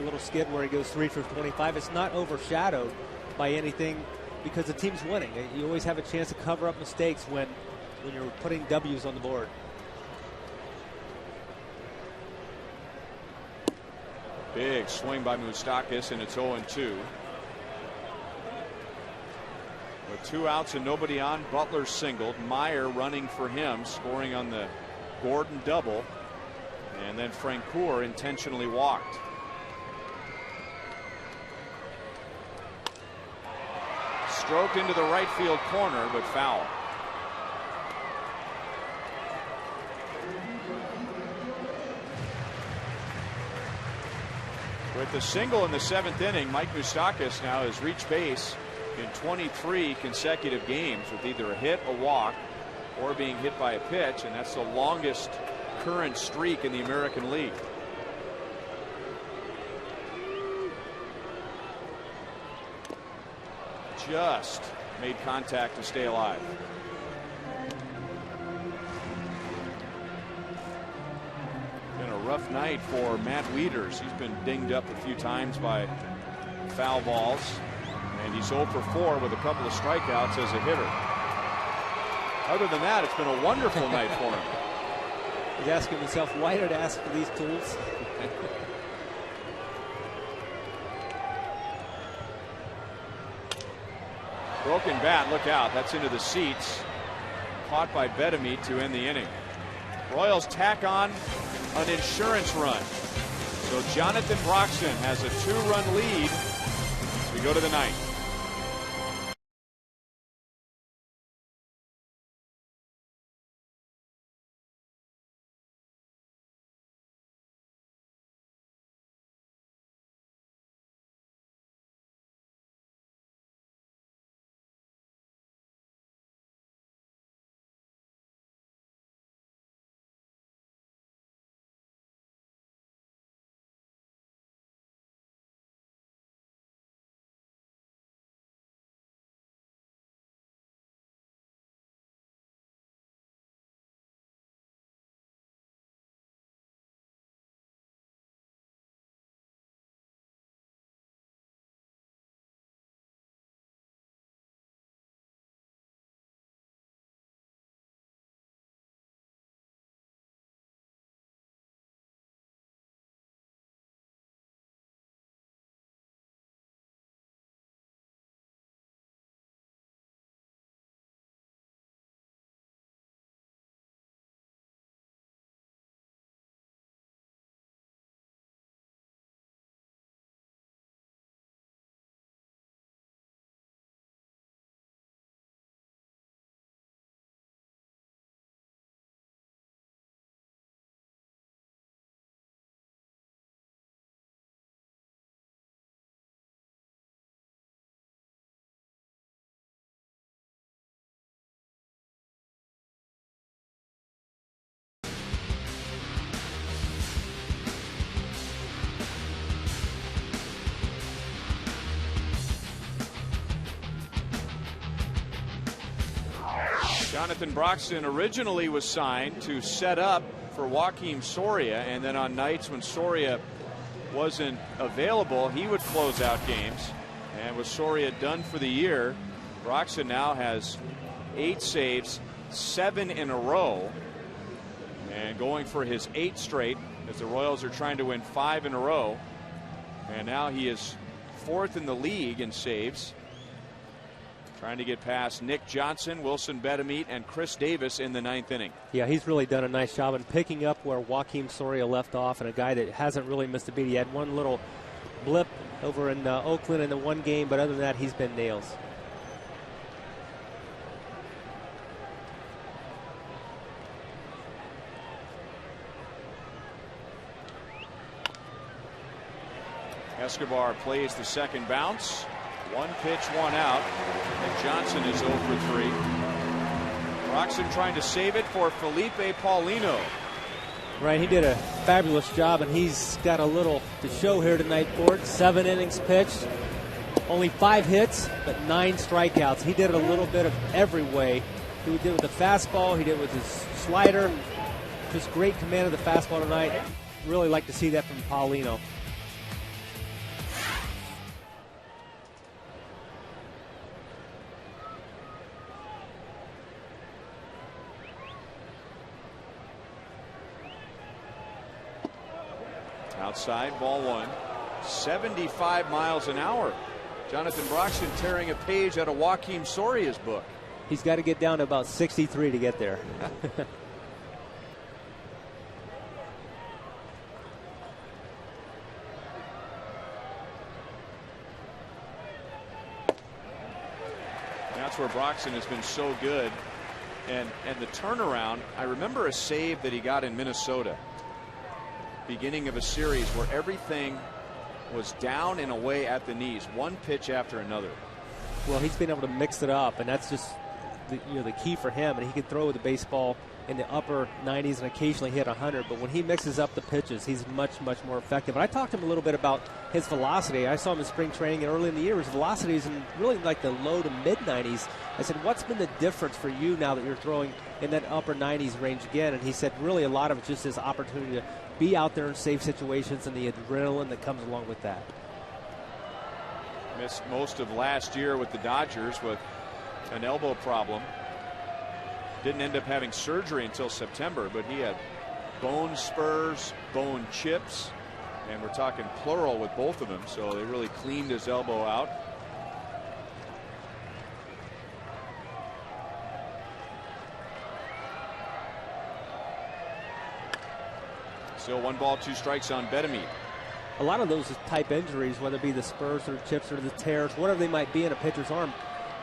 little skid where he goes 3 for 25. It's not overshadowed by anything because the team's winning. You always have a chance to cover up mistakes when you're putting W's on the board. Big swing by Moustakas, and it's 0-2. With 2 outs and nobody on, Butler singled. Meyer running for him, scoring on the Gordon double. And then Francoeur intentionally walked. Stroked into the right field corner, but foul. With the single in the 7th inning, Mike Moustakas now has reached base in 23 consecutive games with either a hit, a walk, or being hit by a pitch, and that's the longest current streak in the American League. Just made contact to stay alive. Been a rough night for Matt Wieters. He's been dinged up a few times by foul balls, and he's 0 for 4 with a couple of strikeouts as a hitter. Other than that, it's been a wonderful night for him. He's asking himself, why did I ask for these tools? Broken bat, look out. That's into the seats. Caught by Betemit to end the inning. Royals tack on an insurance run. So Jonathan Broxton has a 2-run lead as we go to the ninth. Jonathan Broxton originally was signed to set up for Joakim Soria, and then on nights when Soria wasn't available, he would close out games. And with Soria done for the year, Broxton now has 8 saves, 7 in a row, and going for his 8th straight as the Royals are trying to win 5 in a row. And now he is 4th in the league in saves, trying to get past Nick Johnson, Wilson Betemeet, and Chris Davis in the 9th inning. Yeah, he's really done a nice job in picking up where Joakim Soria left off, and a guy that hasn't really missed a beat. He had one little blip over in Oakland in the one game, but other than that, he's been nails. Escobar plays the second bounce. 1 pitch, 1 out. And Johnson is 0 for 3. Broxton trying to save it for Felipe Paulino. Right, he did a fabulous job, and he's got a little to show here tonight for it. 7 innings pitched, only 5 hits, but 9 strikeouts. He did it a little bit of every way. He did it with the fastball, he did it with his slider. Just great command of the fastball tonight. Really like to see that from Paulino. Outside, ball 1. 75 miles an hour. Jonathan Broxton tearing a page out of Joakim Soria's book. He's got to get down to about 63 to get there. That's where Broxton has been so good. And the turnaround, I remember a save that he got in Minnesota. Beginning of a series where everything was down and away at the knees, one pitch after another. Well, he's been able to mix it up, and that's just the key for him. And he can throw the baseball in the upper 90s and occasionally hit 100. But when he mixes up the pitches, he's much more effective. And I talked to him a little bit about his velocity. I saw him in spring training and early in the year. His velocity is in really like the low to mid 90s. I said, what's been the difference for you now that you're throwing in that upper 90s range again? And he said, really a lot of it's just his opportunity to be out there in safe situations and the adrenaline that comes along with that. Missed most of last year with the Dodgers with an elbow problem. Didn't end up having surgery until September, but he had bone spurs, bone chips, and we're talking plural with both of them, so they really cleaned his elbow out. Still 1 ball, 2 strikes on Betemeet. a lot of those type injuries, whether it be the spurs or chips or the tears, whatever they might be in a pitcher's arm,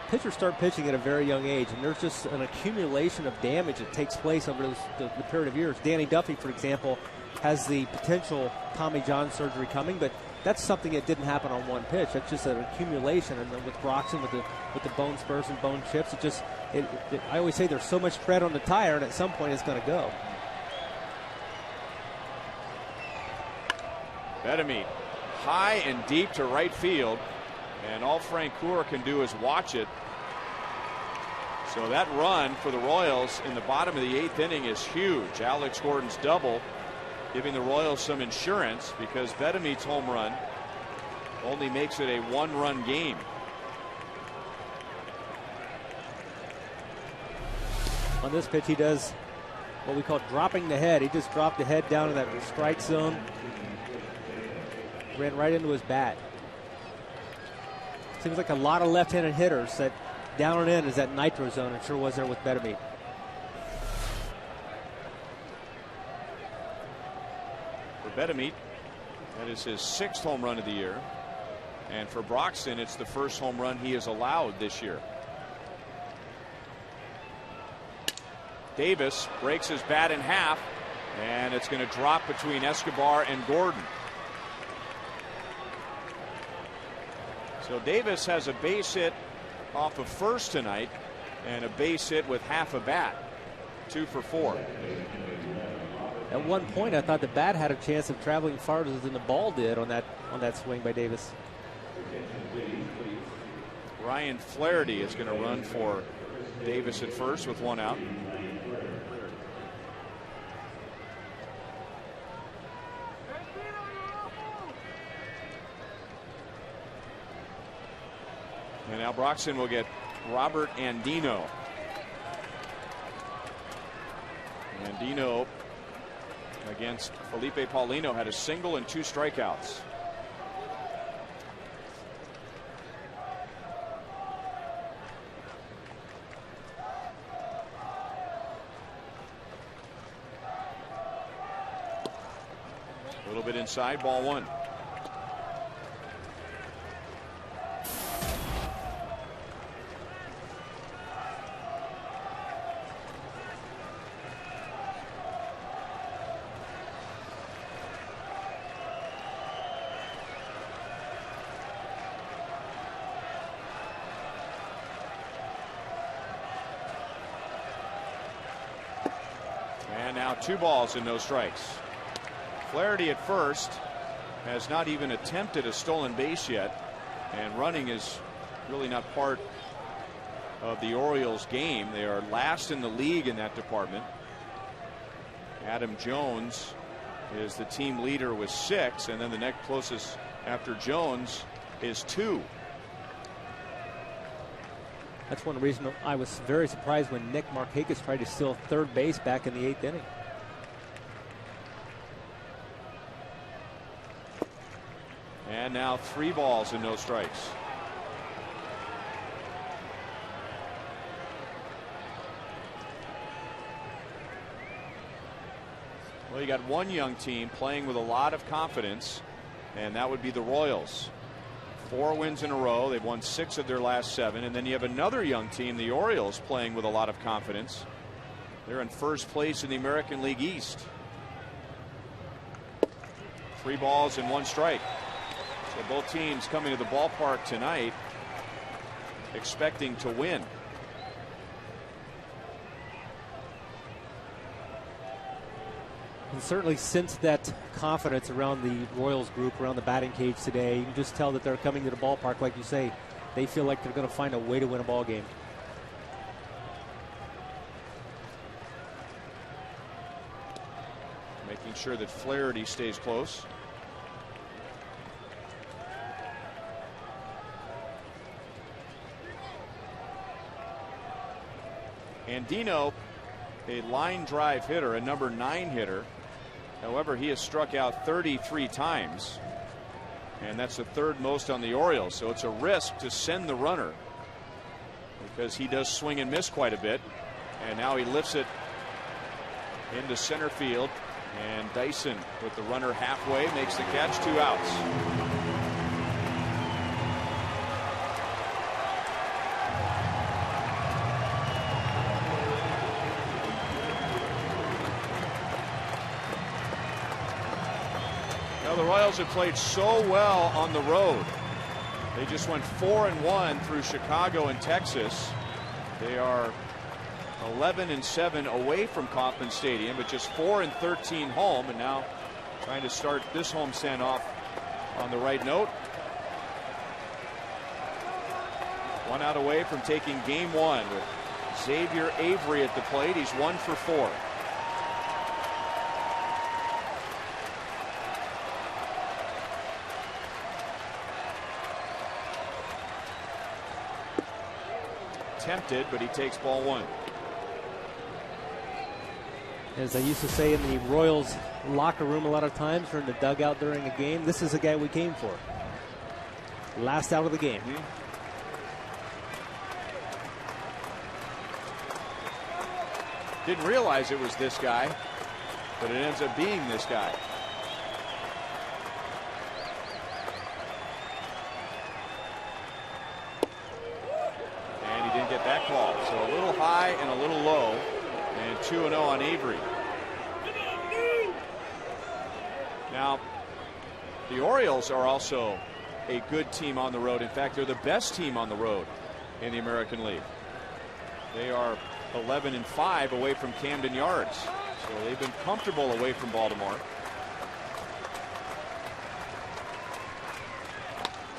pitchers start pitching at a very young age, and there's just an accumulation of damage that takes place over the period of years. Danny Duffy, for example, has the potential Tommy John surgery coming, but that's something that didn't happen on one pitch. That's just an accumulation. And then with Broxton, with the bone spurs and bone chips, I always say there's so much tread on the tire, and at some point it's going to go. Bedamine high and deep to right field, and all Frank Coeur can do is watch it. So that run for the Royals in the bottom of the 8th inning is huge. Alex Gordon's double giving the Royals some insurance, because Bedamine's home run only makes it a 1-run game. On this pitch, he does what we call dropping the head. He just dropped the head down in that strike zone, ran right into his bat. Seems like a lot of left-handed hitters that down and in is that nitro zone, and sure was there with Bedamine. For Bedamine, that is his 6th home run of the year, and for Broxton, it's the first home run he has allowed this year. Davis breaks his bat in half, and it's going to drop between Escobar and Gordon. So Davis has a base hit off of first tonight, and a base hit with half a bat. 2 for 4. At one point, I thought the bat had a chance of traveling farther than the ball did on that swing by Davis. Ryan Flaherty is going to run for Davis at first with 1 out. And now Broxton will get Robert Andino. Andino against Felipe Paulino had a single and 2 strikeouts. A little bit inside, ball 1. And now 2 balls and no strikes. Flaherty at first has not even attempted a stolen base yet, and running is really not part of the Orioles game. They are last in the league in that department. Adam Jones is the team leader with 6, and then the next closest after Jones is 2. That's one reason I was very surprised when Nick Markakis tried to steal third base back in the 8th inning. And now 3 balls and no strikes. Well, you got one young team playing with a lot of confidence, and that would be the Royals. 4 wins in a row. They've won 6 of their last 7. And then you have another young team, the Orioles, playing with a lot of confidence. They're in first place in the American League East. 3 balls and 1 strike. So both teams coming to the ballpark tonight expecting to win. And certainly since that confidence around the Royals group, around the batting cage today, you can just tell that they're coming to the ballpark, like you say. They feel like they're going to find a way to win a ball game. Making sure that Flaherty stays close. Andino, a line drive hitter, a number 9 hitter. However, he has struck out 33 times, and that's the 3rd most on the Orioles. So it's a risk to send the runner because he does swing and miss quite a bit. And now he lifts it into center field. And Dyson with the runner halfway makes the catch. 2 outs. Now the Royals have played so well on the road. They just went 4-1 through Chicago and Texas. They are 11-7 away from Kauffman Stadium, but just 4-13 home, and now trying to start this homestand off on the right note. 1 out away from taking game 1 with Xavier Avery at the plate. He's 1 for 4. Tempted, but he takes ball 1. As I used to say in the Royals locker room a lot of times, or in the dugout during a game, this is the guy we came for. Last out of the game. Didn't realize it was this guy, but it ends up being this guy. And he didn't get that call. So a little high and a little low. And 2-0 on Avery. Now, the Orioles are also a good team on the road. In fact, they're the best team on the road in the American League. They are 11-5 away from Camden Yards. So they've been comfortable away from Baltimore.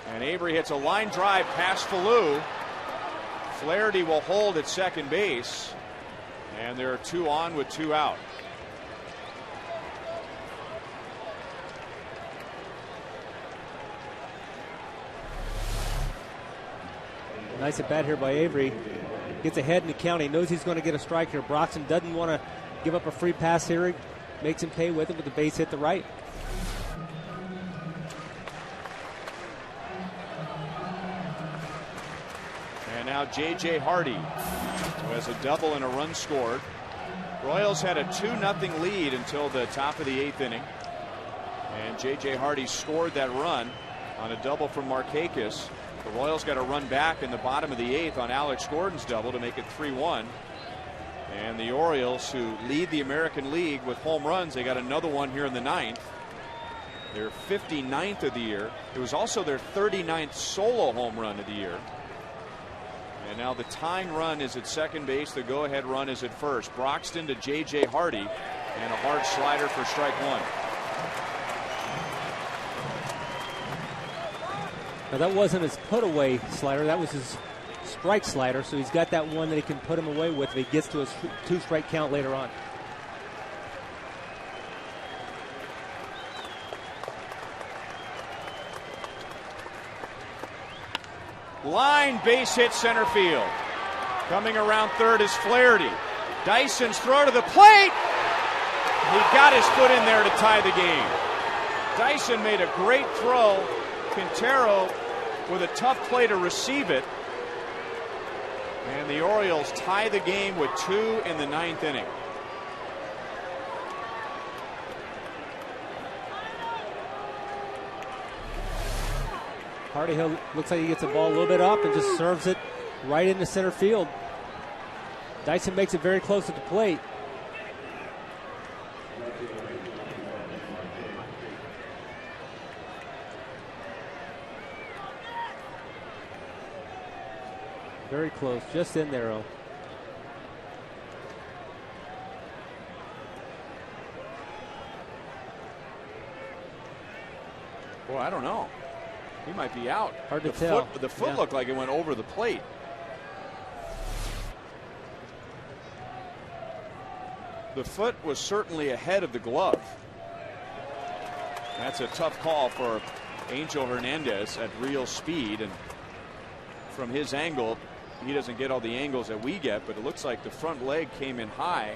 And Avery hits a line drive past Falou. Flaherty will hold at second base. And there are 2 on with 2 out. Nice at bat here by Avery. Gets ahead in the count. He knows he's going to get a strike here. Broxton doesn't want to give up a free pass here. He makes him pay with it with the base hit to right. And now J.J. Hardy, who has a double and a run scored. Royals had a 2-0 lead until the top of the 8th inning. And J.J. Hardy scored that run on a double from Markakis. The Royals got a run back in the bottom of the 8th on Alex Gordon's double to make it 3-1. And the Orioles, who lead the American League with home runs, they got another one here in the 9th. Their 59th of the year. It was also their 39th solo home run of the year. And now the tying run is at second base. The go-ahead run is at first. Broxton to J.J. Hardy, and a hard slider for strike 1. Now that wasn't his put-away slider. That was his strike slider. So he's got that one that he can put him away with if he gets to his 2-strike count later on. Line base hit center field. Coming around third is Flaherty. Dyson's throw to the plate. He got his foot in there to tie the game. Dyson made a great throw. Quintero with a tough play to receive it. And the Orioles tie the game with 2 in the 9th inning. Hardy Hill looks like he gets the ball a little bit up and just serves it right into center field. Dyson makes it very close to the plate. Very close, just in there, oh. Boy, I don't know. He might be out. Hard to tell. The foot looked like it went over the plate. The foot was certainly ahead of the glove. That's a tough call for Angel Hernandez at real speed, and from his angle, he doesn't get all the angles that we get, but it looks like the front leg came in high,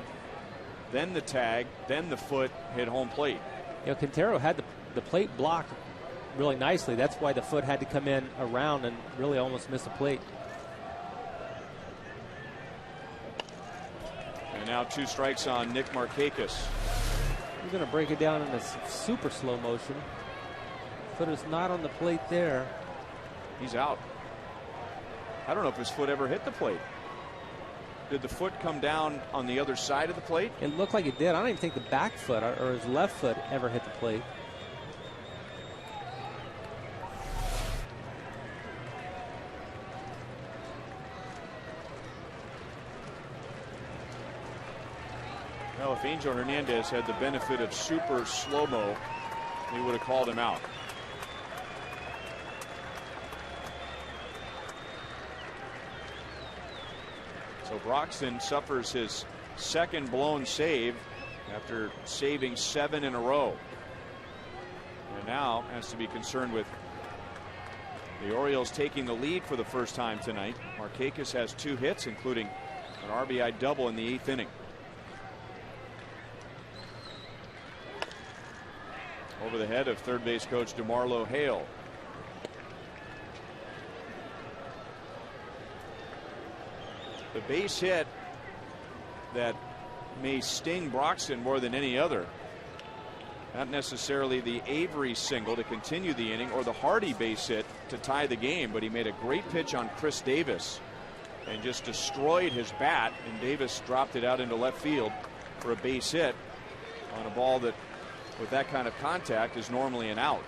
then the tag, then the foot hit home plate. You know, Quintero had the plate blocked really nicely. That's why the foot had to come in around and really almost miss the plate. And now 2 strikes on Nick Markakis. going to break it down in a super slow motion. Foot is not on the plate there. He's out. I don't know if his foot ever hit the plate. Did the foot come down on the other side of the plate? It looked like it did. I don't even think the back foot or his left foot ever hit the plate. Well, if Angel Hernandez had the benefit of super slow-mo, he would have called him out. So Broxton suffers his second blown save after saving 7 in a row. And now has to be concerned with the Orioles taking the lead for the first time tonight. Markakis has 2 hits, including an RBI double in the 8th inning. Over the head of third base coach DeMarlo Hale. The base hit that may sting Broxton more than any other. Not necessarily the Avery single to continue the inning or the Hardy base hit to tie the game, but he made a great pitch on Chris Davis and just destroyed his bat, and Davis dropped it out into left field for a base hit on a ball that, with that kind of contact, is normally an out.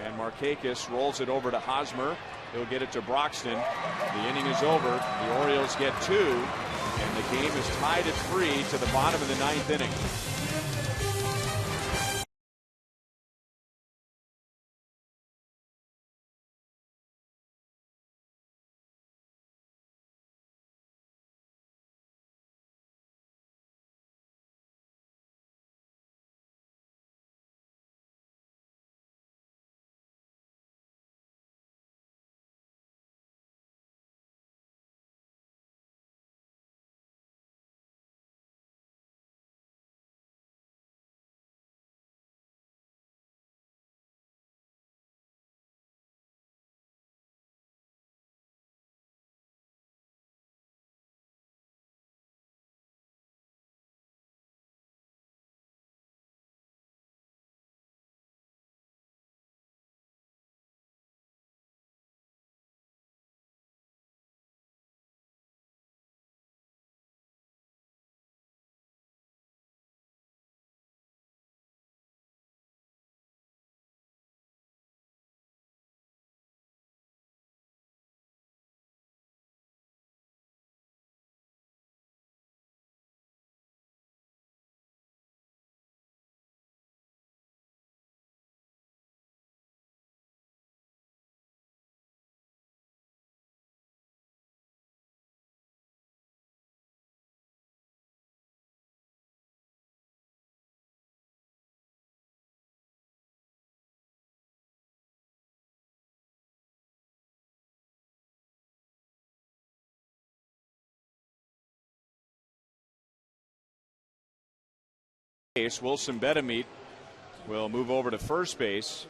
And Markakis rolls it over to Hosmer. He'll get it to Broxton. The inning is over. The Orioles get 2, and the game is tied at 3 to the bottom of the 9th inning. Wilson Betemit will move over to first base,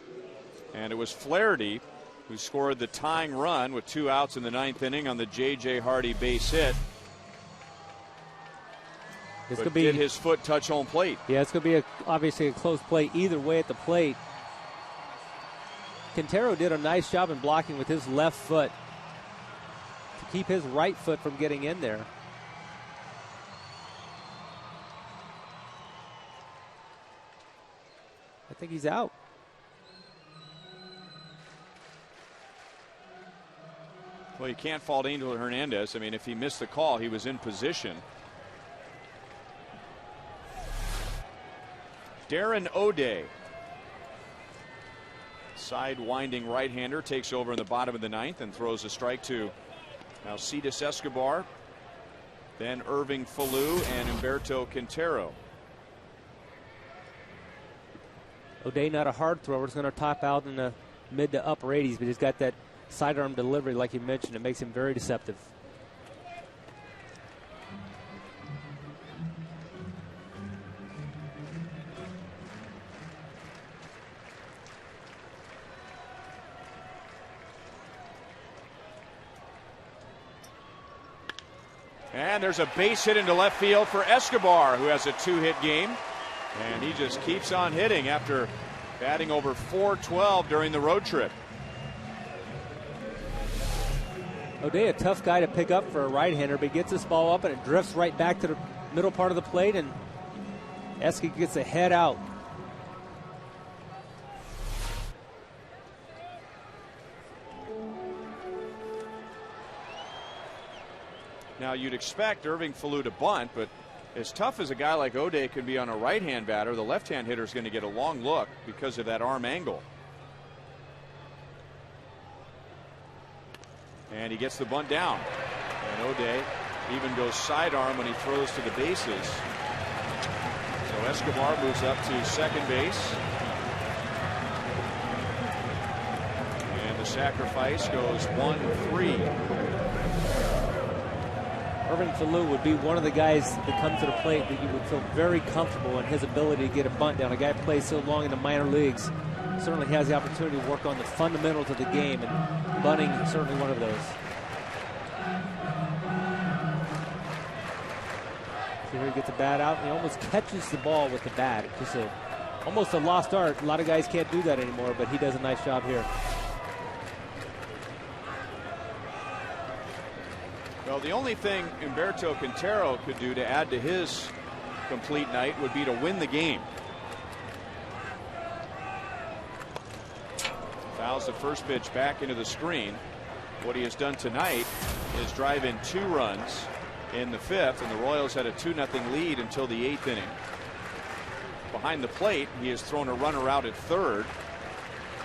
and it was Flaherty who scored the tying run with 2 outs in the 9th inning on the J.J. Hardy base hit. Did his foot touch home plate? Yeah, it's going to be obviously a close play either way at the plate. Quintero did a nice job in blocking with his left foot to keep his right foot from getting in there. I think he's out. Well, you can't fault Angel Hernandez. I mean, if he missed the call, he was in position. Darren O'Day, side winding right-hander, takes over in the bottom of the 9th and throws a strike to Alcides Escobar, then Irving Falou and Humberto Quintero. O'Day, not a hard thrower. It's going to top out in the mid to upper 80s, but he's got that sidearm delivery, like you mentioned. It makes him very deceptive. And there's a base hit into left field for Escobar, who has a 2-hit game. And he just keeps on hitting after batting over .412 during the road trip. O'Day, a tough guy to pick up for a right-hander, but he gets this ball up and it drifts right back to the middle part of the plate, and Eske gets a head out. Now you'd expect Irving Falou to bunt, but as tough as a guy like O'Day could be on a right-hand batter, the left-hand hitter is going to get a long look because of that arm angle. And he gets the bunt down. And O'Day even goes sidearm when he throws to the bases. So Escobar moves up to second base. And the sacrifice goes 1-3. Irving Falou would be one of the guys that comes to the plate that you would feel very comfortable in his ability to get a bunt down. A guy who plays so long in the minor leagues certainly has the opportunity to work on the fundamentals of the game, and bunting is certainly one of those. So here he gets a bat out, and he almost catches the ball with the bat. It's just almost a lost art. A lot of guys can't do that anymore, but he does a nice job here. Well, the only thing Humberto Quintero could do to add to his complete night would be to win the game. Fouls the first pitch back into the screen. What he has done tonight is drive in 2 runs in the 5th, and the Royals had a 2-0 lead until the 8th inning. Behind the plate, he has thrown a runner out at third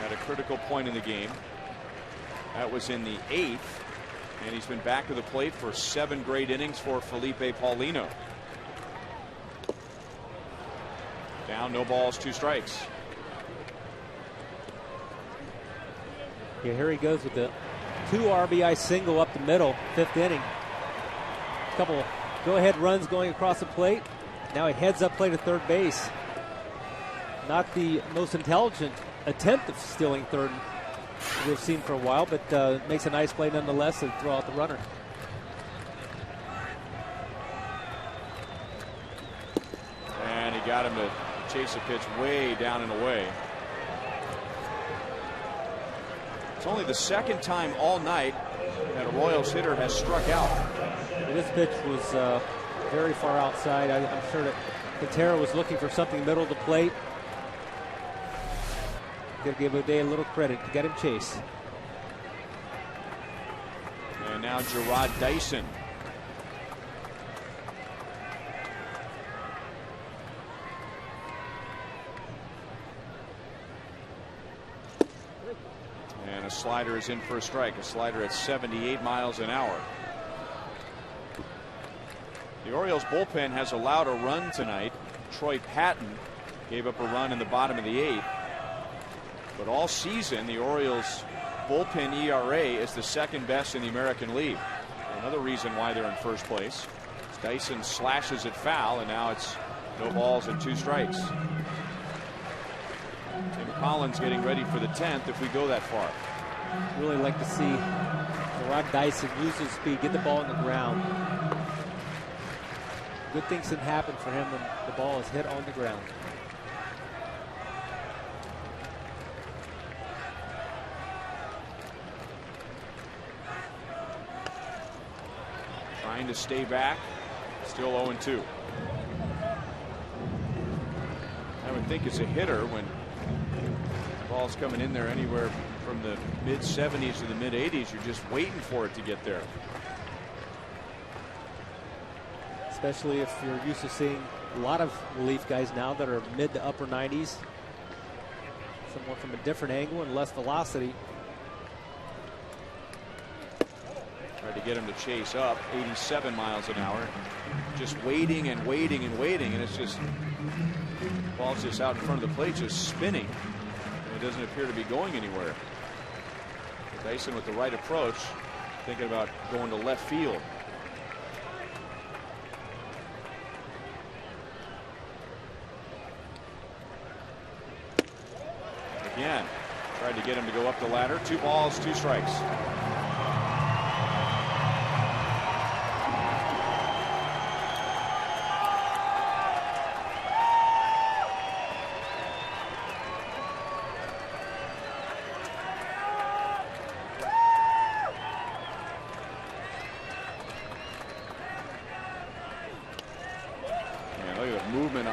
at a critical point in the game. That was in the 8th. And he's been back to the plate for 7 great innings for Felipe Paulino. Down, no balls, 2 strikes. Yeah, here he goes with the 2 RBI single up the middle, 5th inning. Couple go-ahead runs going across the plate. Now he heads up plate to third base. Not the most intelligent attempt of stealing third we've seen for a while, but makes a nice play nonetheless to throw out the runner. And he got him to chase a pitch way down and away. It's only the 2nd time all night that a Royals hitter has struck out. This pitch was very far outside. I'm sure that Quintero was looking for something middle of the plate. Got to give O'Day a little credit to get him chased. And now Gerard Dyson. And a slider is in for a strike. A slider at 78 miles an hour. The Orioles bullpen has allowed a run tonight. Troy Patton gave up a run in the bottom of the 8th. But all season, the Orioles bullpen ERA is the 2nd best in the American League. Another reason why they're in first place. Dyson slashes it foul, and now it's no balls and 2 strikes. Tim Collins getting ready for the 10th if we go that far. Really like to see Gerard Dyson use his speed, get the ball on the ground. Good things can happen for him when the ball is hit on the ground. Trying to stay back, still 0-2. I would think as a hitter, when the ball's coming in there anywhere from the mid-70s to the mid-80s, you're just waiting for it to get there. Especially if you're used to seeing a lot of relief guys now that are mid to upper 90s. Somewhat from a different angle and less velocity. Tried to get him to chase up 87 miles an hour. Just waiting and waiting and waiting, and it's just ball's just out in front of the plate, just spinning, and it doesn't appear to be going anywhere. Dyson with the right approach, thinking about going to left field. Again, tried to get him to go up the ladder. 2 balls, 2 strikes.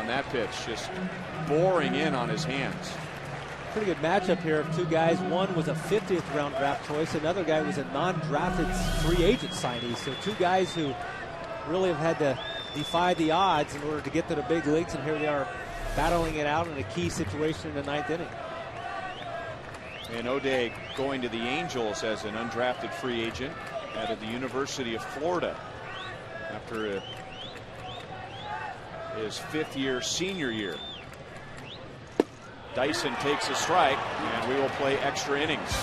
on that pitch, just boring in on his hands. Pretty good matchup here of two guys. One was a 50th round draft choice. Another guy was a non-drafted free agent signee. So two guys who really have had to defy the odds in order to get to the big leagues, and here they are battling it out in a key situation in the 9th inning. And O'Day going to the Angels as an undrafted free agent out of the University of Florida after his 5th-year senior year. Dyson takes a strike, and we will play extra innings.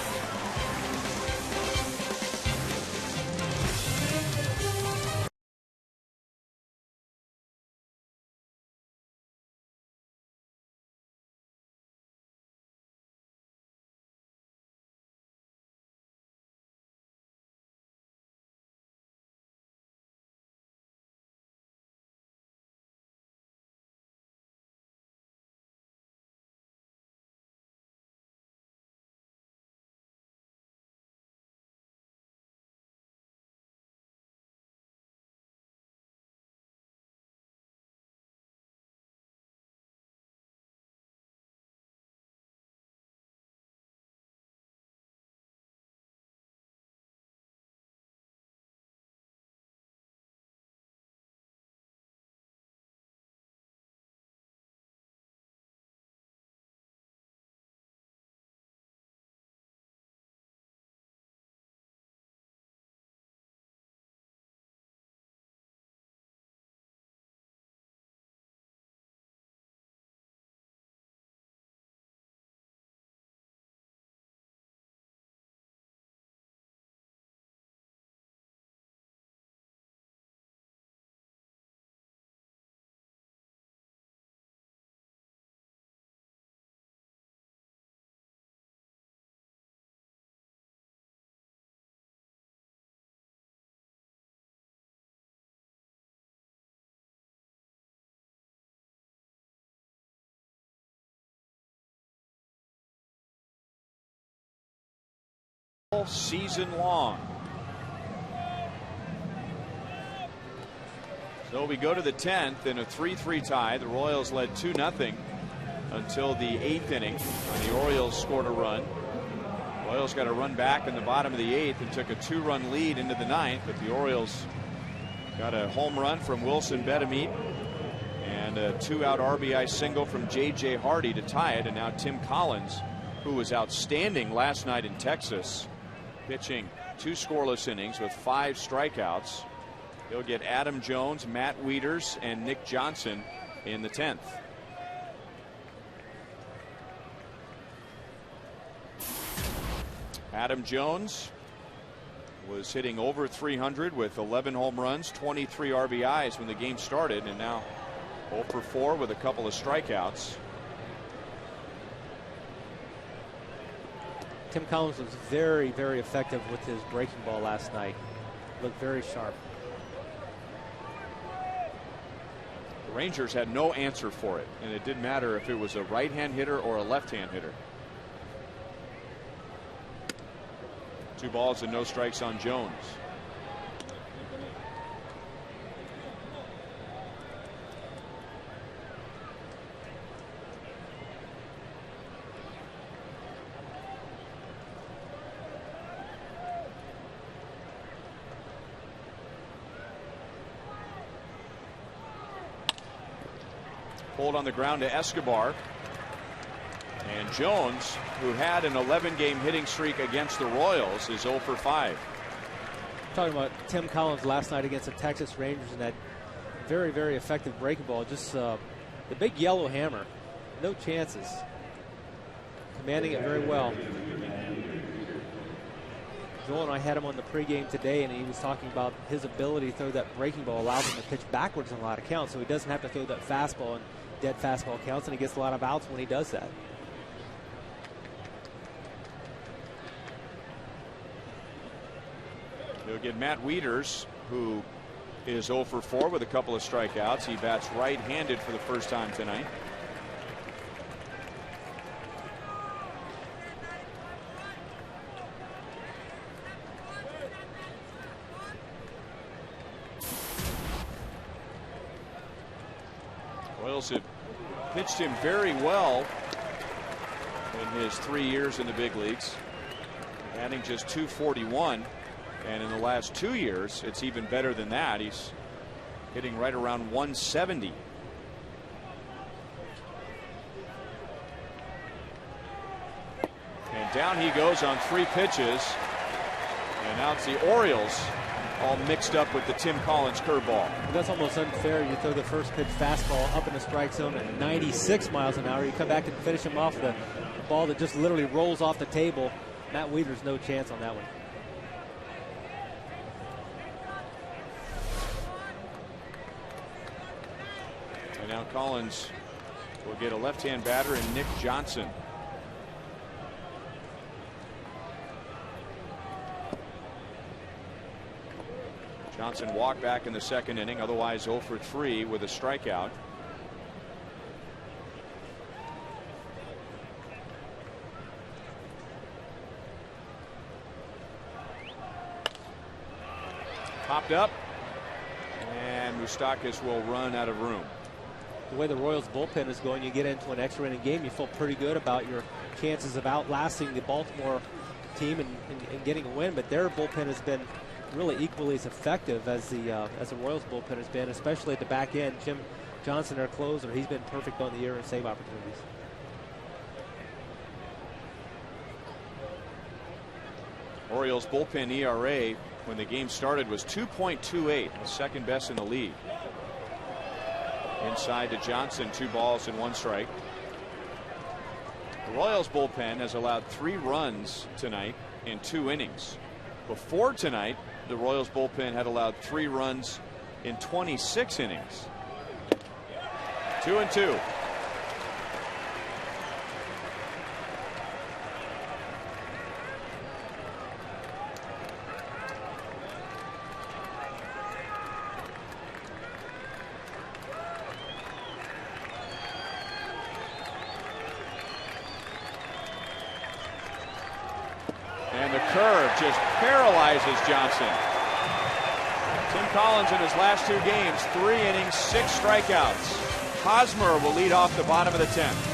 All season long. So we go to the 10th in a 3-3 tie. The Royals led 2-0 until the 8th inning when the Orioles scored a run. Royals got a run back in the bottom of the 8th and took a 2-run lead into the 9th, but the Orioles got a home run from Wilson Betemit and a 2-out RBI single from J.J. Hardy to tie it. And now Tim Collins, who was outstanding last night in Texas, pitching 2 scoreless innings with 5 strikeouts. He'll get Adam Jones, Matt Wieters, and Nick Johnson in the 10th. Adam Jones was hitting over 300 with 11 home runs, 23 RBIs when the game started, and now 0 for 4 with a couple of strikeouts. Tim Collins was very, very effective with his breaking ball last night. Looked very sharp. The Rangers had no answer for it, and it didn't matter if it was a right-hand hitter or a left-hand hitter. 2 balls and no strikes on Jones. Pulled on the ground to Escobar. And Jones, who had an 11-game hitting streak against the Royals, is 0 for 5. Talking about Tim Collins last night against the Texas Rangers and that very, very effective breaking ball. Just the big yellow hammer. No chances. Commanding it very well. Joel and I had him on the pregame today, and he was talking about his ability to throw that breaking ball allows him to pitch backwards in a lot of counts, so he doesn't have to throw that fastball in dead fastball counts, and he gets a lot of outs when he does that. He'll get Matt Wieters, who is 0 for 4 with a couple of strikeouts. He bats right-handed for the first time tonight. Orioles have pitched him very well in his 3 years in the big leagues, adding just 241, and in the last 2 years it's even better than that. He's hitting right around 170. And down he goes on 3 pitches, and now it's the Orioles all mixed up with the Tim Collins curveball. That's almost unfair. You throw the first pitch fastball up in the strike zone at 96 miles an hour. You come back and finish him off with a ball that just literally rolls off the table. Matt Wieters no chance on that one. And now Collins will get a left-hand batter in Nick Johnson. Johnson walked back in the second inning, otherwise 0 for 3 with a strikeout. Popped up, and Moustakas will run out of room. The way the Royals bullpen is going, you get into an extra inning game, you feel pretty good about your chances of outlasting the Baltimore team and getting a win, but their bullpen has been really equally as effective as the Royals bullpen has been, especially at the back end. Jim Johnson, their closer, he's been perfect on the year and save opportunities. Orioles bullpen ERA when the game started was 2.28, the second best in the league. Inside to Johnson, 2 balls and 1 strike. The Royals bullpen has allowed 3 runs tonight in 2 innings. Before tonight, the Royals bullpen had allowed 3 runs in 26 innings. 2-2. And the curve just paralyzes Johnson. Tim Collins in his last 2 games, 3 innings, 6 strikeouts. Hosmer will lead off the bottom of the 10th.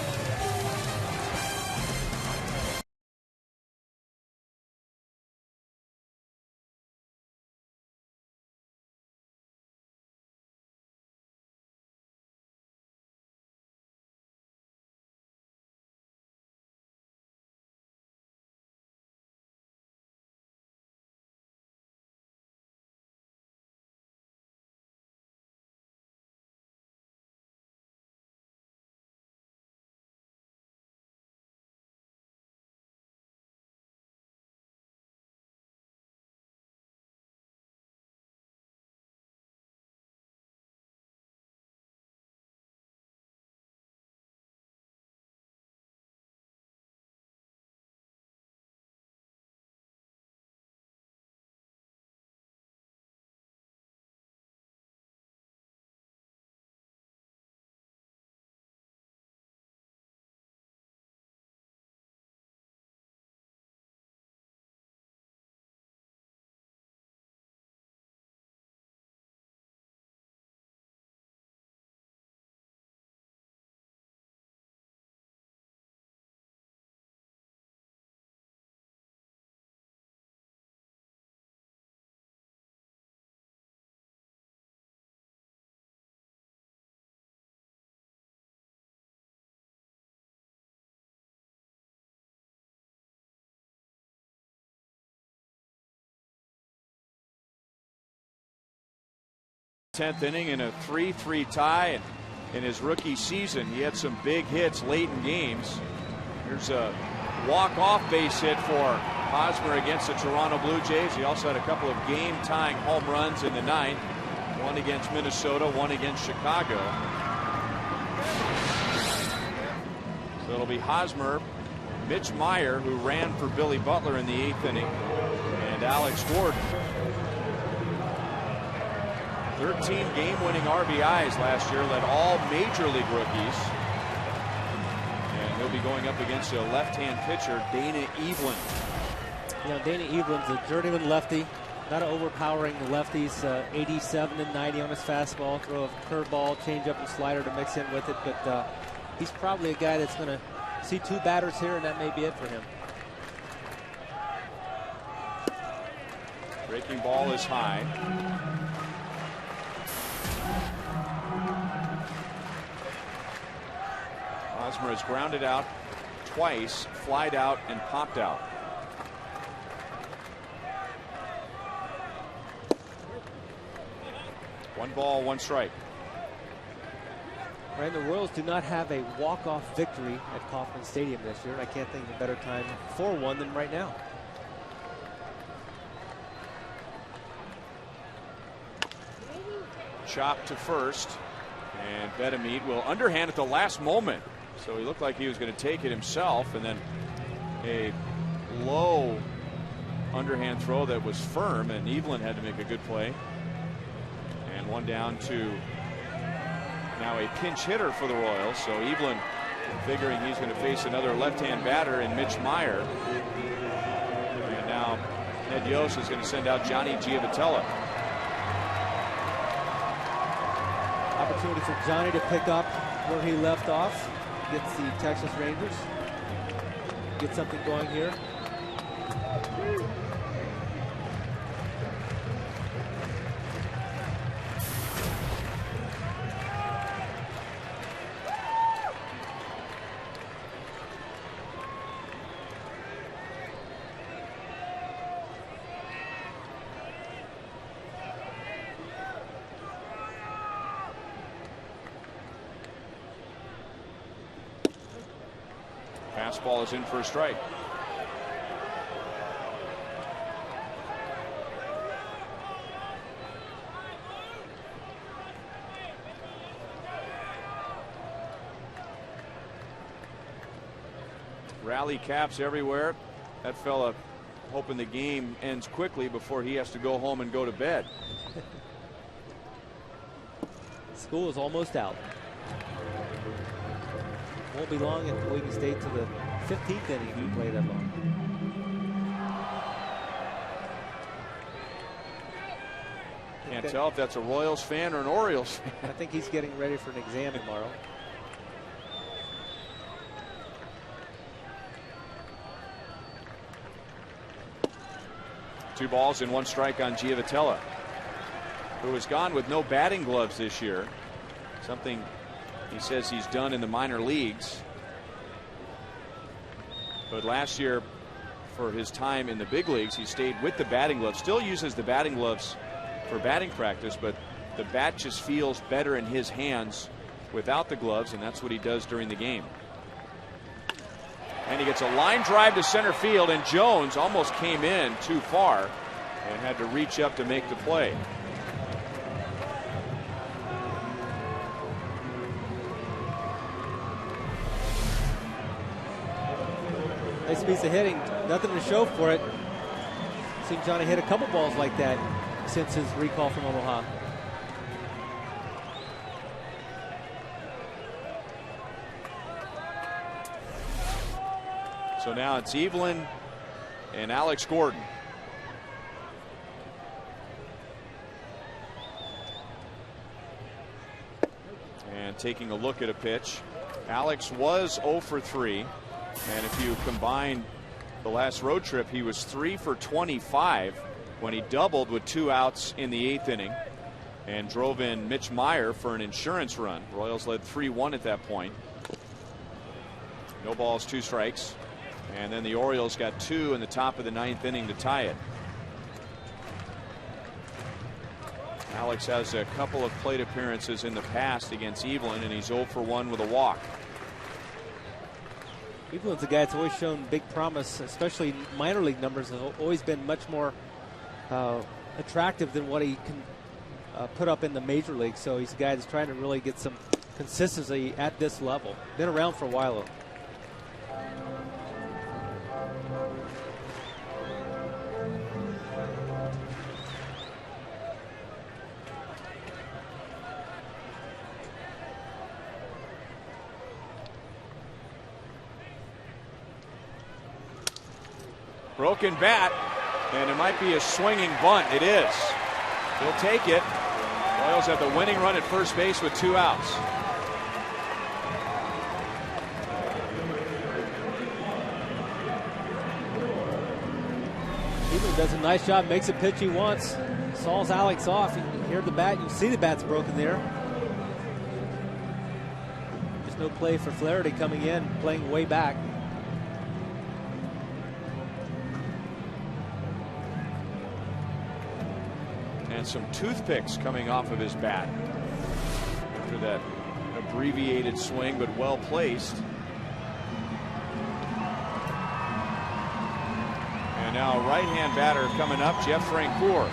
Tenth inning in a 3-3 tie, and in his rookie season he had some big hits late in games. Here's a walk-off base hit for Hosmer against the Toronto Blue Jays. He also had a couple of game-tying home runs in the 9th, 1 against Minnesota, 1 against Chicago. So it'll be Hosmer, Mitch Meyer, who ran for Billy Butler in the 8th inning, and Alex Gordon. 13 game-winning RBIs last year, led all major league rookies. And he'll be going up against a left-hand pitcher, Dana Evelyn. You know, Dana Evelyn's a journeyman lefty. Not overpowering the lefties. 87 and 90 on his fastball. Throw a curveball, changeup, and slider to mix in with it. But he's probably a guy that's going to see 2 batters here, and that may be it for him. Breaking ball is high. Hosmer has grounded out twice, flied out, and popped out. One ball, one strike. Right, the Royals do not have a walk-off victory at Kauffman Stadium this year. I can't think of a better time for one than right now. Chop to first, and Bedemeat will underhand at the last moment. So he looked like he was going to take it himself, and then a low underhand throw that was firm, and Evelyn had to make a good play. And one down to now a pinch hitter for the Royals. So Evelyn figuring he's going to face another left-hand batter in Mitch Meyer. And now Ned Yost is going to send out Johnny Giavotella. Opportunity for Johnny to pick up where he left off against the Texas Rangers. Get something going here. Fastball is in for a strike. Rally caps everywhere. That fella hoping the game ends quickly before he has to go home and go to bed. School is almost out. Won't be long until we can stay to the 15th inning if we play that long. Can't tell if that's a Royals fan or an Orioles fan. I think he's getting ready for an exam tomorrow. Two balls and one strike on Giavotella, who has gone with no batting gloves this year. Something he says he's done in the minor leagues. But last year, for his time in the big leagues, he stayed with the batting gloves. Still uses the batting gloves for batting practice, but the bat just feels better in his hands without the gloves, and that's what he does during the game. And he gets a line drive to center field, and Jones almost came in too far and had to reach up to make the play. Nice piece of hitting. Nothing to show for it. Seen Johnny hit a couple balls like that since his recall from Omaha. So now it's Evelyn and Alex Gordon. And taking a look at a pitch. Alex was 0 for 3. And if you combine the last road trip, he was 3 for 25 when he doubled with 2 outs in the 8th inning and drove in Mitch Meyer for an insurance run. Royals led 3-1 at that point. No balls, 2 strikes. And then the Orioles got 2 in the top of the 9th inning to tie it. Alex has a couple of plate appearances in the past against Evelyn, and he's 0 for 1 with a walk. Evelyn's a guy that's always shown big promise, especially minor league numbers have always been much more attractive than what he can put up in the major league. So he's a guy that's trying to really get some consistency at this level. Been around for a while though. Broken bat, And it might be a swinging bunt. It is. He'll take it. Royals have the winning run at first base with 2 outs. Cleveland does a nice job, makes a pitch he wants. Saws Alex off. You hear the bat, you see the bat's broken there. Just no play for Flaherty coming in, playing way back. And some toothpicks coming off of his bat after that abbreviated swing, but well placed. And now right-hand batter coming up, Jeff Francoeur.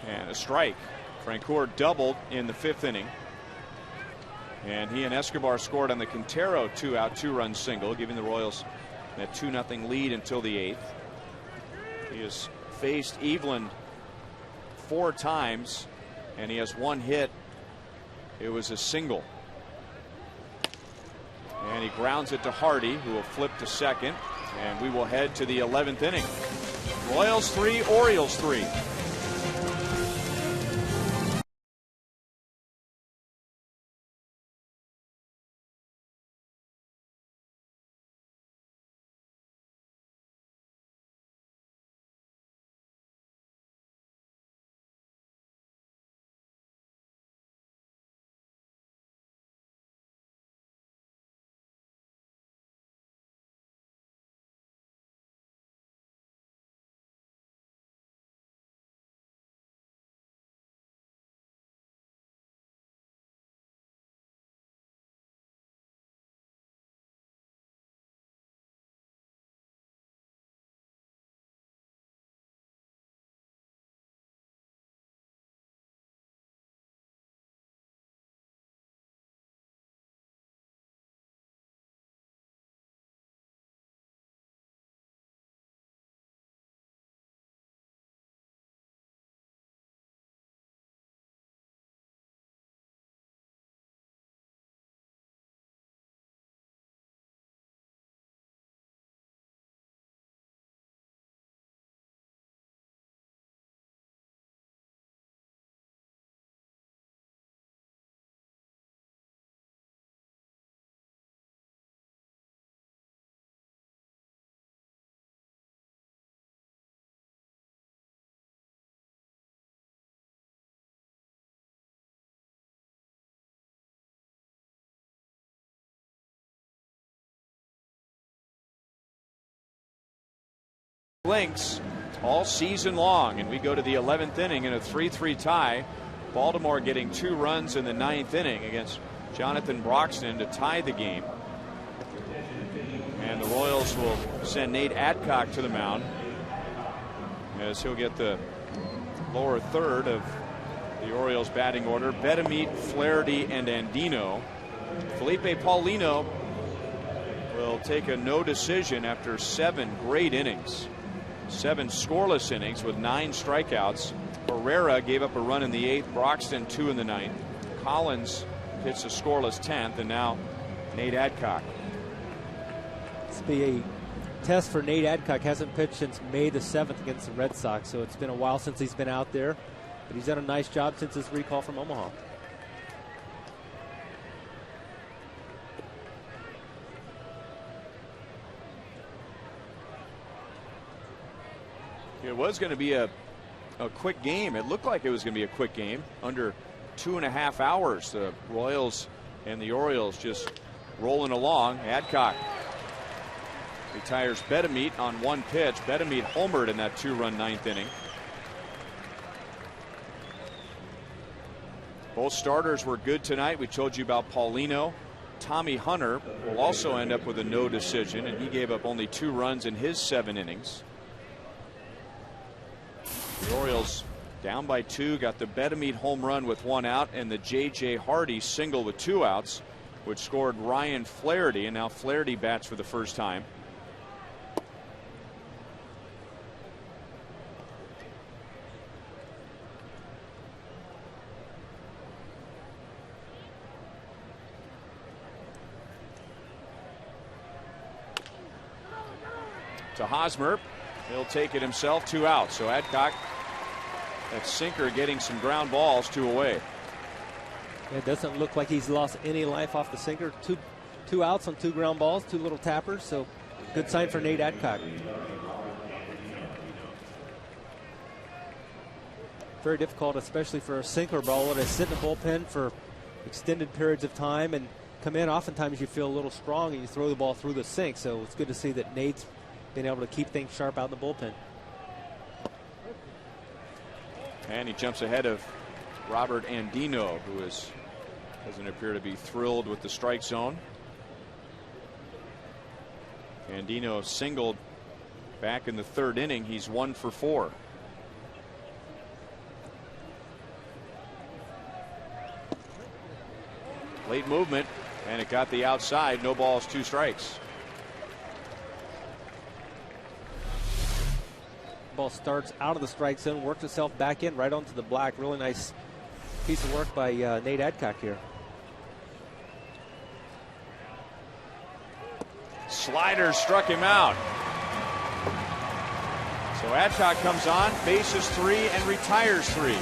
And a strike. Francoeur doubled in the 5th inning. And he and Escobar scored on the Quintero 2-out, 2-run single, giving the Royals that 2-0 lead until the 8th. He has faced Eveland 4 times, and he has 1 hit. It was a single. And he grounds it to Hardy, who will flip to second. And we will head to the 11th inning. Royals 3, Orioles 3. Links all season long, and we go to the 11th inning in a 3-3 tie. Baltimore getting 2 runs in the 9th inning against Jonathan Broxton to tie the game. And the Royals will send Nate Adcock to the mound as he'll get the lower third of the Orioles batting order. Betemit, Flaherty, and Andino. Felipe Paulino will take a no decision after 7 great innings. 7 scoreless innings with 9 strikeouts. Herrera gave up a run in the 8th. Broxton 2 in the 9th. Collins pitched a scoreless 10th, and now Nate Adcock. This will be a test for Nate Adcock. Hasn't pitched since May the 7th against the Red Sox, so it's been a while since he's been out there. But he's done a nice job since his recall from Omaha. It was going to be a quick game. It looked like it was going to be a quick game. Under 2.5 hours, the Royals and the Orioles just rolling along. Adcock retires Betemit on 1 pitch. Betemit homered in that 2-run 9th inning. Both starters were good tonight. We told you about Paulino. Tommy Hunter will also end up with a no decision, and he gave up only 2 runs in his 7 innings. The Orioles down by 2, got the Betemit home run with 1 out and the J.J. Hardy single with 2 outs. which scored Ryan Flaherty, and now Flaherty bats for the first time. To Hosmer. He'll take it himself, 2 out. So Adcock, that sinker, getting some ground balls, 2 away. It doesn't look like he's lost any life off the sinker. Two outs on 2 ground balls, 2 little tappers. So good sign for Nate Adcock. Very difficult, especially for a sinker bowler to sit in the bullpen for extended periods of time and come in. Oftentimes you feel a little strong and you throw the ball through the sink. So it's good to see that Nate's been able to keep things sharp out in the bullpen. And he jumps ahead of Robert Andino, who doesn't appear to be thrilled with the strike zone. Andino singled back in the 3rd inning. He's 1 for 4. Late movement, and it got the outside. No balls, 2 strikes. Ball starts out of the strike zone, works itself back in right onto the black. Really nice piece of work by Nate Adcock here. Slider struck him out. So Adcock comes on, bases 3 and retires 3.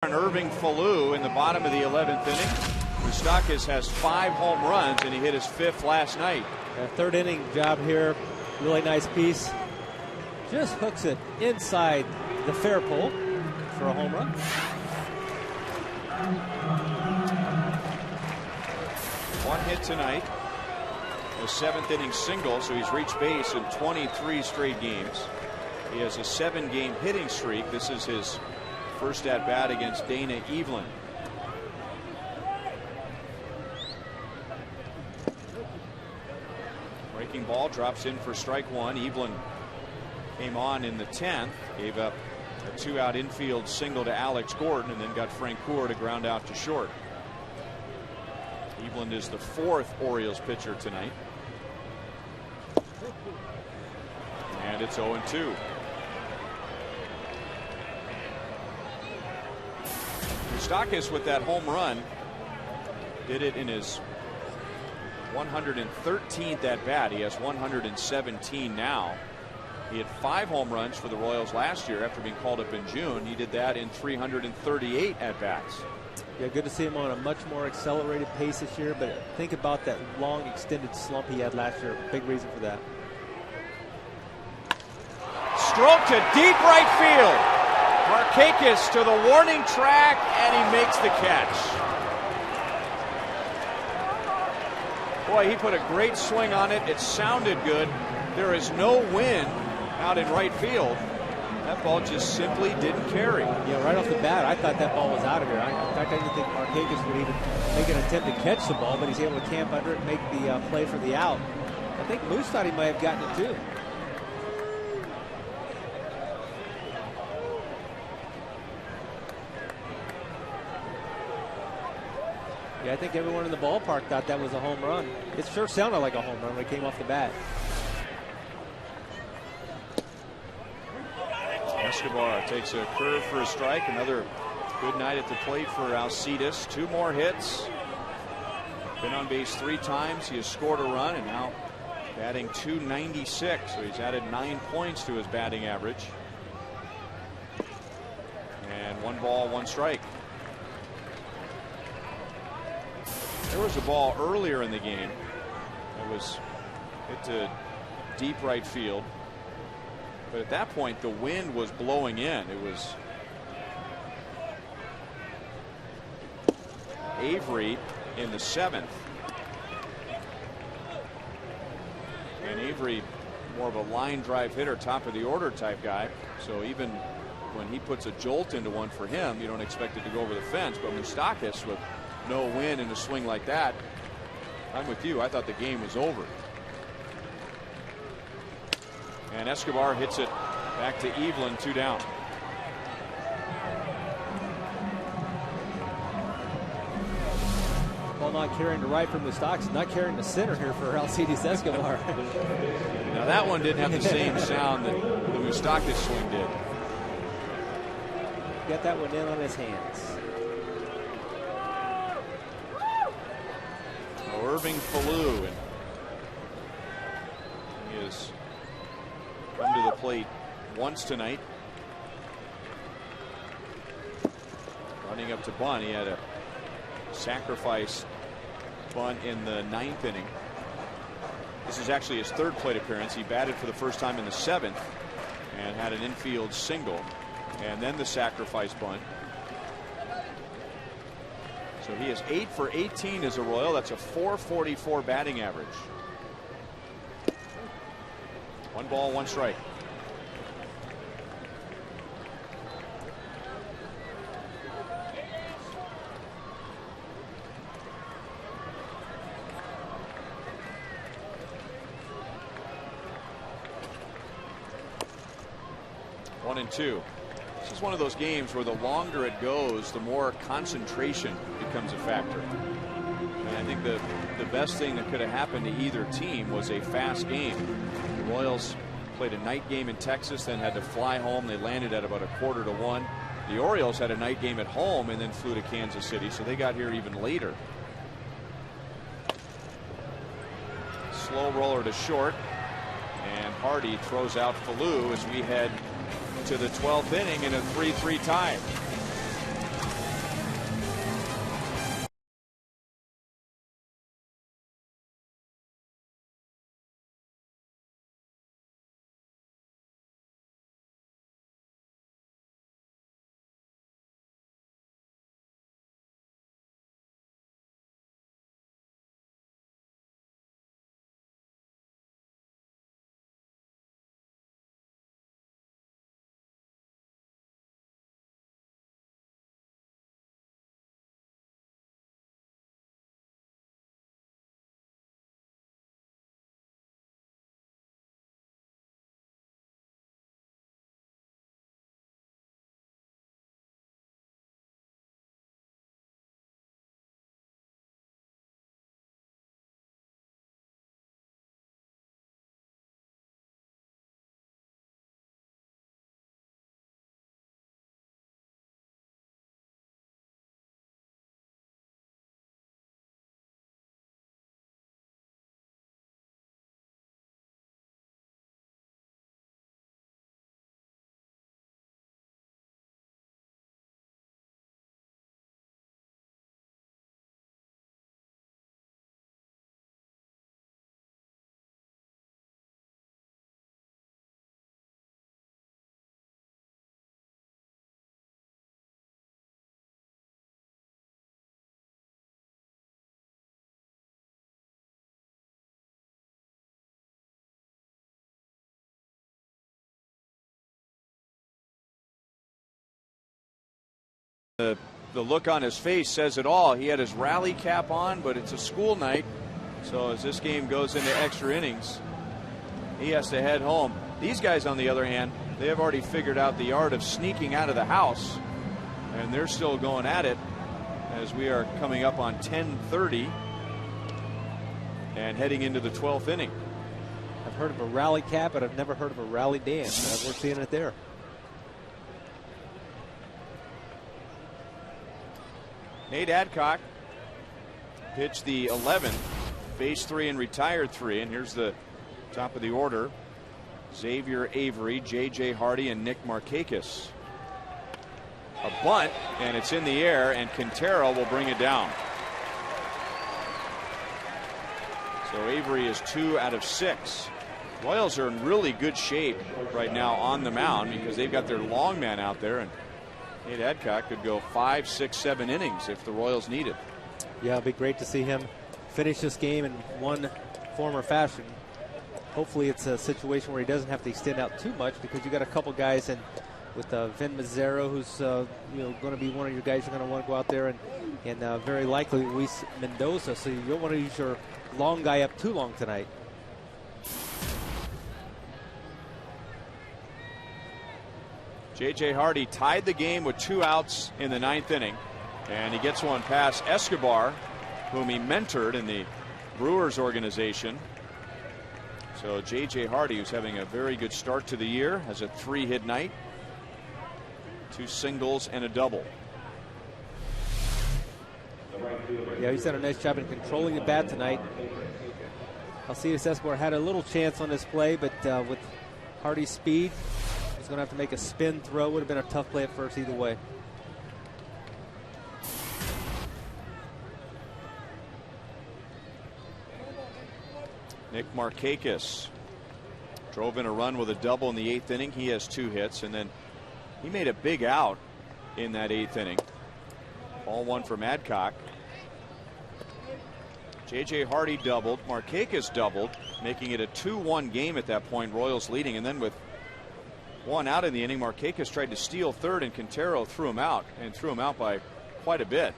Irving Falou in the bottom of the 11th inning. Moustakas has 5 home runs, and he hit his 5th last night. 3rd inning job here. Really nice piece. Just hooks it inside the fair pole for a home run. One hit tonight. A 7th inning single, so he's reached base in 23 straight games. He has a 7-game hitting streak. This is his first at bat against Dana Evelyn. Breaking ball drops in for strike 1. Evelyn came on in the 10th, gave up a 2-out infield single to Alex Gordon, and then got Francoeur to ground out to short. Evelyn is the 4th Orioles pitcher tonight. And it's 0-2. Moustakas with that home run did it in his 113th at bat. He has 117 now. He had 5 home runs for the Royals last year after being called up in June. He did that in 338 at bats. Yeah, good to see him on a much more accelerated pace this year, but think about that long extended slump he had last year. Big reason for that. Stroke to deep right field. Markakis to the warning track, and he makes the catch. Boy, he put a great swing on it. It sounded good. There is no wind out in right field. That ball just simply didn't carry. Yeah, right off the bat, I thought that ball was out of here. In fact, I didn't think Marquez would even make an attempt to catch the ball, but he's able to camp under it and make the play for the out. I think Moose thought he might have gotten it too. Yeah, I think everyone in the ballpark thought that was a home run. It sure sounded like a home run when it came off the bat. Escobar takes a curve for a strike. Another good night at the plate for Alcides. 2 more hits. Been on base 3 times. He has scored a run and now batting .296. So he's added 9 points to his batting average. And 1 ball, 1 strike. There was a ball earlier in the game that was hit to deep right field. But at that point, the wind was blowing in. It was Avery in the 7th. And Avery, more of a line drive hitter, top of the order type guy. So even when he puts a jolt into one for him, you don't expect it to go over the fence. But Moustakas, with no wind and a swing like that, I'm with you. I thought the game was over. And Escobar hits it back to Evelyn, 2 down. Well, not carrying to right from Moustakas, not carrying to center here for Alcides Escobar. Now that one didn't have the same sound that the Moustakas swing did. Got that one in on his hands. Irving Falou, and he has come to the plate once tonight. Running up to bunt. He had a sacrifice bunt in the 9th inning. This is actually his 3rd plate appearance. He batted for the first time in the 7th and had an infield single, and then the sacrifice bunt. So he is 8 for 18 as a Royal. That's a .444 batting average. 1 ball, 1 strike. One and two. This is one of those games where the longer it goes, the more concentration becomes a factor. And I think the best thing that could have happened to either team was a fast game. The Royals played a night game in Texas, then had to fly home. They landed at about 1:45. The Orioles had a night game at home and then flew to Kansas City, so they got here even later. Slow roller to short, and Hardy throws out Falou as we head to the 12th inning in a 3-3 tie. The look on his face says it all. He had his rally cap on, but it's a school night. So as this game goes into extra innings, he has to head home. These guys, on the other hand, they have already figured out the art of sneaking out of the house, and they're still going at it as we are coming up on 10:30 and heading into the 12th inning. I've heard of a rally cap, but I've never heard of a rally dance. We're seeing it there. Nate Adcock pitched the 11th, faced 3 and retired 3. And here's the top of the order: Xavier Avery, J.J. Hardy, and Nick Markakis. A bunt, and it's in the air, and Quintero will bring it down. So Avery is 2 out of 6. Royals are in really good shape right now on the mound because they've got their long man out there, and Nate Adcock could go 5, 6, 7 innings if the Royals need it. Yeah, it'd be great to see him finish this game in one form or fashion. Hopefully it's a situation where he doesn't have to extend out too much, because you got a couple guys in with Vin Mazzaro, who's going to be one of your guys you're going to want to go out there, and very likely Luis Mendoza. So you don't want to use your long guy up too long tonight. J.J. Hardy tied the game with 2 outs in the 9th inning, and he gets one past Escobar, whom he mentored in the Brewers organization. So J.J. Hardy, who's having a very good start to the year, has a 3-hit night, 2 singles and a double. Yeah, he's done a nice job in controlling the bat tonight. Alcides Escobar had a little chance on this play, but with Hardy's speed, he's going to have to make a spin throw. Would have been a tough play at first either way. Nick Markakis drove in a run with a double in the 8th inning. He has 2 hits, and then he made a big out in that 8th inning. Ball 1 from Adcock. J.J. Hardy doubled. Markakis doubled, making it a 2-1 game at that point. Royals leading, and then with 1 out in the inning, Markakis tried to steal third, and Quintero threw him out, and threw him out by quite a bit.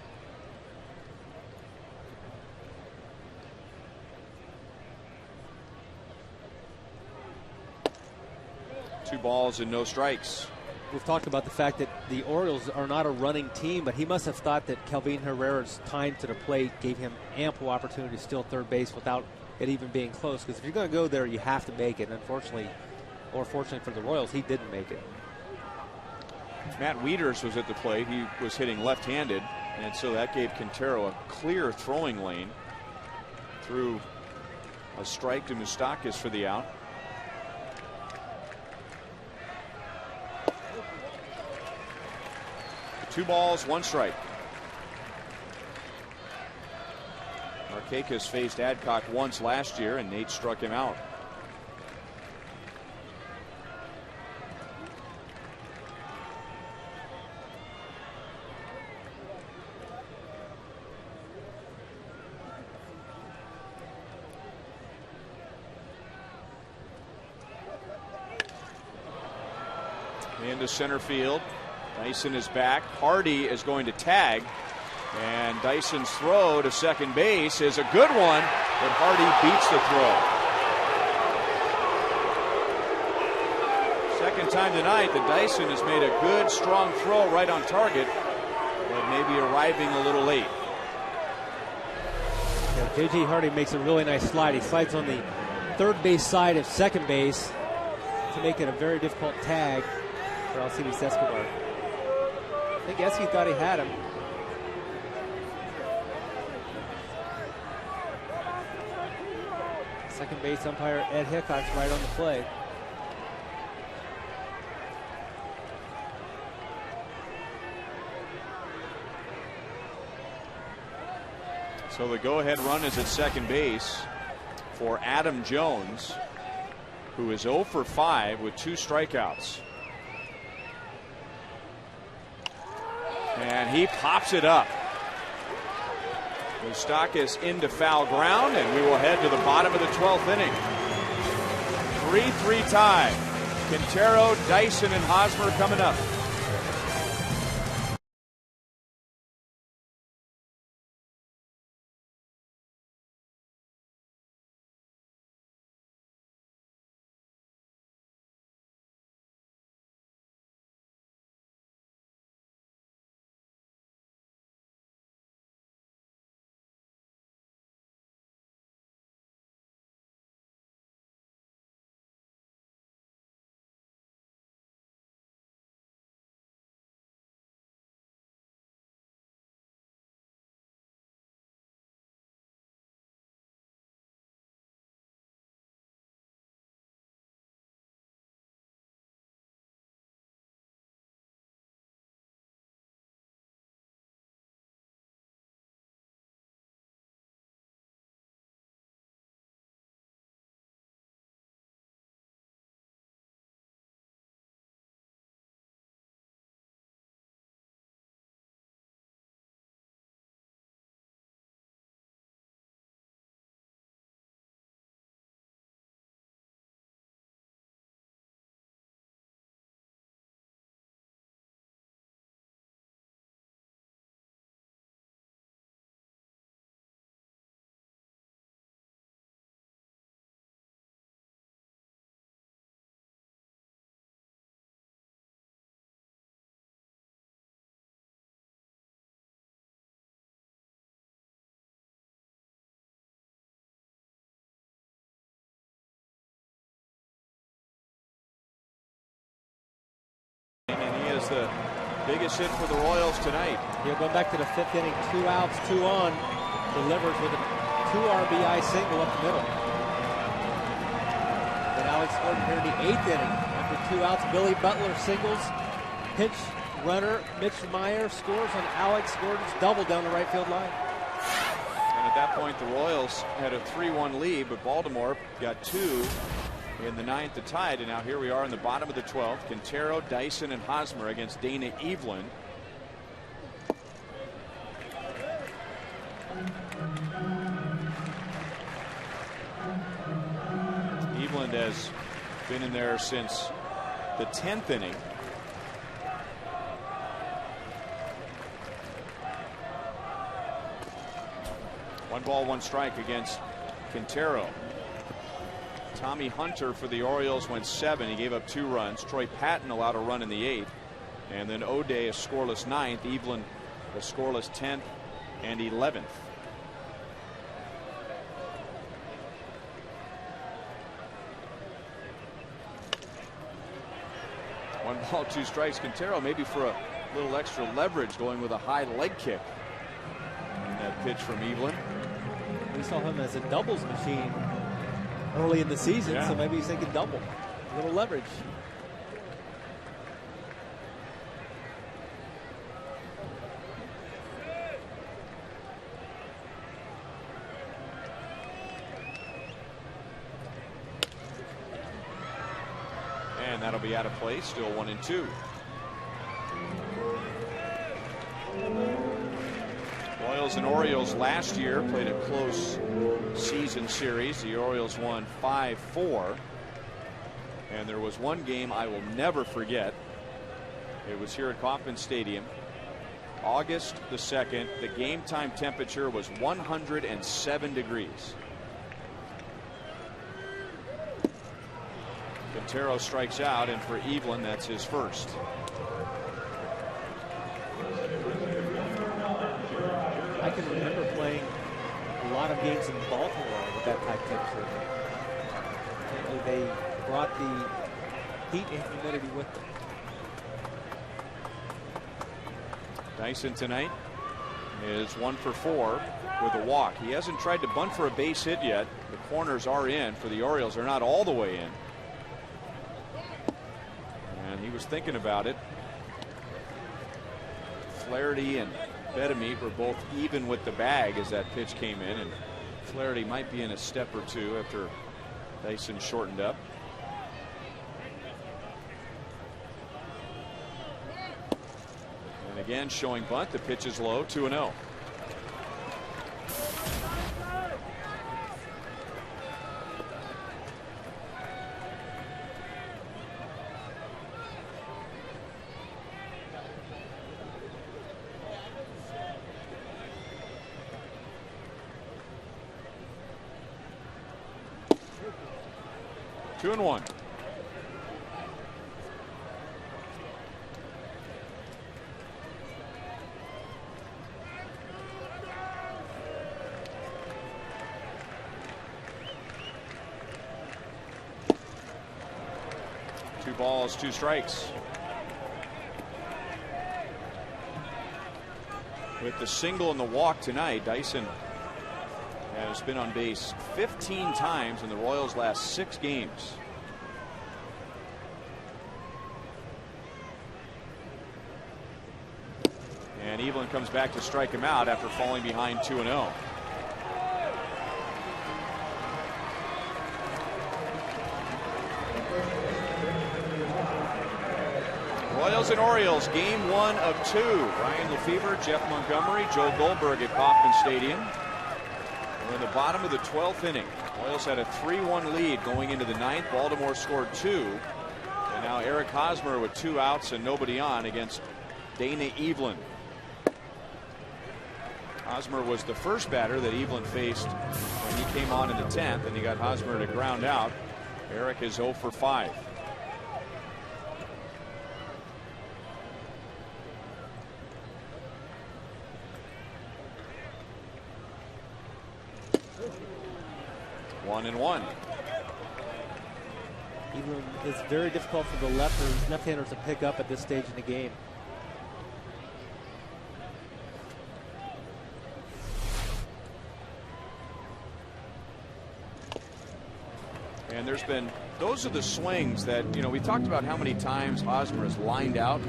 Two balls and no strikes. We've talked about the fact that the Orioles are not a running team, but he must have thought that Kelvin Herrera's time to the plate gave him ample opportunity to steal third base without it even being close. Because if you're going to go there, you have to make it. Unfortunately, or fortunately for the Royals, he didn't make it. Matt Wieters was at the plate. He was hitting left-handed, and so that gave Quintero a clear throwing lane. Threw a strike to Moustakas for the out. Two balls, 1 strike. Markakis faced Adcock once last year, and Nate struck him out. Into center field. Dyson is back. Hardy is going to tag, and Dyson's throw to second base is a good one, but Hardy beats the throw. Second time tonight that Dyson has made a good, strong throw right on target, but maybe arriving a little late. Yeah, J.J. Hardy makes a really nice slide. He slides on the third base side of second base to make it a very difficult tag for Alcides Escobar. I think Esky thought he had him. Second base umpire Ed Hickok's right on the play. So the go-ahead run is at second base for Adam Jones, who is 0 for 5 with 2 strikeouts. And he pops it up. Moustakas into foul ground, and we will head to the bottom of the 12th inning. 3-3 tie. Quintero, Dyson, and Hosmer coming up. the biggest hit for the Royals tonight. He'll go back to the 5th inning, 2 outs, 2 on, delivers with a 2 RBI single up the middle. Then Alex Gordon here in the 8th inning. After 2 outs, Billy Butler singles. Pinch runner Mitch Meyer scores on Alex Gordon's double down the right field line. And at that point, the Royals had a 3-1 lead, but Baltimore got 2 in the 9th to tie it. And now here we are in the bottom of the 12th. Quintero, Dyson, and Hosmer against Dana Eveland. Eveland has been in there since the 10th inning. One ball, one strike against Quintero. Tommy Hunter for the Orioles went 7. He gave up 2 runs. Troy Patton allowed a run in the 8th. And then O'Day a scoreless 9th. Eveland a scoreless 10th and 11th. One ball, 2 strikes. Quintero maybe for a little extra leverage going with a high leg kick. And that pitch from Eveland. We saw him as a doubles machine early in the season, so maybe he's thinking double. A little leverage. And that'll be out of play. Still 1-2. Royals and Orioles last year played a close season series. The Orioles won 5-4. And there was one game I will never forget. It was here at Kauffman Stadium. August the 2nd. The game time temperature was 107 degrees. Quintero strikes out, and for Eveland, that's his first. I can remember playing a lot of games in Baltimore with that type of temperature. They brought the heat and humidity with them. Dyson tonight is 1 for 4 with a walk. He hasn't tried to bunt for a base hit yet. The corners are in for the Orioles. They're not all the way in. And he was thinking about it. Flaherty and Bedemeet were both even with the bag as that pitch came in, and Flaherty might be in a step or two after Dyson shortened up. And again showing bunt. The pitch is low. 2-0. Two and 1. Two balls, 2 strikes. With the single and the walk tonight, Dyson has been on base 15 times in the Royals' last 6 games. And Eveland comes back to strike him out after falling behind 2-0. Royals and Orioles, game 1 of 2. Ryan Lefebvre, Jeff Montgomery, Joe Goldberg at Kauffman Stadium. We're in the bottom of the 12th inning. Royals had a 3-1 lead going into the 9th. Baltimore scored 2. And now Eric Hosmer with 2 outs and nobody on against Dana Eveland. Hosmer was the first batter that Eveland faced when he came on in the 10th, and he got Hosmer to ground out. Eric is 0 for 5. One and 1. Even it's very difficult for the left-handers to pick up at this stage in the game. And there's been, those are the swings that, you know, we talked about how many times Hosmer has lined out.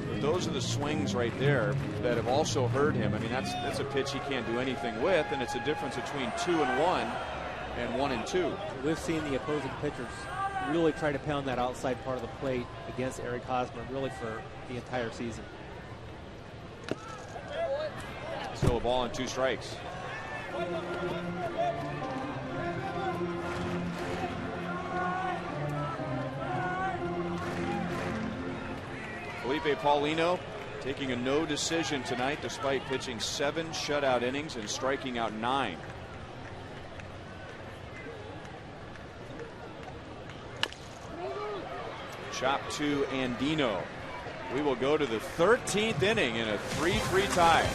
But those are the swings right there that have also hurt him. I mean, that's a pitch he can't do anything with, and it's a difference between 2 and 1 and 1 and 2. We've seen the opposing pitchers really try to pound that outside part of the plate against Eric Hosmer really for the entire season. Still a ball and 2 strikes. Felipe Paulino taking a no decision tonight despite pitching 7 shutout innings and striking out 9. Chop to Andino. We will go to the 13th inning in a 3-3 tie.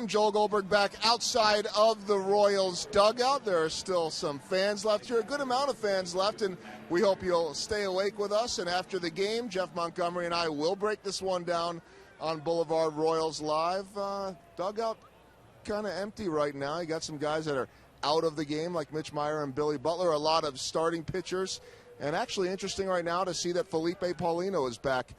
Joel Goldberg back outside of the Royals dugout. There are still some fans left here, a good amount of fans left, and we hope you'll stay awake with us. And after the game, Jeff Montgomery and I will break this one down on Boulevard Royals Live. Dugout kind of empty right now. You got some guys that are out of the game like Mitch Meyer and Billy Butler, a lot of starting pitchers, and actually interesting right now to see that Felipe Paulino is back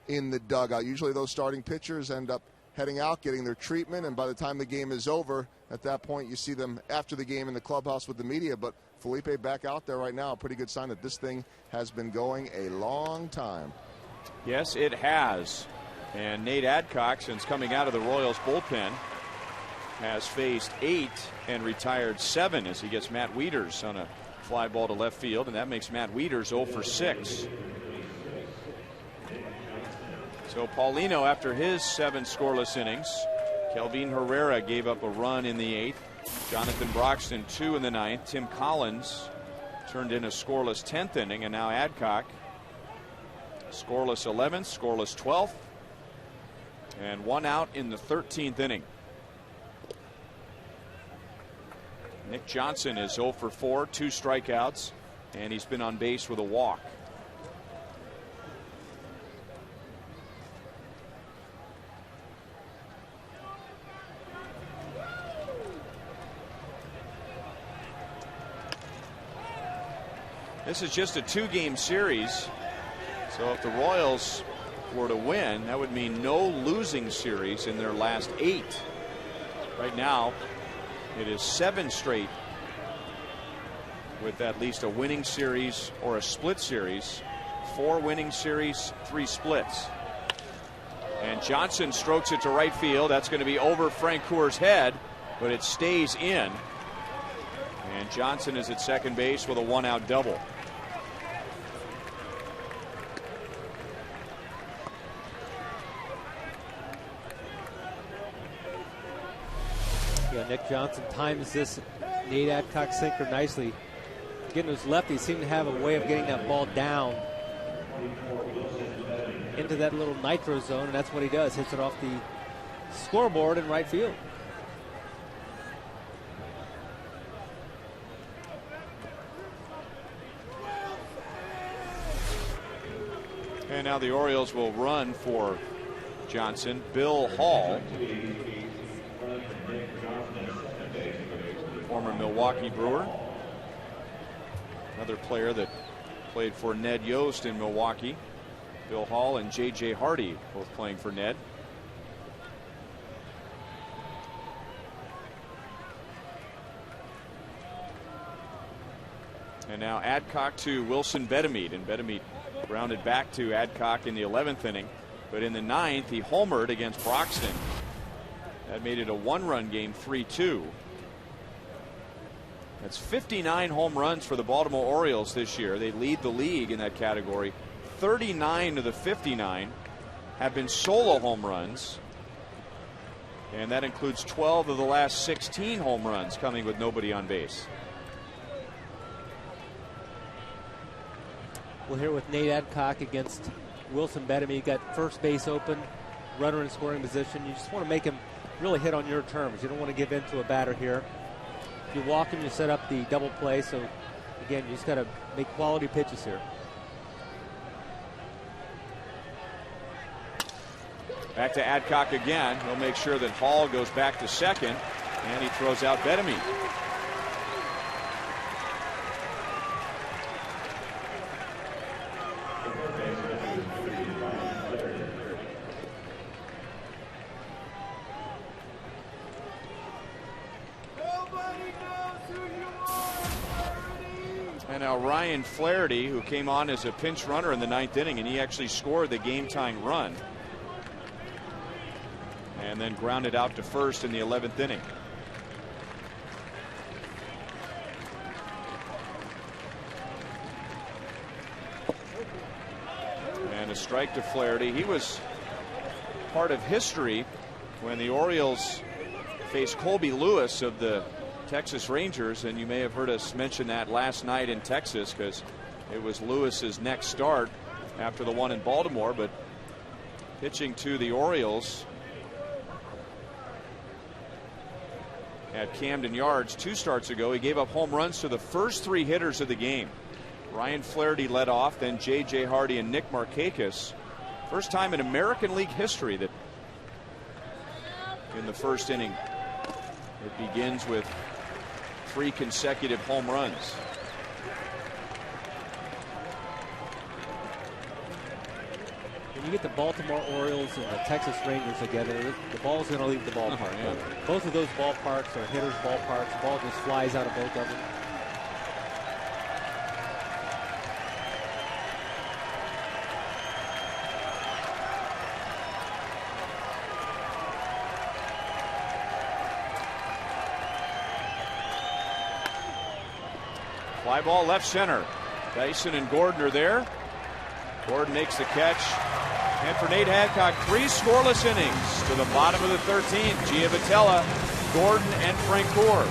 in the dugout. Usually those starting pitchers end up heading out, getting their treatment, and by the time the game is over, at that point you see them after the game in the clubhouse with the media. But Felipe back out there right now, a pretty good sign that this thing has been going a long time. Yes, it has. And Nate Adcock, since coming out of the Royals bullpen, has faced 8 and retired 7 as he gets Matt Wieters on a fly ball to left field, and that makes Matt Wieters 0 for 6. So Paulino, after his 7 scoreless innings, Kelvin Herrera gave up a run in the 8th. Jonathan Broxton 2 in the 9th. Tim Collins turned in a scoreless 10th inning, and now Adcock scoreless 11th, scoreless 12th, and 1 out in the 13th inning. Nick Johnson is 0 for 4, 2 strikeouts, and he's been on base with a walk. This is just a 2-game series, so if the Royals were to win, that would mean no losing series in their last 8. Right now, it is 7 straight with at least a winning series or a split series. 4 winning series, 3 splits. And Johnson strokes it to right field. That's going to be over Frank Coor's head, but it stays in. And Johnson is at second base with a 1-out double. Yeah, Nick Johnson times this Nate Adcock sinker nicely. Getting those lefties seem to have a way of getting that ball down into that little nitro zone, and that's what he does. Hits it off the scoreboard in right field. And now the Orioles will run for Johnson. Bill Hall, former Milwaukee Brewer, another player that played for Ned Yost in Milwaukee. Bill Hall and J.J. Hardy both playing for Ned. And now Adcock to Wilson Betemeed, and Betemeed grounded back to Adcock in the 11th inning, but in the 9th he homered against Broxton. That made it a 1-run game, 3-2. That's 59 home runs for the Baltimore Orioles this year. They lead the league in that category. 39 of the 59 have been solo home runs, and that includes 12 of the last 16 home runs coming with nobody on base. Well, here with Nate Adcock against Wilson Betemeed, got first base open, runner in scoring position. You just want to make him really hit on your terms. You don't want to give in to a batter here. If you walk him, you set up the double play. So again, you just got to make quality pitches here. Back to Adcock again. He'll make sure that Hall goes back to second, and he throws out Betemeed. And now Ryan Flaherty, who came on as a pinch runner in the 9th inning, and he actually scored the game-tying run, and then grounded out to first in the 11th inning. And a strike to Flaherty. He was part of history when the Orioles faced Colby Lewis of the Texas Rangers, and you may have heard us mention that last night in Texas because it was Lewis's next start after the one in Baltimore. But pitching to the Orioles at Camden Yards 2 starts ago, he gave up home runs to the first 3 hitters of the game. Ryan Flaherty led off, then J.J. Hardy and Nick Markakis. First time in American League history that in the first inning it begins with 3 consecutive home runs. When you get the Baltimore Orioles and the Texas Rangers together, the ball's going to leave the ballpark. Yeah. Both of those ballparks are hitters' ballparks. The ball just flies out of both of them. Fly ball left center. Dyson and Gordon are there. Gordon makes the catch. And for Nate Adcock, 3 scoreless innings to the bottom of the 13th. Giavotella, Gordon, and Francoeur.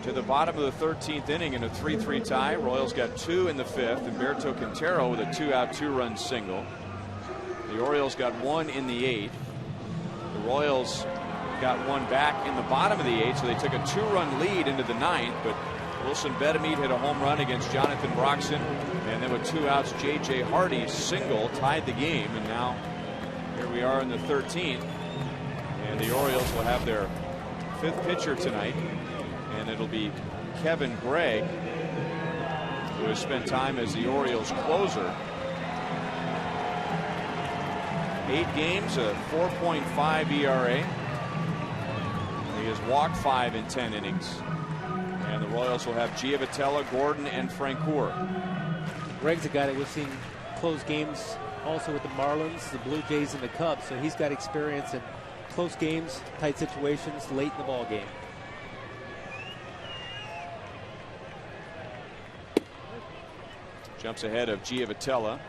to the bottom of the 13th inning in a 3-3 tie. Royals got 2 in the 5th. Humberto Quintero with a 2-out 2-run single. The Orioles got 1 in the 8th. The Royals got 1 back in the bottom of the 8th, so they took a 2-run lead into the 9th. But Wilson Betemit hit a home run against Jonathan Broxton, and then with 2 outs, J.J. Hardy's single tied the game. And now here we are in the 13th, and the Orioles will have their 5th pitcher tonight, and it'll be Kevin Gregg, who has spent time as the Orioles closer. 8 games, a 4.5 ERA. He has walked 5 in 10 innings. And the Royals will have Giavotella, Gordon, and Francoeur. Gregg's a guy that we've seen close games also with the Marlins, the Blue Jays, and the Cubs. So he's got experience in close games, tight situations, late in the ball game. Jumps ahead of Giavotella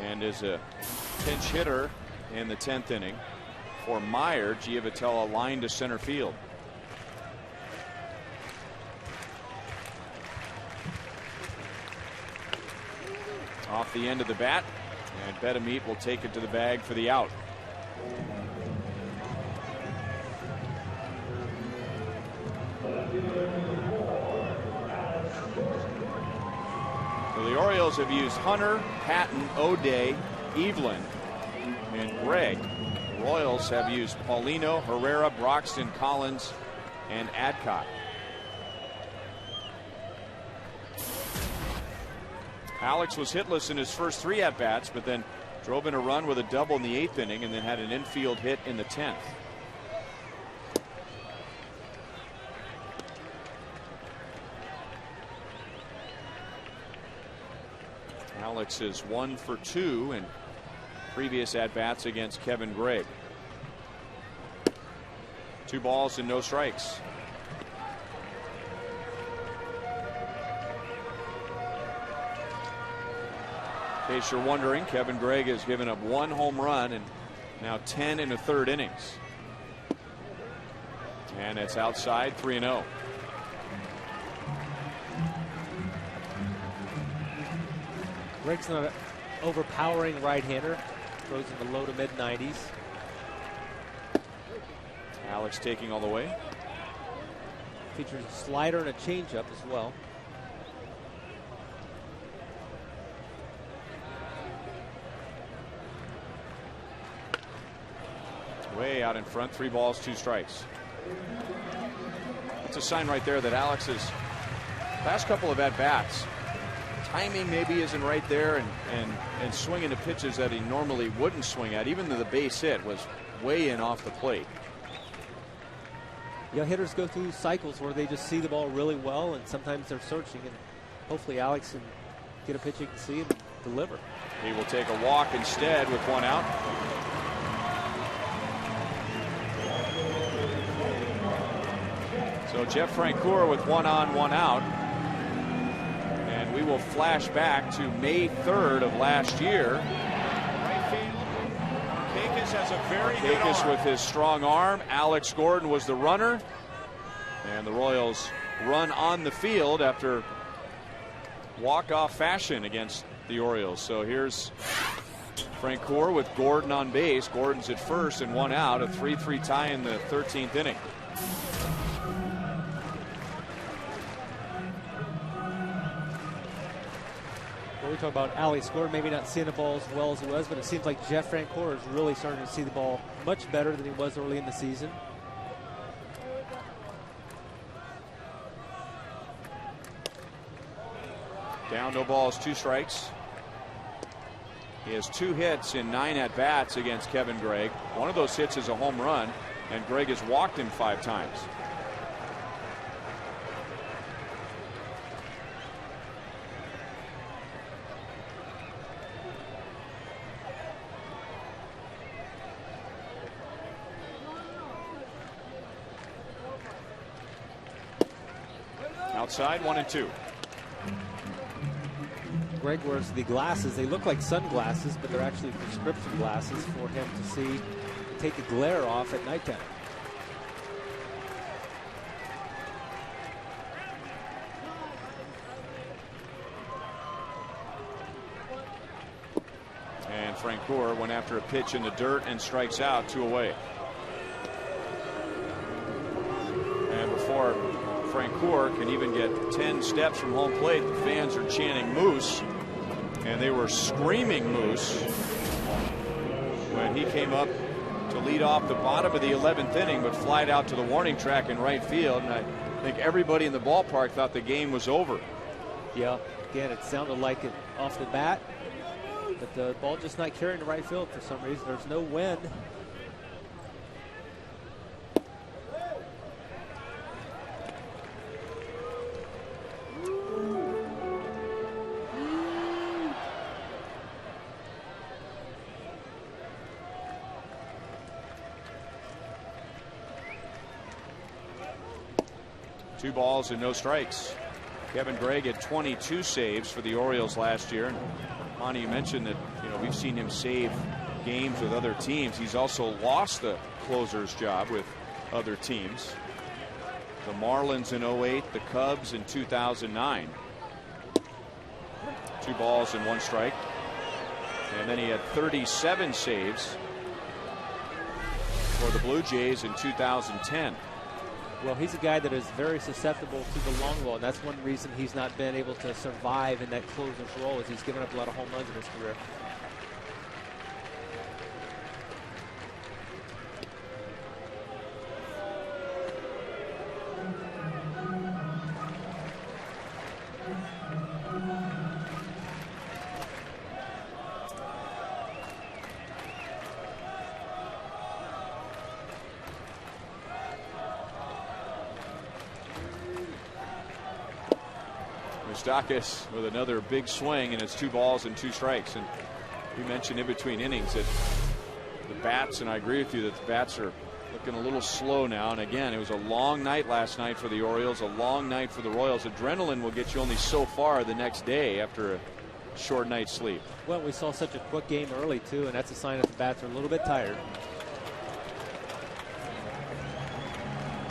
and is a pinch hitter in the 10th inning. For Meyer, Giavotella lined to center field. Off the end of the bat, and Betemit will take it to the bag for the out. So the Orioles have used Hunter, Patton, O'Day, Evelyn, and Gregg. The Royals have used Paulino, Herrera, Broxton, Collins, and Adcock. Alex was hitless in his first 3 at-bats, but then drove in a run with a double in the 8th inning and then had an infield hit in the 10th. Alex is 1 for 2 in previous at-bats against Kevin Gregg. 2 balls and no strikes. In case you're wondering, Kevin Gregg has given up 1 home run and now 10 in the 3rd innings. And it's outside, 3-0. Gregg's not an overpowering right-hander. Throws in the low to mid-90s. Alex taking all the way. Features a slider and a changeup as well. Way out in front, 3 balls, 2 strikes. That's a sign right there that Alex's last couple of at-bats, timing maybe isn't right there, and swinging to pitches that he normally wouldn't swing at. Even though the base hit was way in off the plate. Yeah, hitters go through cycles where they just see the ball really well, and sometimes they're searching, and hopefully Alex can get a pitch he can see and deliver. He will take a walk instead with 1 out. So Jeff Francoeur with 1 on, 1 out. And we will flash back to May 3rd of last year. Right field. Kakis has a very good Kakis arm. with his strong arm. Alex Gordon was the runner. And the Royals run on the field after walk-off fashion against the Orioles. So here's Francoeur with Gordon on base. Gordon's at first and 1 out. A 3-3 tie in the 13th inning. We talk about Alex Gordon maybe not seeing the ball as well as he was, but it seems like Jeff Francoeur is really starting to see the ball much better than he was early in the season. Down, no balls, 2 strikes. He has 2 hits in 9 at-bats against Kevin Gregg. One of those hits is a home run, and Gregg has walked him 5 times. Outside, 1-2. Gregg wears the glasses. They look like sunglasses, but they're actually prescription glasses for him to see, take the glare off at nighttime. and Francoeur went after a pitch in the dirt and strikes out, 2 away. And before Francoeur can even get 10 steps from home plate, the fans are chanting Moose, and they were screaming Moose when he came up to lead off the bottom of the 11th inning, but flied out to the warning track in right field. And I think everybody in the ballpark thought the game was over. Yeah, again, it sounded like it off the bat, but the ball just not carrying the right field for some reason. There's no wind. Two balls and no strikes. Kevin Gregg had 22 saves for the Orioles last year. And Monty, you mentioned that we've seen him save games with other teams. He's also lost the closer's job with other teams. The Marlins in 08, the Cubs in 2009. 2 balls and 1 strike. And then he had 37 saves for the Blue Jays in 2010. Well, he's a guy that is very susceptible to the long ball, and that's one reason he's not been able to survive in that closer's role, is he's given up a lot of home runs in his career. Moustakas with another big swing, and it's 2 balls and 2 strikes. And you mentioned in between innings that the bats, and I agree with you that the bats are looking a little slow now. And again, it was a long night last night for the Orioles, a long night for the Royals. Adrenaline will get you only so far the next day after a short night's sleep. Well, we saw such a quick game early too, and that's a sign that the bats are a little bit tired.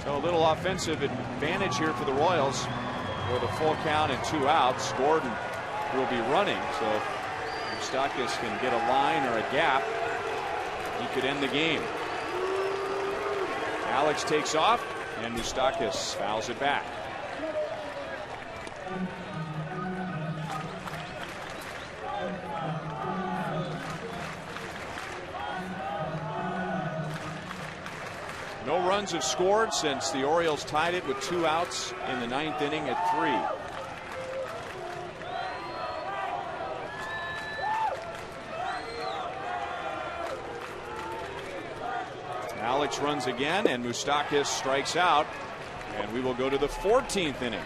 So a little offensive advantage here for the Royals. With a full count and 2 outs, Gordon will be running. So if Moustakas can get a line or a gap, he could end the game. Alex takes off, and Moustakas fouls it back. No runs have scored since the Orioles tied it with 2 outs in the 9th inning at 3. Alex runs again, and Moustakas strikes out, and we will go to the 14th inning.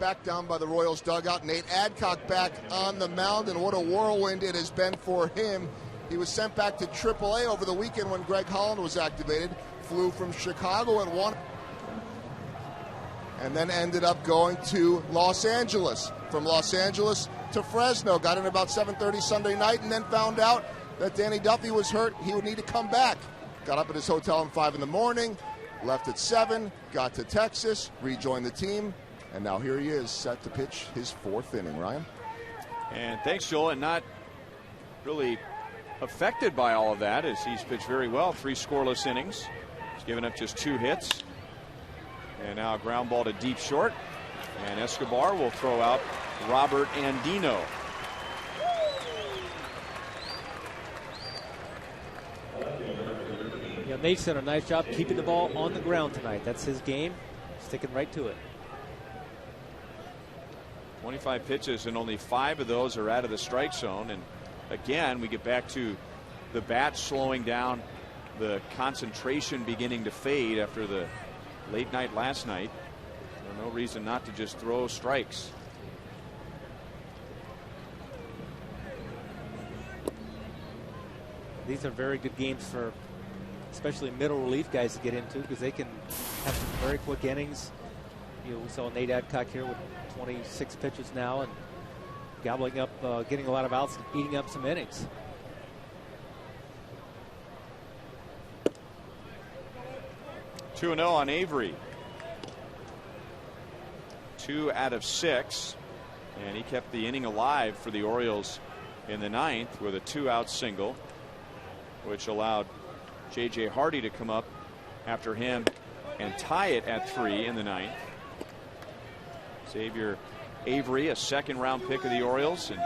back down by the Royals dugout. Nate Adcock back on the mound, and what a whirlwind it has been for him. He was sent back to AAA over the weekend when Greg Holland was activated. Flew from Chicago and won, and then ended up going to Los Angeles. From Los Angeles to Fresno, got in about 7:30 Sunday night, and then found out that Danny Duffy was hurt. He would need to come back. Got up at his hotel at 5 in the morning, left at 7, got to Texas, rejoined the team, and now here he is, set to pitch his 4th inning. Ryan? And thanks, Joel, and not really affected by all of that, as he's pitched very well. 3 scoreless innings. He's given up just 2 hits. And now a ground ball to deep short. And Escobar will throw out Robert Andino. Yeah, Nate's done a nice job keeping the ball on the ground tonight. That's his game, sticking right to it. 25 pitches, and only 5 of those are out of the strike zone. And again, we get back to the bat slowing down, the concentration beginning to fade after the late night last night. No reason not to just throw strikes. These are very good games for especially middle relief guys to get into, because they can have some very quick innings. You know, we saw Nate Adcock here with 26 pitches now and gobbling up, getting a lot of outs, and eating up some innings. Two 2-0 on Avery. 2 out of 6, and he kept the inning alive for the Orioles in the 9th with a 2-out single, which allowed J.J. Hardy to come up after him and tie it at 3 in the 9th. Xavier Avery, a 2nd-round pick of the Orioles in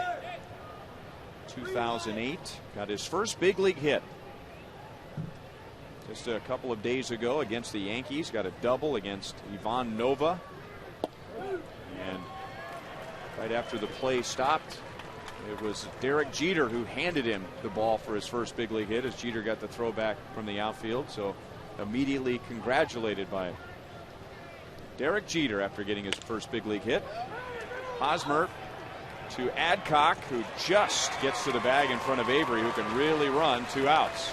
2008, got his first big league hit just a couple of days ago against the Yankees. Got a double against Ivan Nova. And right after the play stopped, it was Derek Jeter who handed him the ball for his first big league hit, as Jeter got the throwback from the outfield. So immediately congratulated by Derek Jeter after getting his first big league hit. Hosmer to Adcock, who just gets to the bag in front of Avery, who can really run 2 outs.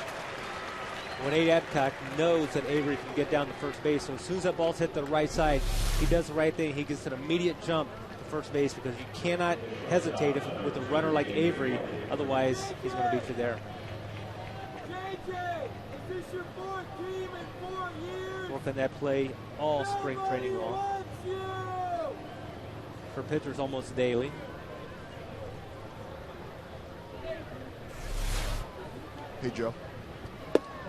When Nate Adcock knows that Avery can get down to first base, so as soon as that ball's hit the right side, he does the right thing. He gets an immediate jump to first base, because you cannot hesitate with a runner like Avery. Otherwise, he's going to beat you there. Work on that play all spring training long. For pitchers, almost daily. Hey, Joe.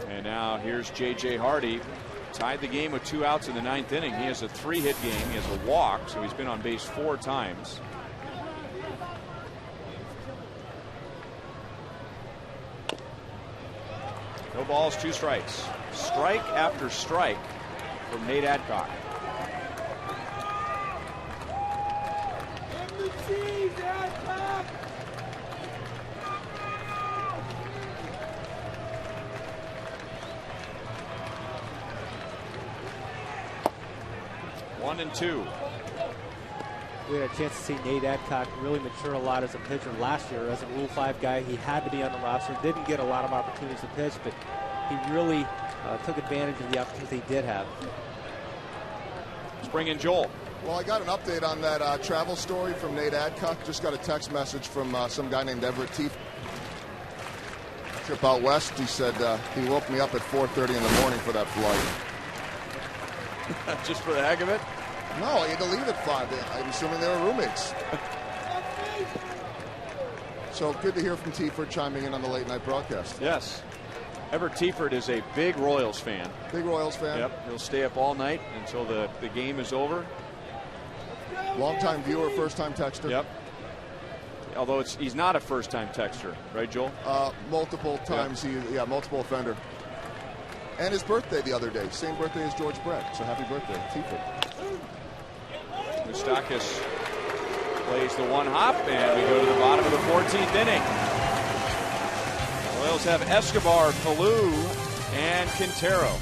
And now here's J.J. Hardy. Tied the game with 2 outs in the 9th inning. He has a 3-hit game. He has a walk, so he's been on base 4 times. No balls, 2 strikes. Strike after strike from Nate Adcock. One and 2. We had a chance to see Nate Adcock really mature a lot as a pitcher last year. As a Rule 5 guy, he had to be on the roster. Didn't get a lot of opportunities to pitch, but he really took advantage of the opportunities he did have. Let's bring in Joel. Well, I got an update on that travel story from Nate Adcock. Just got a text message from some guy named Everett Teef. Trip out west. He said he woke me up at 4:30 in the morning for that flight. Just for the heck of it? No, he had to leave at 5. I'm assuming they were roommates. So good to hear from Teeford chiming in on the late night broadcast. Yes. Everett Teeford is a big Royals fan. Big Royals fan. Yep. He'll stay up all night until the game is over. Long-time viewer, first-time texter. Yep. Although he's not a first-time texter, right, Joel? Multiple times. Yep. Multiple offender. And his birthday the other day. Same birthday as George Brett. So happy birthday, Teeford. Moustakas plays the 1-hop, and we go to the bottom of the 14th inning. The Royals have Escobar, Kalu, and Quintero.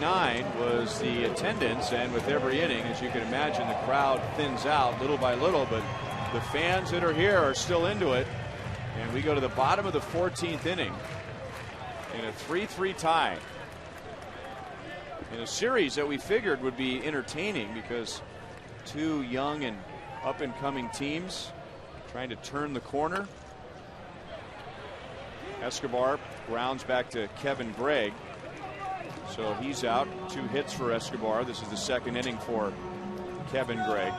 69 was the attendance, and with every inning, as you can imagine, the crowd thins out little by little, but the fans that are here are still into it. And we go to the bottom of the 14th inning in a 3-3 tie in a series that we figured would be entertaining because two young and up-and-coming teams trying to turn the corner. Escobar grounds back to Kevin Gregg, so he's out. 2 hits for Escobar. This is the second inning for Kevin Gregg.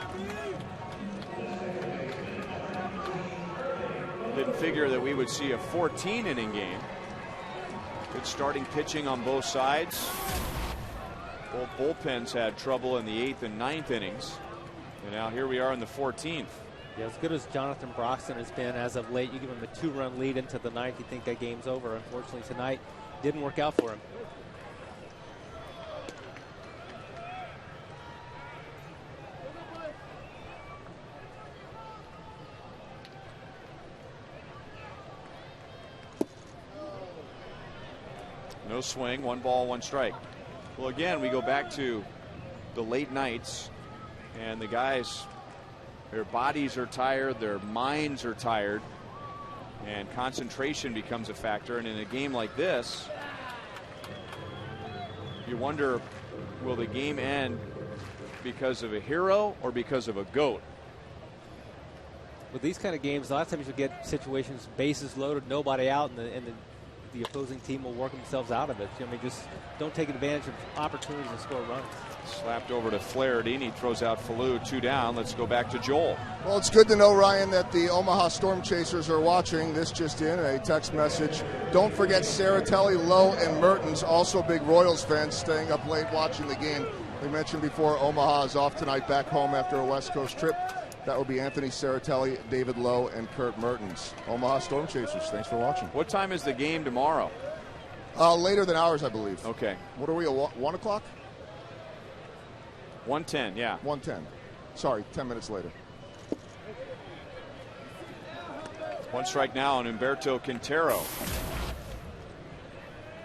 Didn't figure that we would see a 14-inning game. Good starting pitching on both sides. Both bullpens had trouble in the 8th and 9th innings, and now here we are in the 14th. Yeah, as good as Jonathan Broxton has been as of late, you give him a 2-run lead into the 9th, you think that game's over. Unfortunately tonight didn't work out for him. No swing, 1 ball, 1 strike. Well, again, we go back to the late nights, and the guys, their bodies are tired, their minds are tired, and concentration becomes a factor. And in a game like this, you wonder, will the game end because of a hero or because of a GOAT? With these kind of games, a lot of times you get situations, bases loaded, nobody out, and the opposing team will work themselves out of it. I mean, just don't take advantage of opportunities to score runs. Slapped over to Flaherty, and he throws out Falou, 2 down. Let's go back to Joel. Well, it's good to know, Ryan, that the Omaha Storm Chasers are watching. This just in, a text message. Don't forget Saratelli, Lowe, and Mertens, also big Royals fans, staying up late watching the game. We mentioned before Omaha is off tonight, back home after a West Coast trip. That will be Anthony Saratelli, David Lowe, and Kurt Mertens. Omaha Storm Chasers, thanks for watching. What time is the game tomorrow? Later than ours, I believe. Okay. What are we, 1 o'clock? 1:10, yeah. 1:10. Sorry, 10 minutes later. 1 strike now on Humberto Quintero.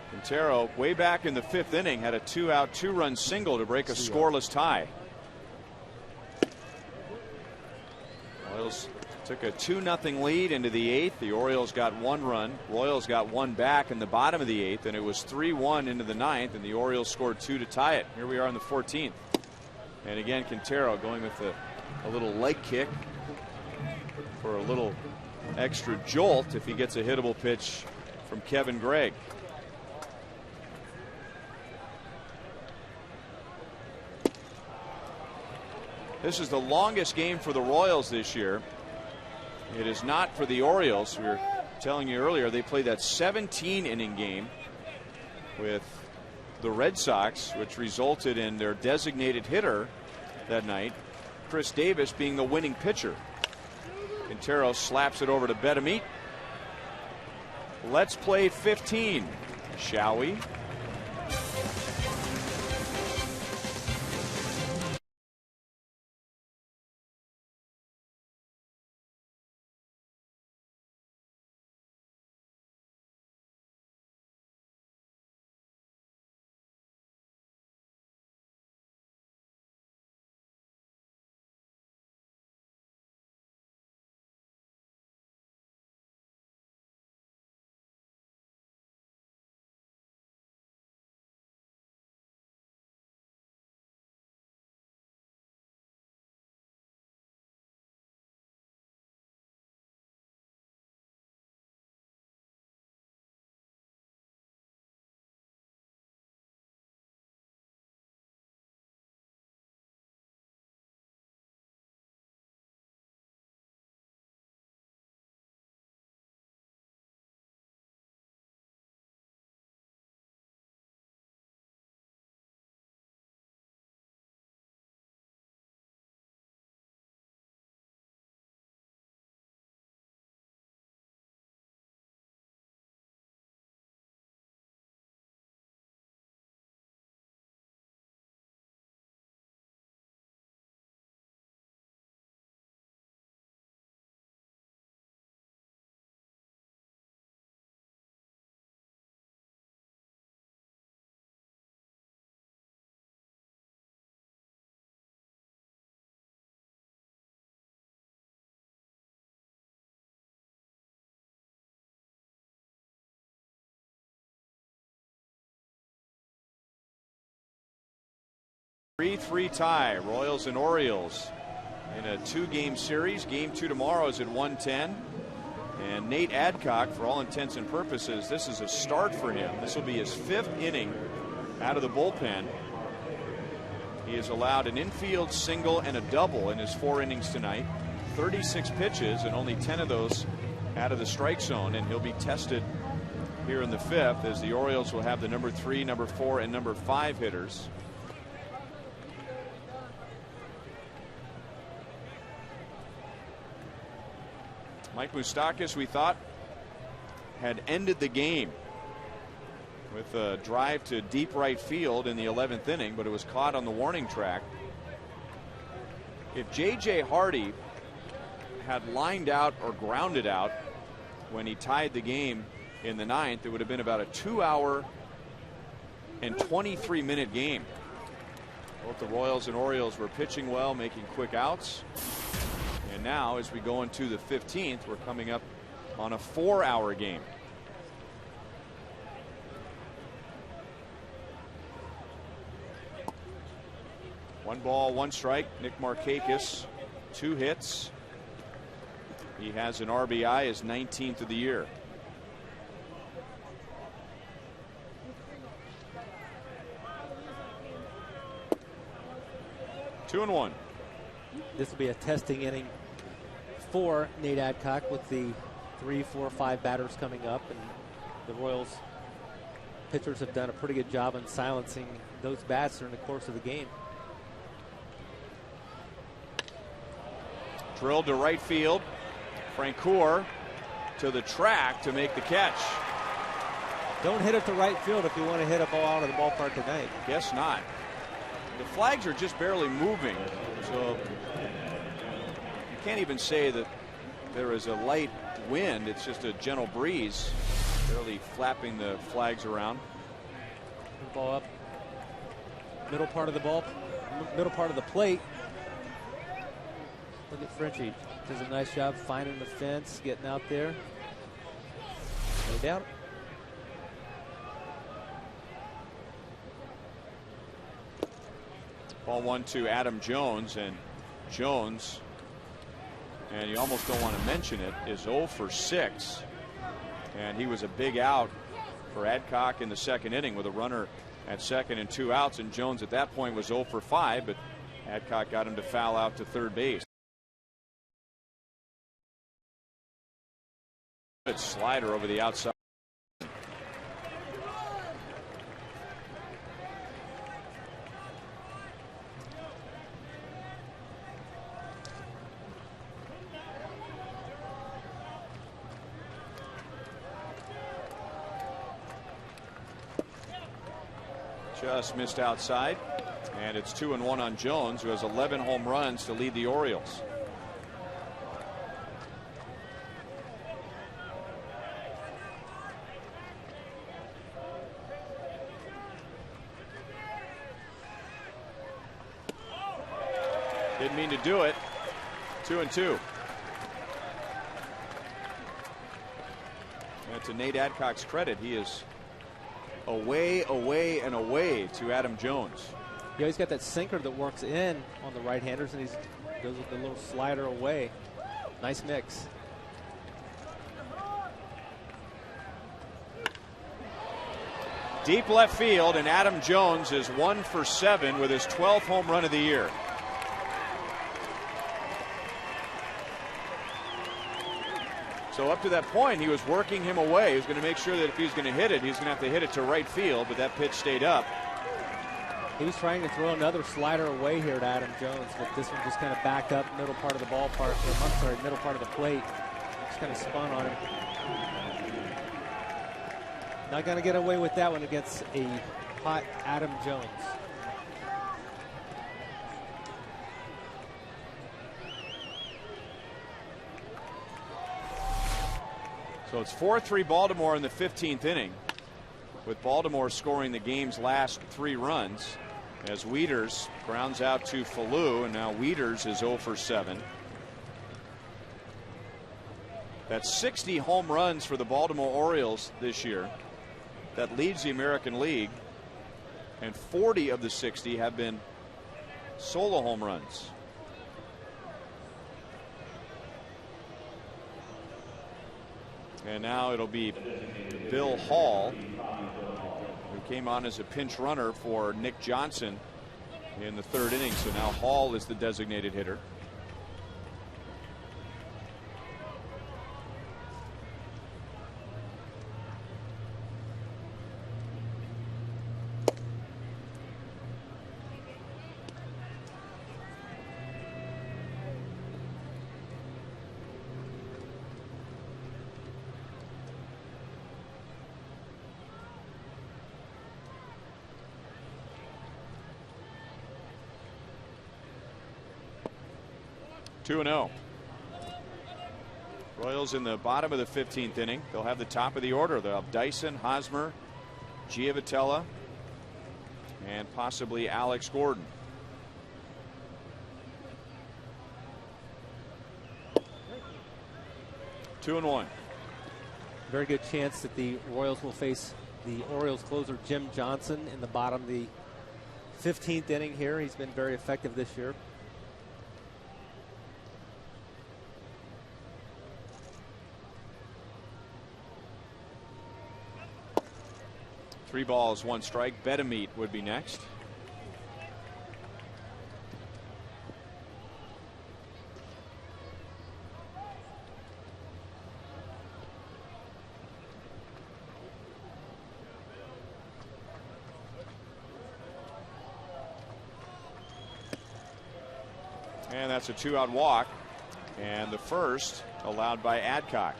Quintero, way back in the 5th inning, had a 2-out, 2-run single to break a scoreless tie. Royals took a 2-0 lead into the 8th. The Orioles got 1 run. Royals got 1 back in the bottom of the 8th, and it was 3-1 into the 9th, and the Orioles scored 2 to tie it. Here we are in the 14th. And again, Quintero going with a little leg kick for a little extra jolt if he gets a hittable pitch from Kevin Gregg. This is the longest game for the Royals this year. It is not for the Orioles. We were telling you earlier they played that 17-inning game with the Red Sox, which resulted in their designated hitter that night, Chris Davis, being the winning pitcher. Quintero slaps it over to Betamit. Let's play 15, shall we? 3-3 tie, Royals and Orioles in a 2-game series. Game 2 tomorrow is at 1:10. And Nate Adcock, for all intents and purposes, this is a start for him. This will be his 5th inning out of the bullpen. He has allowed an infield single and a double in his 4 innings tonight. 36 pitches, and only 10 of those out of the strike zone. And he'll be tested here in the 5th, as the Orioles will have the number 3, number 4, and number 5 hitters. Mike Moustakas, we thought, had ended the game with a drive to deep right field in the 11th inning, but it was caught on the warning track. If J.J. Hardy had lined out or grounded out when he tied the game in the 9th, it would have been about a 2-hour and 23-minute game. Both the Royals and Orioles were pitching well, making quick outs. And now, as we go into the 15th, we're coming up on a 4-hour game. One ball, one strike. Nick Markakis, 2 hits. He has an RBI, his 19th of the year. Two and one. This will be a testing inning for Nate Adcock, with the 3, 4, 5 batters coming up, and the Royals pitchers have done a pretty good job in silencing those bats during the course of the game. Drilled to right field. Francoeur to the track to make the catch. Don't hit it to right field if you want to hit a ball out of the ballpark tonight. Guess not. The flags are just barely moving, so you can't even say that there is a light wind. It's just a gentle breeze, barely flapping the flags around. Ball up, middle part of the ball, middle part of the plate. Look at Frenchie, does a nice job finding the fence, getting out there. No doubt. Ball 1 to Adam Jones, and Jones, and you almost don't want to mention it, is 0 for 6. And he was a big out for Adcock in the 2nd inning with a runner at 2nd and 2 outs. And Jones at that point was 0 for 5, but Adcock got him to foul out to 3rd base. Good slider over the outside. Just missed outside, and it's 2-1 on Jones, who has 11 home runs to lead the Orioles. Didn't mean to do it. 2-2. And to Nate Adcock's credit, he is away, away, and away to Adam Jones. Yeah, he's got that sinker that works in on the right-handers, and he goes with the little slider away. Nice mix. Deep left field, and Adam Jones is 1 for 7 with his 12th home run of the year. So up to that point, he was working him away. He was going to make sure that if he was going to hit it, he's going to have to hit it to right field, but that pitch stayed up. He was trying to throw another slider away here to Adam Jones, but this one just kind of backed up middle part of the ballpark. I'm sorry, middle part of the plate. Just kind of spun on him. Not going to get away with that one against a hot Adam Jones. So it's 4-3 Baltimore in the 15th inning, with Baltimore scoring the game's last 3 runs, as Wieters grounds out to Falou, and now Wieters is 0 for 7. That's 60 home runs for the Baltimore Orioles this year. That leads the American League, and 40 of the 60 have been solo home runs. And now it'll be Bill Hall, who came on as a pinch runner for Nick Johnson in the 3rd inning. So now Hall is the designated hitter. Two and 0. Royals in the bottom of the 15th inning. They'll have the top of the order. They'll have Dyson, Hosmer, Giavotella, and possibly Alex Gordon. Two and 1. Very good chance that the Royals will face the Orioles closer Jim Johnson in the bottom of the 15th inning here. He's been very effective this year. 3 balls, 1 strike. Bedemeet would be next. And that's a 2-out walk, and the first allowed by Adcock.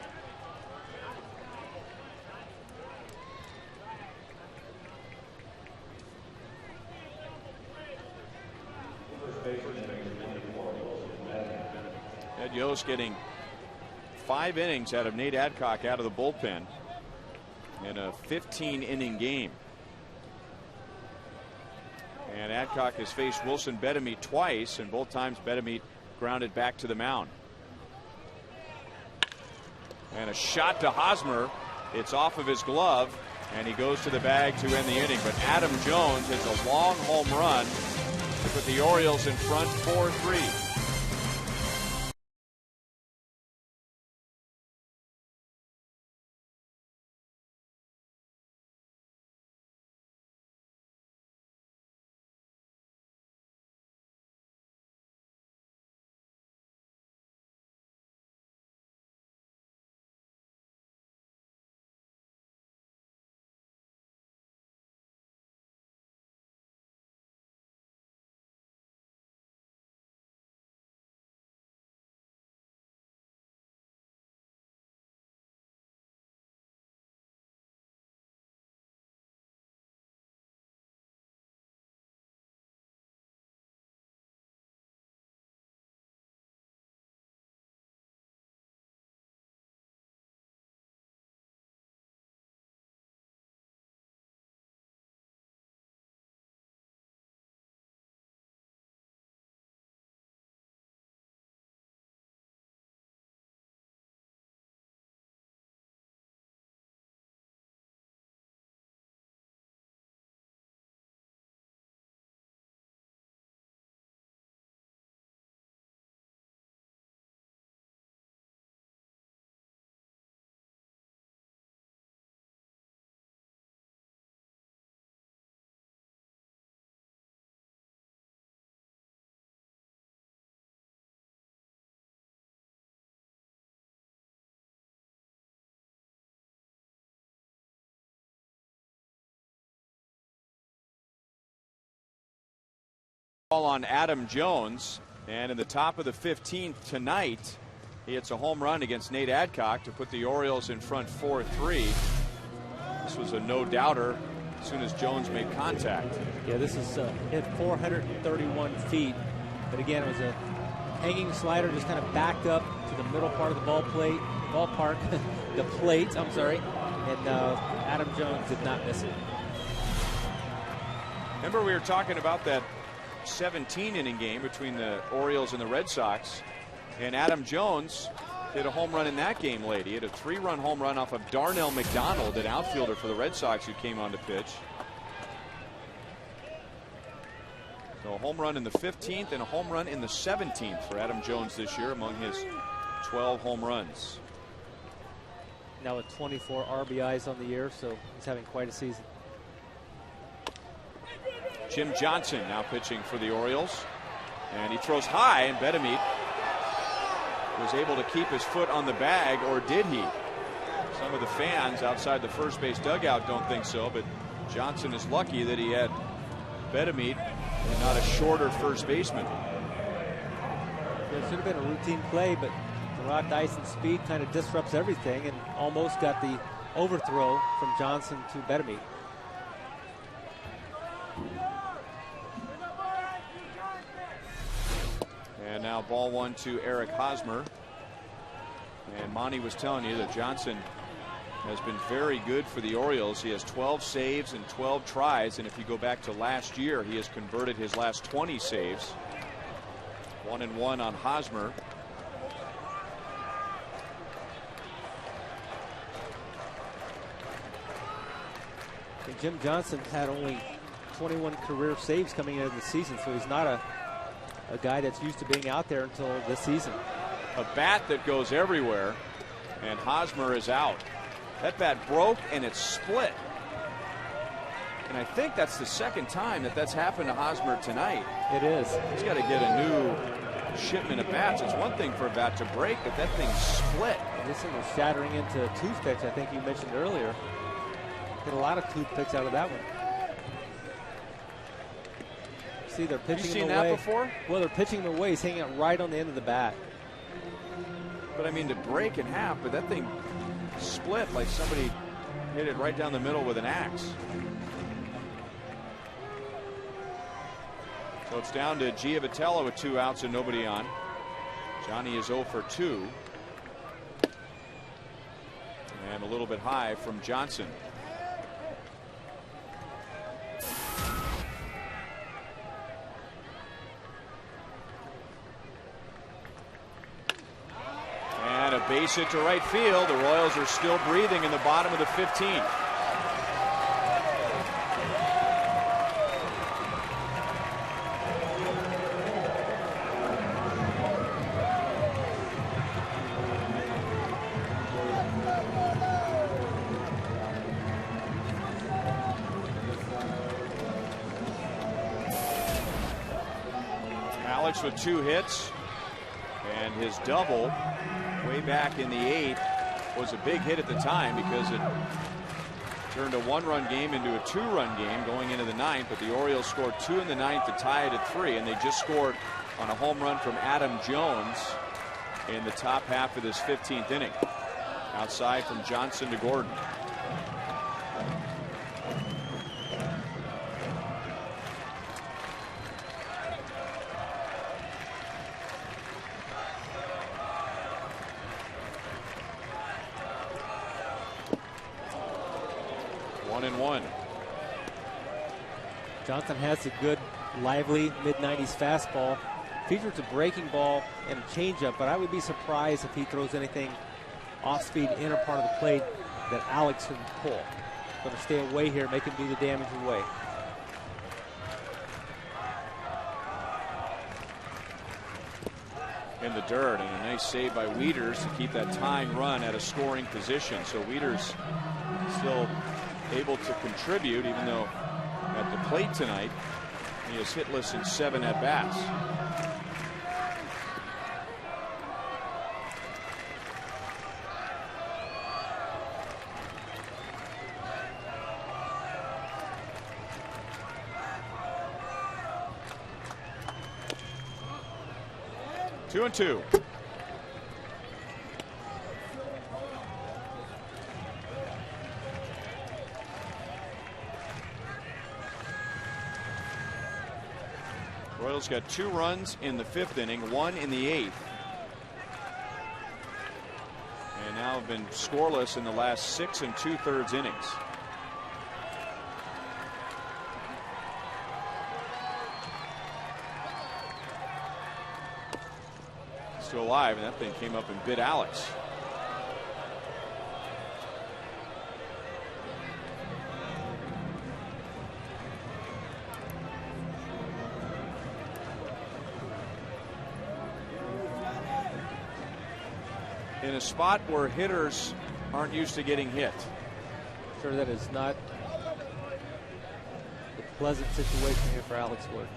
Ed Yost getting 5 innings out of Nate Adcock out of the bullpen in a 15-inning game. And Adcock has faced Wilson Bedemeet twice, and both times Bedemeet grounded back to the mound. And a shot to Hosmer. It's off of his glove, and he goes to the bag to end the inning. But Adam Jones hits a long home run to put the Orioles in front 4-3. Ball on Adam Jones, and in the top of the 15th tonight, he hits a home run against Nate Adcock to put the Orioles in front 4-3. This was a no-doubter as soon as Jones made contact. Yeah, this is hit 431 feet, but again, it was a hanging slider, just kind of backed up to the middle part of the ballpark, the plate, I'm sorry, and Adam Jones did not miss it. Remember, we were talking about that 17-inning game between the Orioles and the Red Sox, and Adam Jones hit a home run in that game late. He hit a 3-run home run off of Darnell McDonald, an outfielder for the Red Sox who came on to pitch. So a home run in the 15th and a home run in the 17th for Adam Jones this year among his 12 home runs. Now with 24 RBIs on the year, so he's having quite a season. Jim Johnson now pitching for the Orioles. And he throws high, and Bedemeet was able to keep his foot on the bag, or did he? Some of the fans outside the first base dugout don't think so, but Johnson is lucky that he had Bedemeet and not a shorter first baseman. There should have been a routine play, but Rod Dyson's speed kind of disrupts everything and almost got the overthrow from Johnson to Bedemeet. And now ball one to Eric Hosmer. And Monty was telling you that Johnson has been very good for the Orioles. He has 12 saves and 12 tries, and if you go back to last year, he has converted his last 20 saves. 1-1 on Hosmer. And Jim Johnson had only 21 career saves coming into the season, so he's not a guy that's used to being out there until this season. A bat that goes everywhere, and Hosmer is out. That bat broke and it split. And I think that's the second time that that's happened to Hosmer tonight. It is. He's got to get a new shipment of bats. It's one thing for a bat to break, but that thing split. And this thing was shattering into toothpicks, I think you mentioned earlier. Get a lot of toothpicks out of that one. See, they're pitching him away. Have you seen that before? Well, they're pitching him away. He's hanging out right on the end of the bat. But I mean, to break in half, but that thing split like somebody hit it right down the middle with an axe. So it's down to Giavitello with 2 outs and nobody on. Johnny is 0 for 2. And a little bit high from Johnson. And a base hit to right field. The Royals are still breathing in the bottom of the 15th. Alex with 2 hits, and his double way back in the 8th was a big hit at the time because it turned a 1-run game into a 2-run game going into the 9th, but the Orioles scored 2 in the 9th to tie it at 3, and they just scored on a home run from Adam Jones in the top half of this 15th inning. Outside from Johnson to Gordon. Johnson has a good, lively mid-90s fastball. Features a breaking ball and a changeup, but I would be surprised if he throws anything off-speed inner part of the plate that Alex can pull. Going to stay away here, make him do the damage away. In the dirt, and a nice save by Wieters to keep that tying run at a scoring position. So Wieters still able to contribute, even though at the plate tonight he is hitless in 7 at-bats. Two and two. Royals got 2 runs in the 5th inning, 1 in the 8th. And now have been scoreless in the last 6 2/3 innings. Still alive, and that thing came up and bit Alex. in a spot where hitters aren't used to getting hit. Sure, that is not a pleasant situation here for Alex Wood.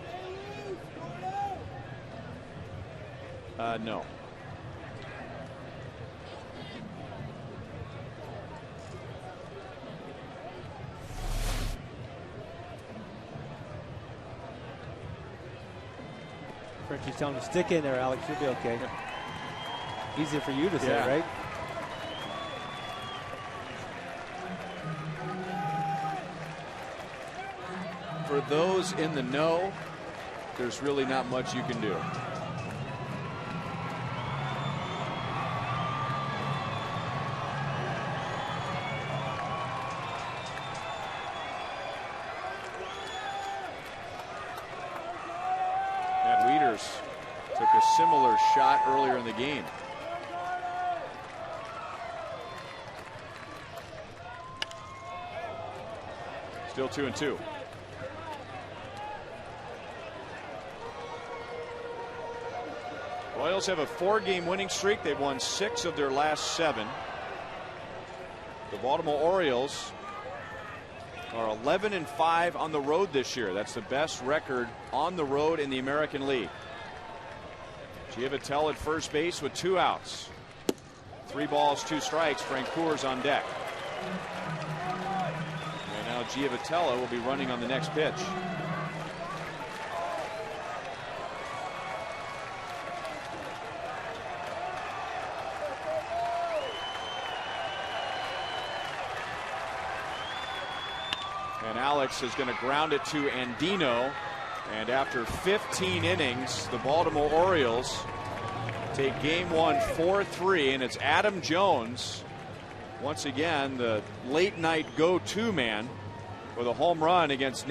No. Frenchie's telling him to stick in there, Alex. You'll be okay. Easier for you to say, right? For those in the know, there's really not much you can do. Took a similar shot earlier in the game. Still 2-2. Royals have a 4-game winning streak. They've won 6 of their last 7. The Baltimore Orioles are 11-5 on the road this year. That's the best record on the road in the American League. Giavotella at first base with 2 outs. 3 balls, 2 strikes. Francoeur's on deck. And now Giavotella will be running on the next pitch. And Alex is going to ground it to Andino. And after 15 innings, the Baltimore Orioles take game 1 4-3, and it's Adam Jones, once again, the late night go-to man with a home run against